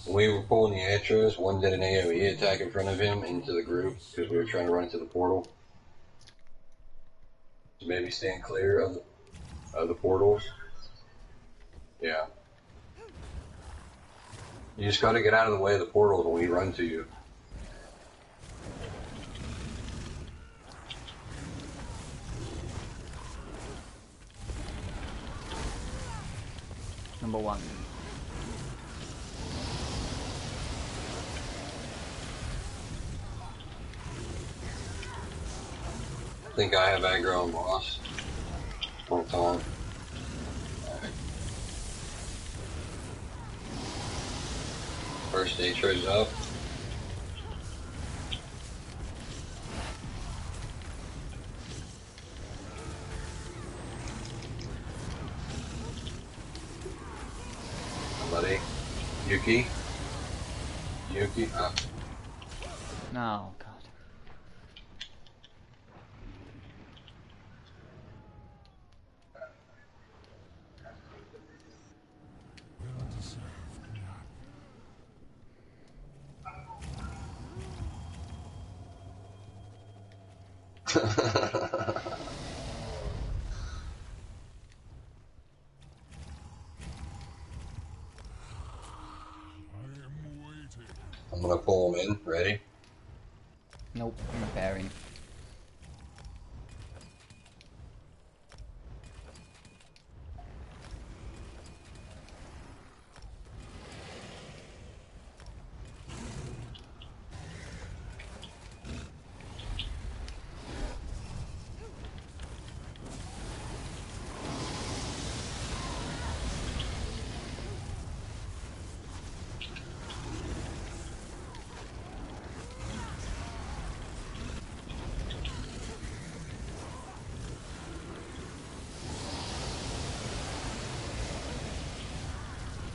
Speaker 3: When we were pulling the Atros, one did an AoE attack in front of him into the group because we were trying to run to the portal. So maybe stand clear of the portals. Yeah. You just gotta get out of the way of the portals when we run to you.
Speaker 1: Number 1.
Speaker 3: I think I have aggro on boss. One time. First Atros up. Somebody. Yuki. Yuki up.
Speaker 1: No, God.
Speaker 4: Well deserved nap. I am waiting.
Speaker 3: I'm gonna pull him in. Ready?
Speaker 1: Nope, I'm repairing.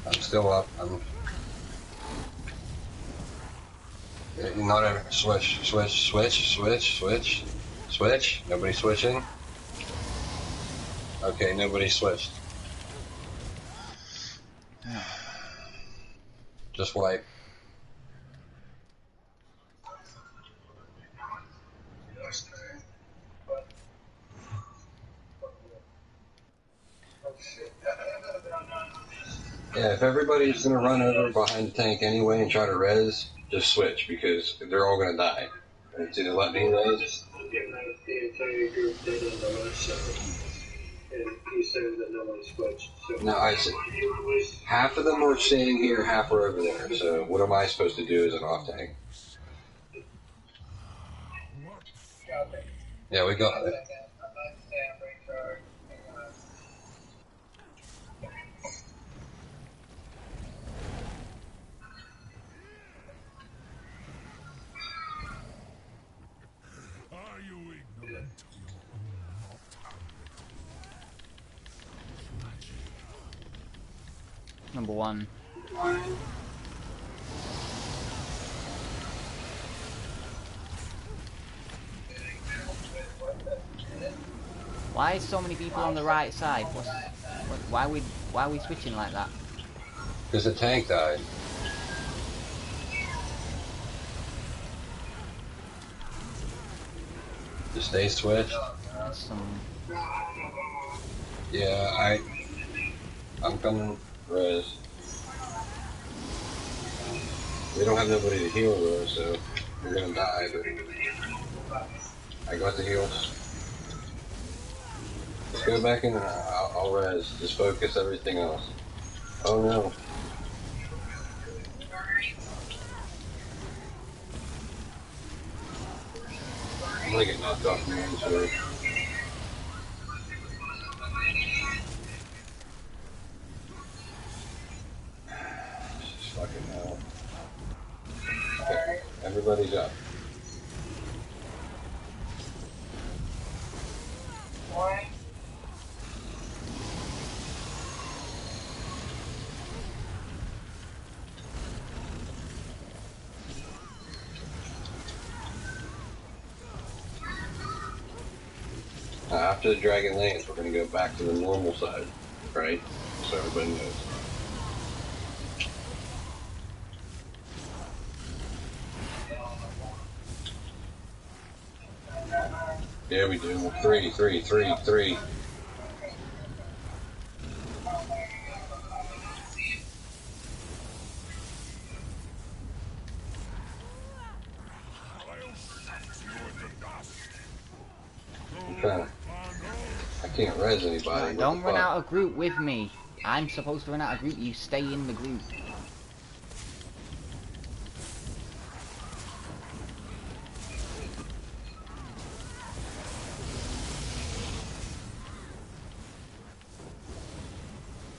Speaker 3: I'm still up. I'm. You're not a switch. Nobody switching. Okay, nobody switched.
Speaker 1: No.
Speaker 3: Just wipe. Yeah, if everybody's gonna run over behind the tank anyway and try to res, just switch because they're all gonna die. It's either let me res.
Speaker 8: Getting the entire group did on the last show, and he said that no one switched. So
Speaker 3: No, I said half of them are staying here, half are over there. So what am I supposed to do as an off tank? Yeah, we got it.
Speaker 4: Are you ignorant to your own mortality?
Speaker 1: Number 1. Why is so many people on the right side? Why are we switching like that?
Speaker 3: Because the tank died. Just stay switched.
Speaker 1: That's some...
Speaker 3: Yeah, I'm coming res. We don't have nobody to heal though, so we're gonna die, but I got the heals. Let's go back in and I'll res. Just focus everything else. Oh no. I'm gonna get knocked off my own sword. This is fucking hell. Okay, everybody's up. After the dragon lands, we're going to go back to the normal side, right? So everybody knows. Yeah, we do. 3, 3, 3, 3. I'm trying to... I can't res anybody.
Speaker 1: No, don't run out of group with me. I'm supposed to run out of group. You stay in the group.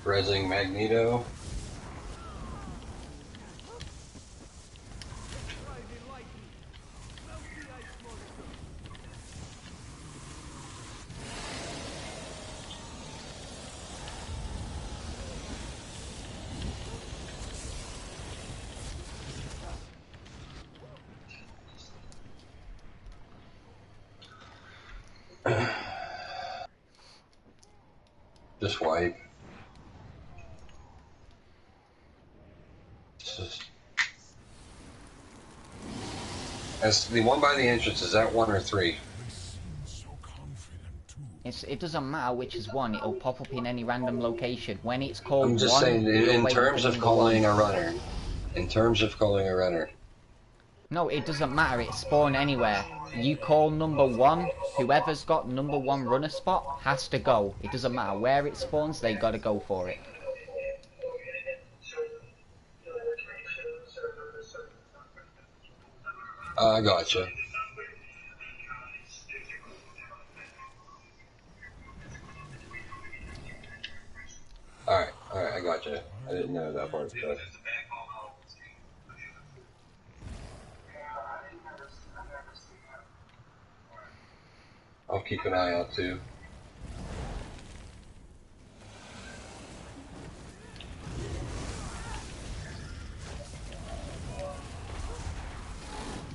Speaker 3: Resing Magneto. Just wipe. As the one by the entrance, is that 1 or 3?
Speaker 1: It doesn't matter which is one. It'll pop up in any random location. When it's called
Speaker 3: I'm just
Speaker 1: one,
Speaker 3: saying,
Speaker 1: we'll
Speaker 3: in
Speaker 1: wait
Speaker 3: terms
Speaker 1: for
Speaker 3: of
Speaker 1: number
Speaker 3: calling
Speaker 1: one.
Speaker 3: a runner. In terms of calling a runner.
Speaker 1: No, it doesn't matter. It spawn anywhere. You call number one. Whoever's got number one runner spot has to go. It doesn't matter where it spawns. They gotta go for it.
Speaker 3: I gotcha. Alright, I gotcha. I didn't know that part. So. I'll keep an eye out too.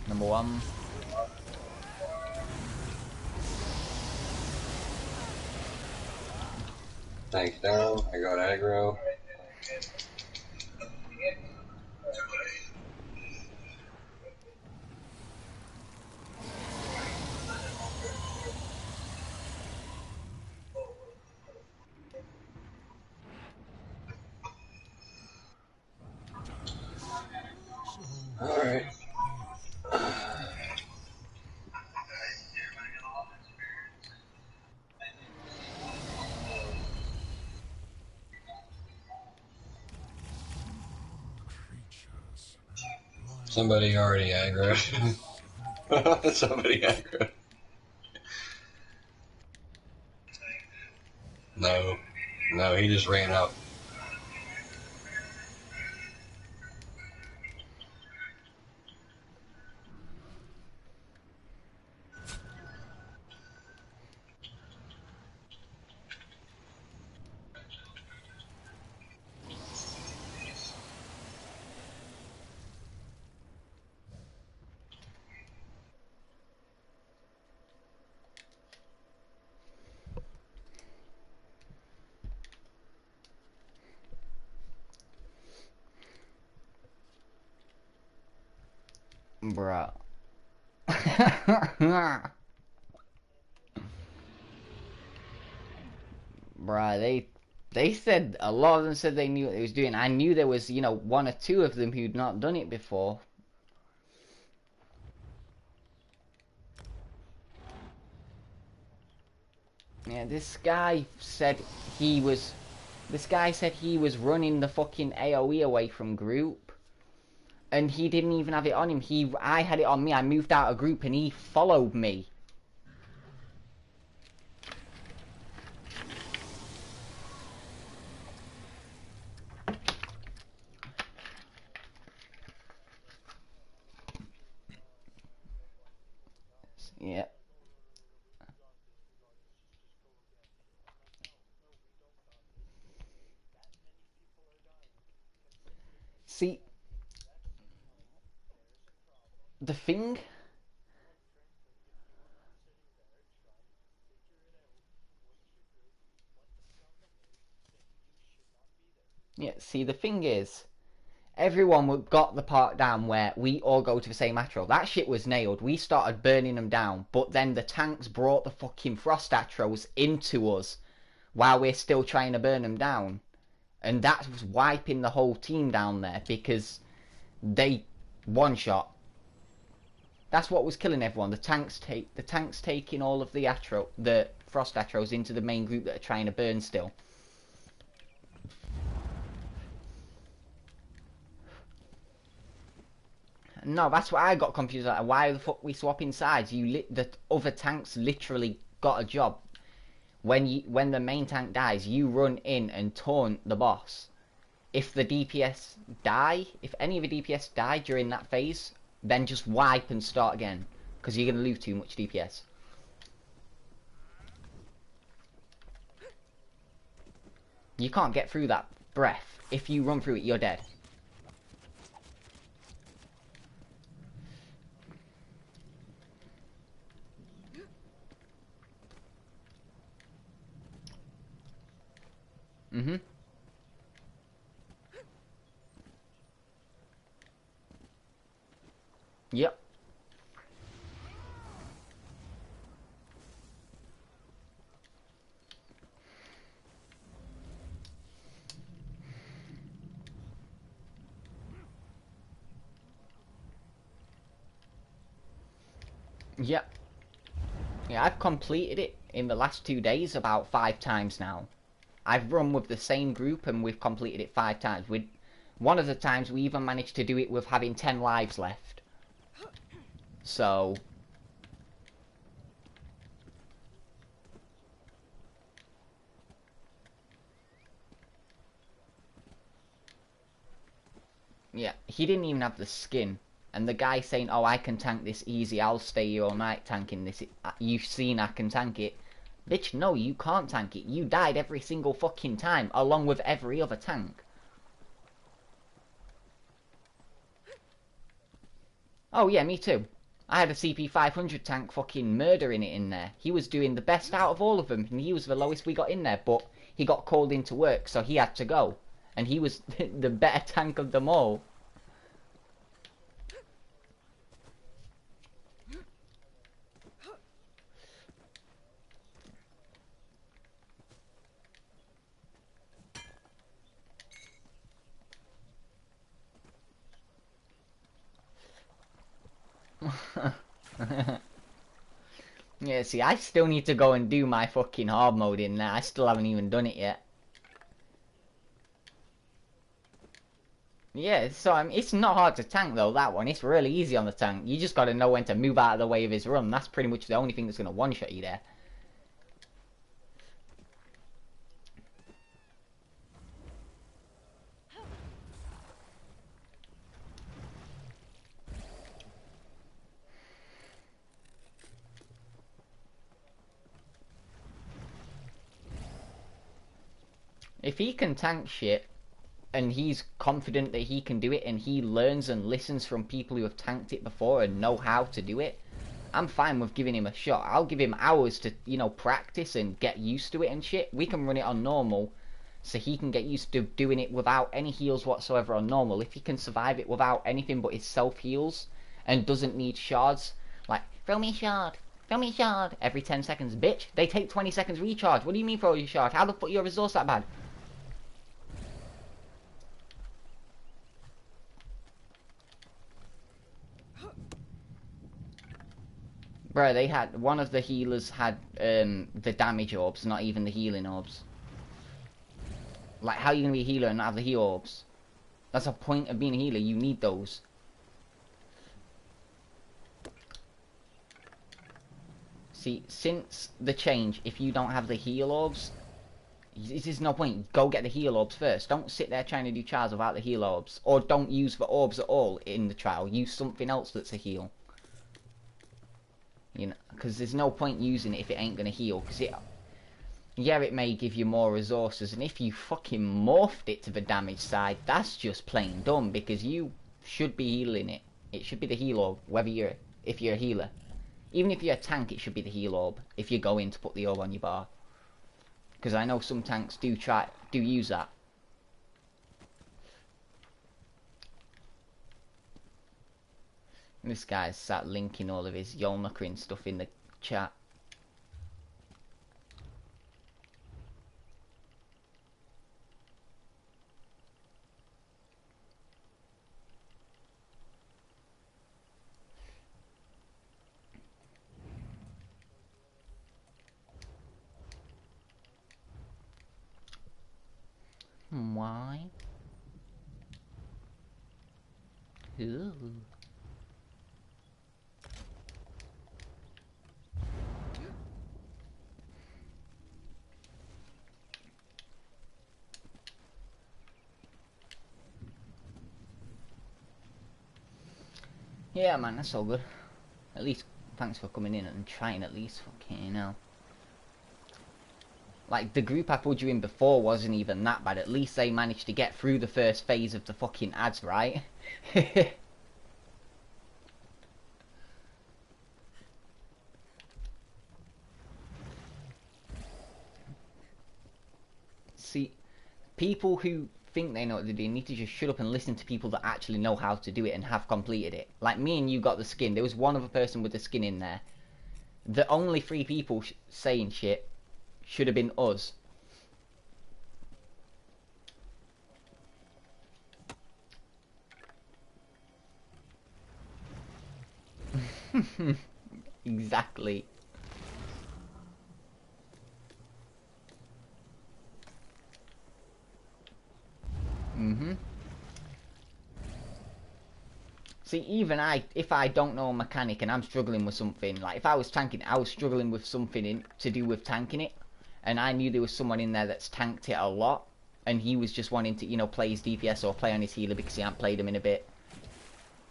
Speaker 1: Number one.
Speaker 3: Tanks down. I got aggro. Alright. Somebody already aggroed. Somebody aggroed. No, he just ran up.
Speaker 1: Bruh. Bruh, they said, a lot of them said they knew what they was doing. I knew there was, 1 or 2 of them who'd not done it before. Yeah, this guy said he was running the fucking AoE away from group. And he didn't even have it on him. I had it on me. I moved out of group and he followed me Yeah. See, the thing. Yeah, see, the thing is, everyone got the part down where we all go to the same Atro. That shit was nailed. We started burning them down, but then the tanks brought the fucking Frost Atros into us while we're still trying to burn them down. And that was wiping the whole team down there because they one-shot. That's what was killing everyone. The tanks taking all of the Frost Atros into the main group that are trying to burn still. No, that's what I got confused at. Why the fuck we swapping sides? The other tanks literally got a job. When the main tank dies, you run in and taunt the boss. If the DPS die, if any of the DPS die during that phase, then just wipe and start again, because you're gonna lose too much DPS. You can't get through that breath. If you run through it, you're dead. Mm-hmm. Yep. Yep. Yeah, I've completed it in the last 2 days about 5 times now. I've run with the same group and we've completed it 5 times. One of the times we even managed to do it with having 10 lives left. So... yeah, he didn't even have the skin. And the guy saying, oh, I can tank this easy, I'll stay here all night tanking this. You've seen I can tank it. Bitch, no, you can't tank it. You died every single fucking time, along with every other tank. Oh yeah, me too. I had a CP500 tank fucking murdering it in there. He was doing the best out of all of them, and he was the lowest we got in there, but he got called into work, so he had to go. And he was the better tank of them all. Yeah, see, I still need to go and do my fucking hard mode in there. I still haven't even done it yet. Yeah, so it's not hard to tank though, that one. It's really easy on the tank. You just gotta know when to move out of the way of his run. That's pretty much the only thing that's gonna one-shot you there. If he can tank shit, and he's confident that he can do it, and he learns and listens from people who have tanked it before and know how to do it, I'm fine with giving him a shot. I'll give him hours to, you know, practice and get used to it and shit. We can run it on normal, so he can get used to doing it without any heals whatsoever on normal. If he can survive it without anything but his self-heals, and doesn't need shards, like, throw me a shard, throw me a shard, every 10 seconds, bitch. They take 20 seconds recharge. What do you mean throw your shard? How the fuck your resource that bad? Bro, they had, one of the healers had the damage orbs, not even the healing orbs. Like, how are you going to be a healer and not have the heal orbs? That's the point of being a healer, you need those. See, since the change, if you don't have the heal orbs, there's no point. Go get the heal orbs first. Don't sit there trying to do trials without the heal orbs. Or don't use the orbs at all in the trial. Use something else that's a heal. You know, because there's no point using it if it ain't gonna heal. Because yeah, it may give you more resources, and if you fucking morphed it to the damage side, that's just plain dumb, because you should be healing it. It should be the heal orb, if you're a healer. Even if you're a tank, it should be the heal orb, if you go in to put the orb on your bar. Because I know some tanks do use that. This guy's sat linking all of his Yolnakrin stuff in the chat. Why? Ooh. Yeah, man, that's all good. At least, thanks for coming in and trying at least. Fucking hell. Like, the group I put you in before wasn't even that bad. At least they managed to get through the first phase of the fucking ads, right? See, people who think they know what to do need to just shut up and listen to people that actually know how to do it and have completed it. Like me and you got the skin. There was one other person with the skin in there. The only 3 people saying shit should have been us. Exactly. See, even if I don't know a mechanic and I'm struggling with something, like if I was tanking, I was struggling with something to do with tanking it, and I knew there was someone in there that's tanked it a lot, and he was just wanting to, you know, play his DPS or play on his healer because he hadn't played him in a bit.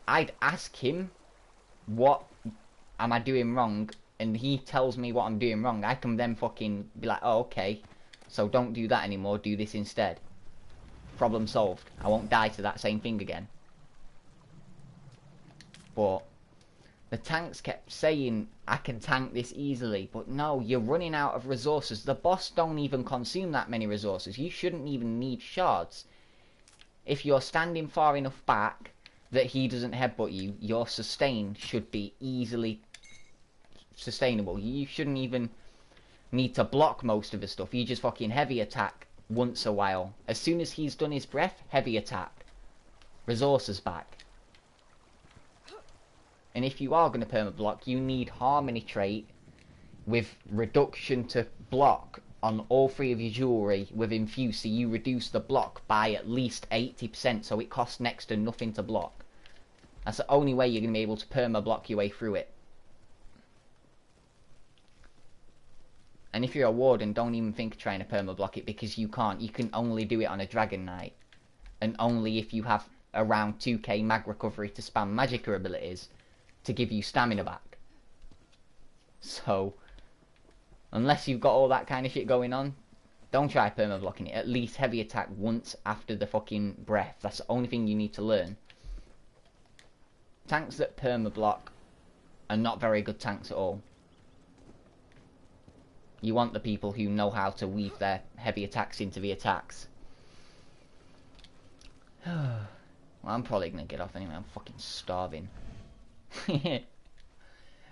Speaker 1: I'd ask him, what am I doing wrong? And he tells me what I'm doing wrong. I can then fucking be like, oh, okay, so don't do that anymore, do this instead. Problem solved. I won't die to that same thing again. But the tanks kept saying, I can tank this easily. But no, you're running out of resources. The boss don't even consume that many resources. You shouldn't even need shards. If you're standing far enough back that he doesn't headbutt you, your sustain should be easily sustainable. You shouldn't even need to block most of the stuff. You just fucking heavy attack once a while. As soon as he's done his breath, heavy attack. Resources back. And if you are going to perma-block, you need Harmony trait with reduction to block on all 3 of your jewellery with Infuse, so you reduce the block by at least 80%, so it costs next to nothing to block. That's the only way you're going to be able to perma-block your way through it. And if you're a warden, don't even think of trying to perma-block it, because you can't. You can only do it on a Dragon Knight. And only if you have around 2k mag recovery to spam Magicka abilities to give you stamina back. So, unless you've got all that kind of shit going on, don't try perma-blocking it. At least heavy attack once after the fucking breath. That's the only thing you need to learn. Tanks that perma-block are not very good tanks at all. You want the people who know how to weave their heavy attacks into the attacks. Well, I'm probably gonna get off anyway. I'm fucking starving.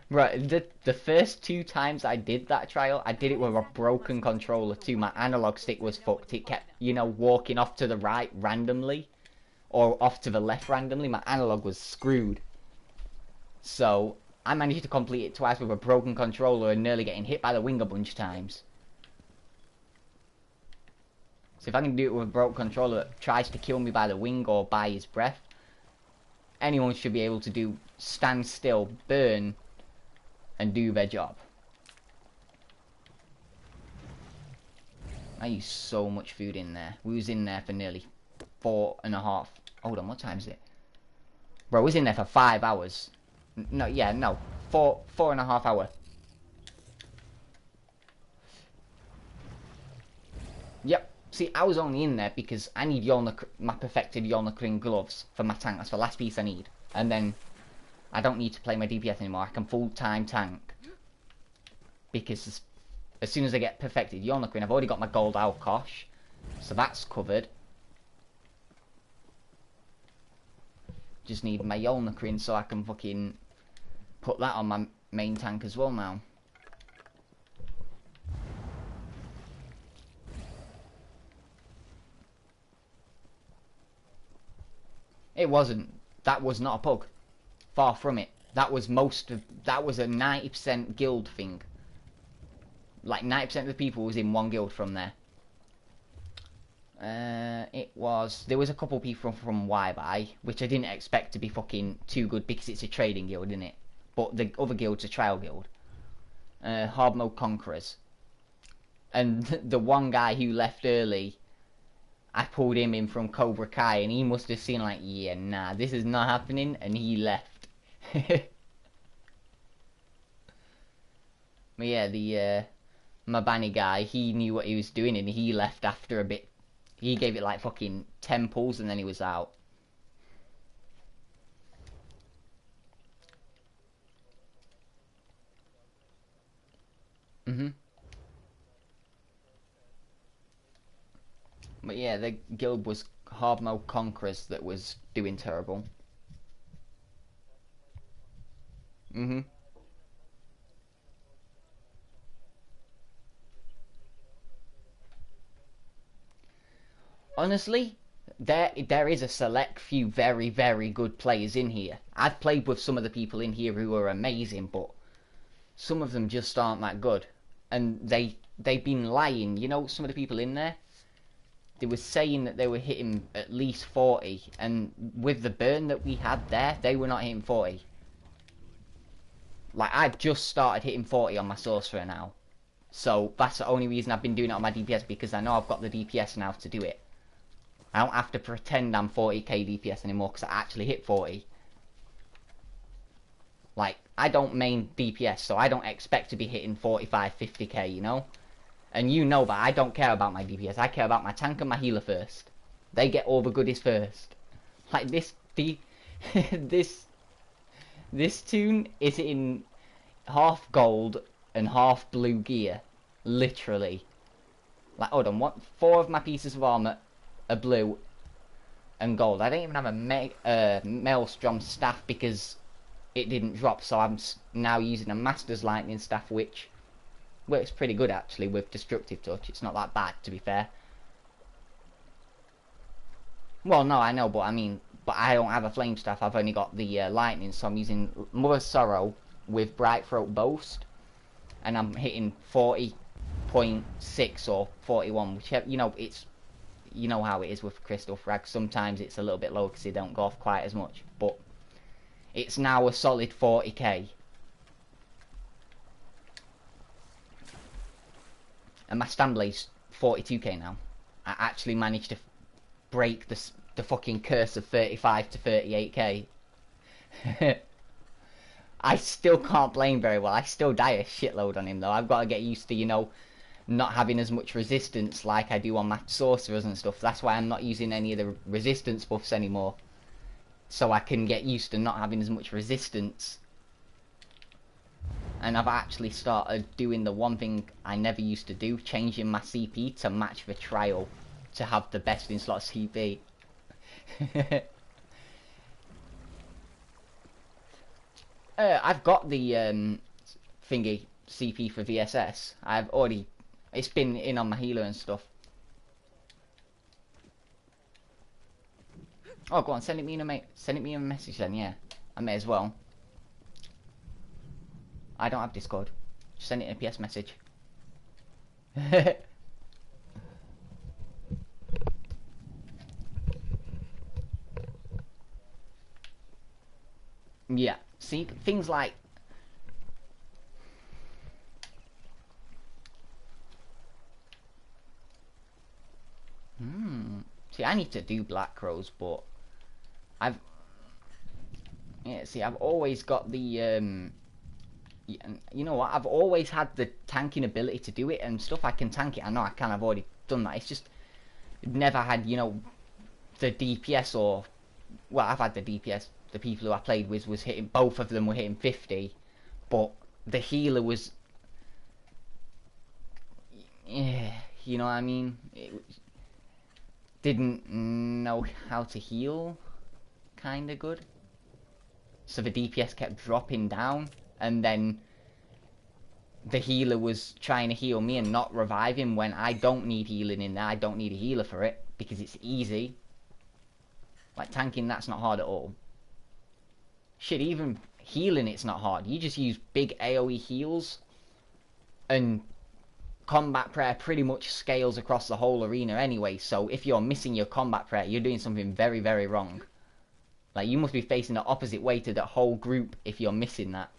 Speaker 1: Right, the first 2 times I did that trial, I did it with a broken controller too. My analog stick was fucked. It kept, you know, walking off to the right randomly, or off to the left randomly. My analog was screwed. So, I managed to complete it twice with a broken controller and nearly getting hit by the wing a bunch of times. So if I can do it with a broken controller that tries to kill me by the wing or by his breath, anyone should be able to do stand still, burn, and do their job. I used so much food in there. We was in there for nearly 4.5. Hold on, what time is it? Bro, we was in there for 5 hours. No, yeah, no. 4.5 hours. Yep. See, I was only in there because I need my perfected Yolnahkriin gloves for my tank. That's the last piece I need. And then I don't need to play my DPS anymore. I can full-time tank. Because as soon as I get perfected Yolnahkriin, I've already got my gold Alkosh. So that's covered. Just need my Yolnahkriin so I can fucking put that on my main tank as well now. It wasn't. That was not a pug. Far from it. That was a 90% guild thing. Like 90% of the people was in one guild from there. There was a couple people from YBI, which I didn't expect to be fucking too good because it's a trading guild, isn't it? But the other guild's a trial guild. Hard mode conquerors. And the one guy who left early, I pulled him in from Cobra Kai, and he must have seen like, yeah, nah, this is not happening, and he left. But yeah, the Mabani guy, he knew what he was doing, and he left after a bit. He gave it like fucking 10 pulls, and then he was out. But yeah, the guild was hard mode conquerors that was doing terrible. Honestly, there is a select few very, very good players in here. I've played with some of the people in here who are amazing, but some of them just aren't that good. And they've been lying. You know, some of the people in there, they were saying that they were hitting at least 40, and with the burn that we had there, they were not hitting 40. Like, I've just started hitting 40 on my sorcerer now. So that's the only reason I've been doing it on my DPS, because I know I've got the DPS now to do it. I don't have to pretend I'm 40k DPS anymore, because I actually hit 40. Like, I don't main DPS, so I don't expect to be hitting 45, 50k, you know? And you know that I don't care about my DPS, I care about my tank and my healer first. They get all the goodies first. Like, this tune is in half gold and half blue gear. Literally. Like, hold on, 4 of my pieces of armor are blue and gold. I don't even have a Maelstrom staff because it didn't drop, so I'm now using a Master's Lightning staff, which works pretty good actually with Destructive Touch. It's not that bad, to be fair. Well, no, I know, but I mean, but I don't have a Flame staff. I've only got the Lightning, so I'm using Mother's Sorrow with Bright Throat Boast, and I'm hitting 40.6 or 41, whichever. You know, it's, you know how it is with Crystal Frag. Sometimes it's a little bit low because they don't go off quite as much, but it's now a solid 40k. And my Stanblade's 42k now. I actually managed to break the fucking curse of 35 to 38k. I still can't blame very well. I still die a shitload on him though. I've got to get used to, you know, not having as much resistance like I do on my sorcerers and stuff. That's why I'm not using any of the resistance buffs anymore. So I can get used to not having as much resistance. And I've actually started doing the one thing I never used to do, changing my CP to match the trial to have the best in slot CP. I've got the thingy CP for VSS. I've already, it's been in on my healer and stuff. Oh, go on, send it me in a message then. Yeah, I may as well. I don't have Discord. Just send it in a PS message. Yeah, see, things like... See, I need to do Black Crows, but... Yeah, see, I've always got the, And you know what? I've always had the tanking ability to do it and stuff. I can tank it. I know I can. I've already done that. It's just never had, you know, the DPS or... Well, I've had the DPS. The people who I played with was hitting... Both of them were hitting 50. But the healer was... Yeah, you know what I mean? It didn't know how to heal kind of good. So the DPS kept dropping down. And then the healer was trying to heal me and not revive him when I don't need healing in there. I don't need a healer for it because it's easy. Like tanking, that's not hard at all. Shit, even healing, it's not hard. You just use big AoE heals and combat prayer pretty much scales across the whole arena anyway. So if you're missing your combat prayer, you're doing something very, very wrong. Like, you must be facing the opposite way to the whole group if you're missing that.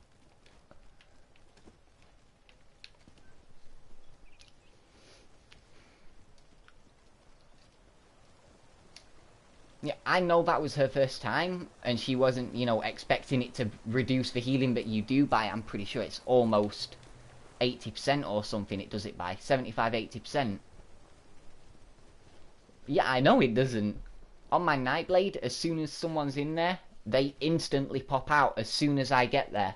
Speaker 1: Yeah, I know that was her first time, and she wasn't, you know, expecting it to reduce the healing that you do by. I'm pretty sure it's almost 80% or something it does it by. 75, 80%. Yeah, I know it doesn't. On my Nightblade, as soon as someone's in there, they instantly pop out as soon as I get there.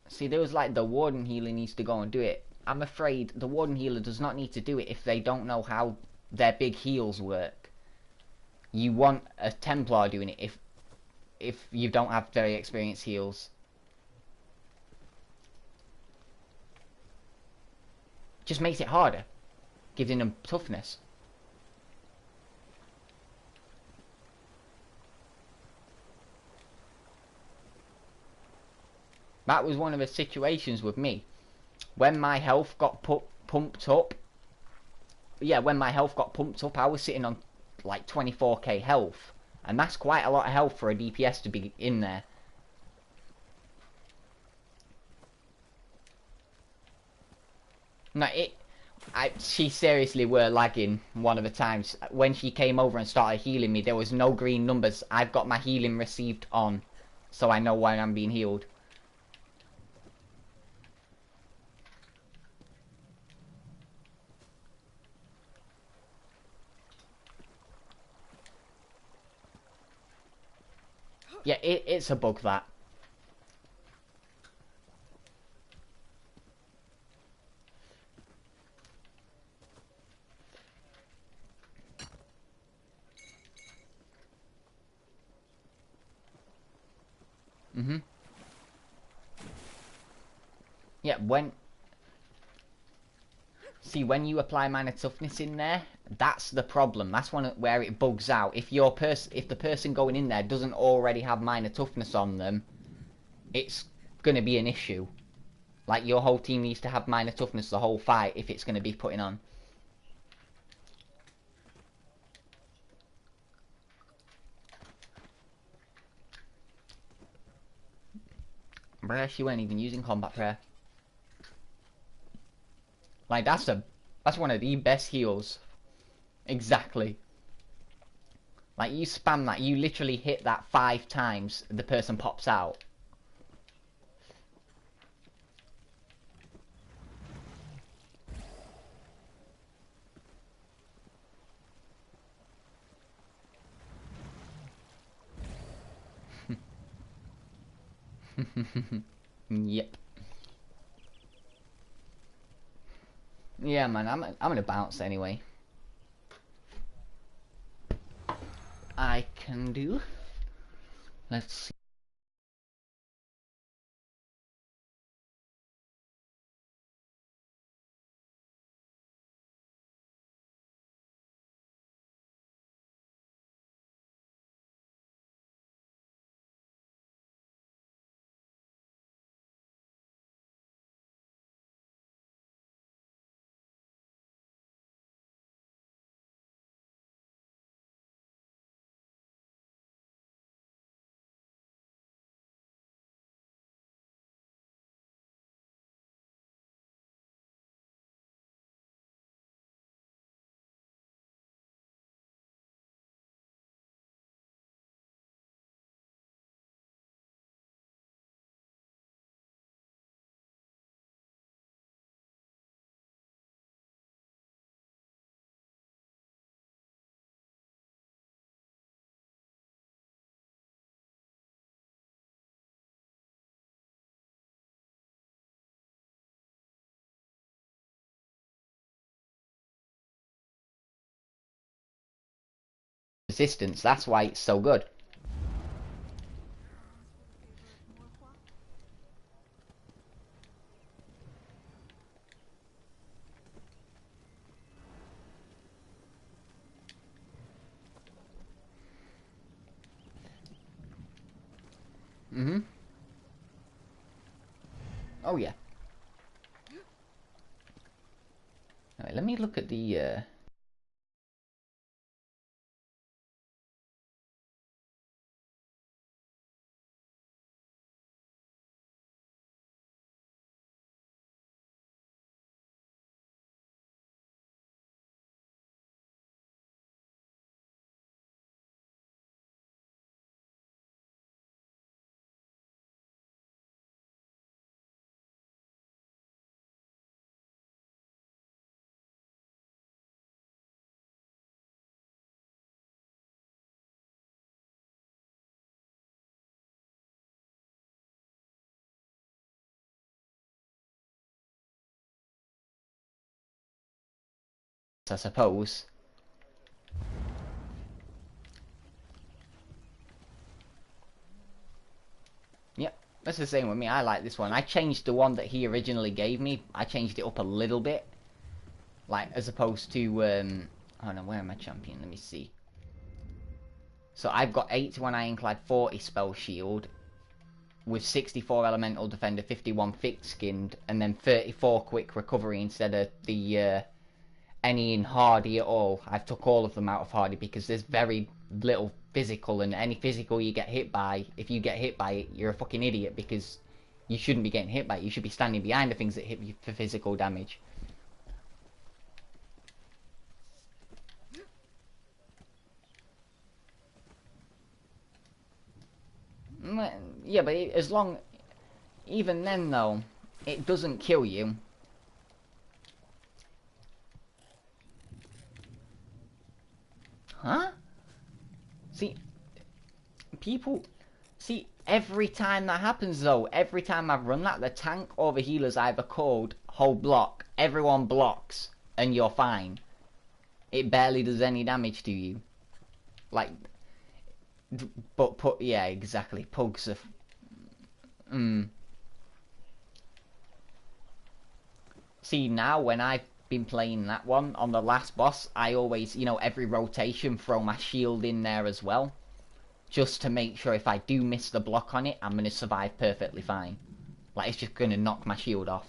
Speaker 1: See, there was like the Warden healer needs to go and do it. I'm afraid the Warden healer does not need to do it if they don't know how their big heals work. You want a Templar doing it if you don't have very experienced heals. Just makes it harder, giving them toughness. That was one of the situations with me. When my health got pumped up. Yeah, when my health got pumped up, I was sitting on like 24k health. And that's quite a lot of health for a DPS to be in there. No, she seriously were lagging one of the times. When she came over and started healing me, there was no green numbers. I've got my healing received on, so I know when I'm being healed. Yeah, it's a bug, that. Yeah, See, when you apply minor toughness in there, that's the problem. That's where it bugs out. If the person going in there doesn't already have minor toughness on them, it's going to be an issue. Like, your whole team needs to have minor toughness the whole fight if it's going to be putting on. Bruh, she weren't even using combat prayer. Like, that's one of the best heals. Exactly. Like, you spam that, you literally hit that 5 times, the person pops out. Yep. Yeah, man, I'm gonna bounce anyway. I can do. Let's see. resistance. That's why it's so good. Oh yeah. Alright, let me look at the I suppose. Yep, that's the same with me. I like this one. I changed the one that he originally gave me. I changed it up a little bit. Like, as opposed to, oh no, where am I champion? Let me see. So I've got 81 Ironclad, 40 Spell Shield, with 64 Elemental Defender, 51 Thick-Skinned, and then 34 Quick Recovery instead of the, any in Hardy at all. I've took all of them out of Hardy because there's very little physical, and any physical you get hit by, if you get hit by it, you're a fucking idiot because you shouldn't be getting hit by it. You should be standing behind the things that hit you for physical damage. Yeah, but as long... Even then, though, it doesn't kill you. Huh? See, people... See, every time that happens, though, every time I've run that, the tank or the healer's either called hold block, everyone blocks, and you're fine. It barely does any damage to you. Like... But, yeah, exactly. Pugs are... See, now, when I've been playing that one, on the last boss, I always, you know, every rotation, throw my shield in there as well. Just to make sure if I do miss the block on it, I'm going to survive perfectly fine. Like, it's just going to knock my shield off.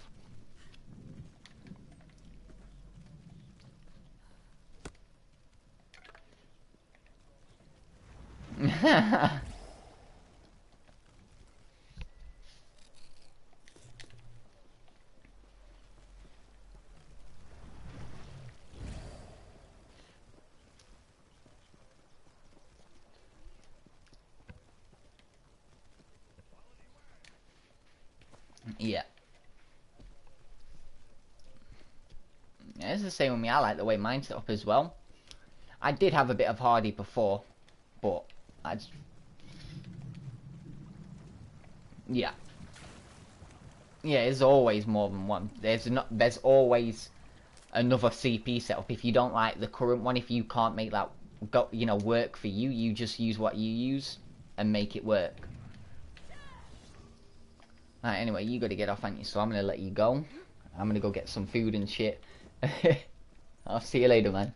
Speaker 1: Yeah. Yeah, it's the same with me. I like the way mine's set up as well. I did have a bit of Hardy before, but I just... Yeah. Yeah, there's always more than one. There's always another CP setup. If you don't like the current one, if you can't make that work for you, you just use what you use and make it work. Alright, anyway, you gotta get off, ain't you? So I'm gonna let you go. I'm gonna go get some food and shit. I'll see you later, man.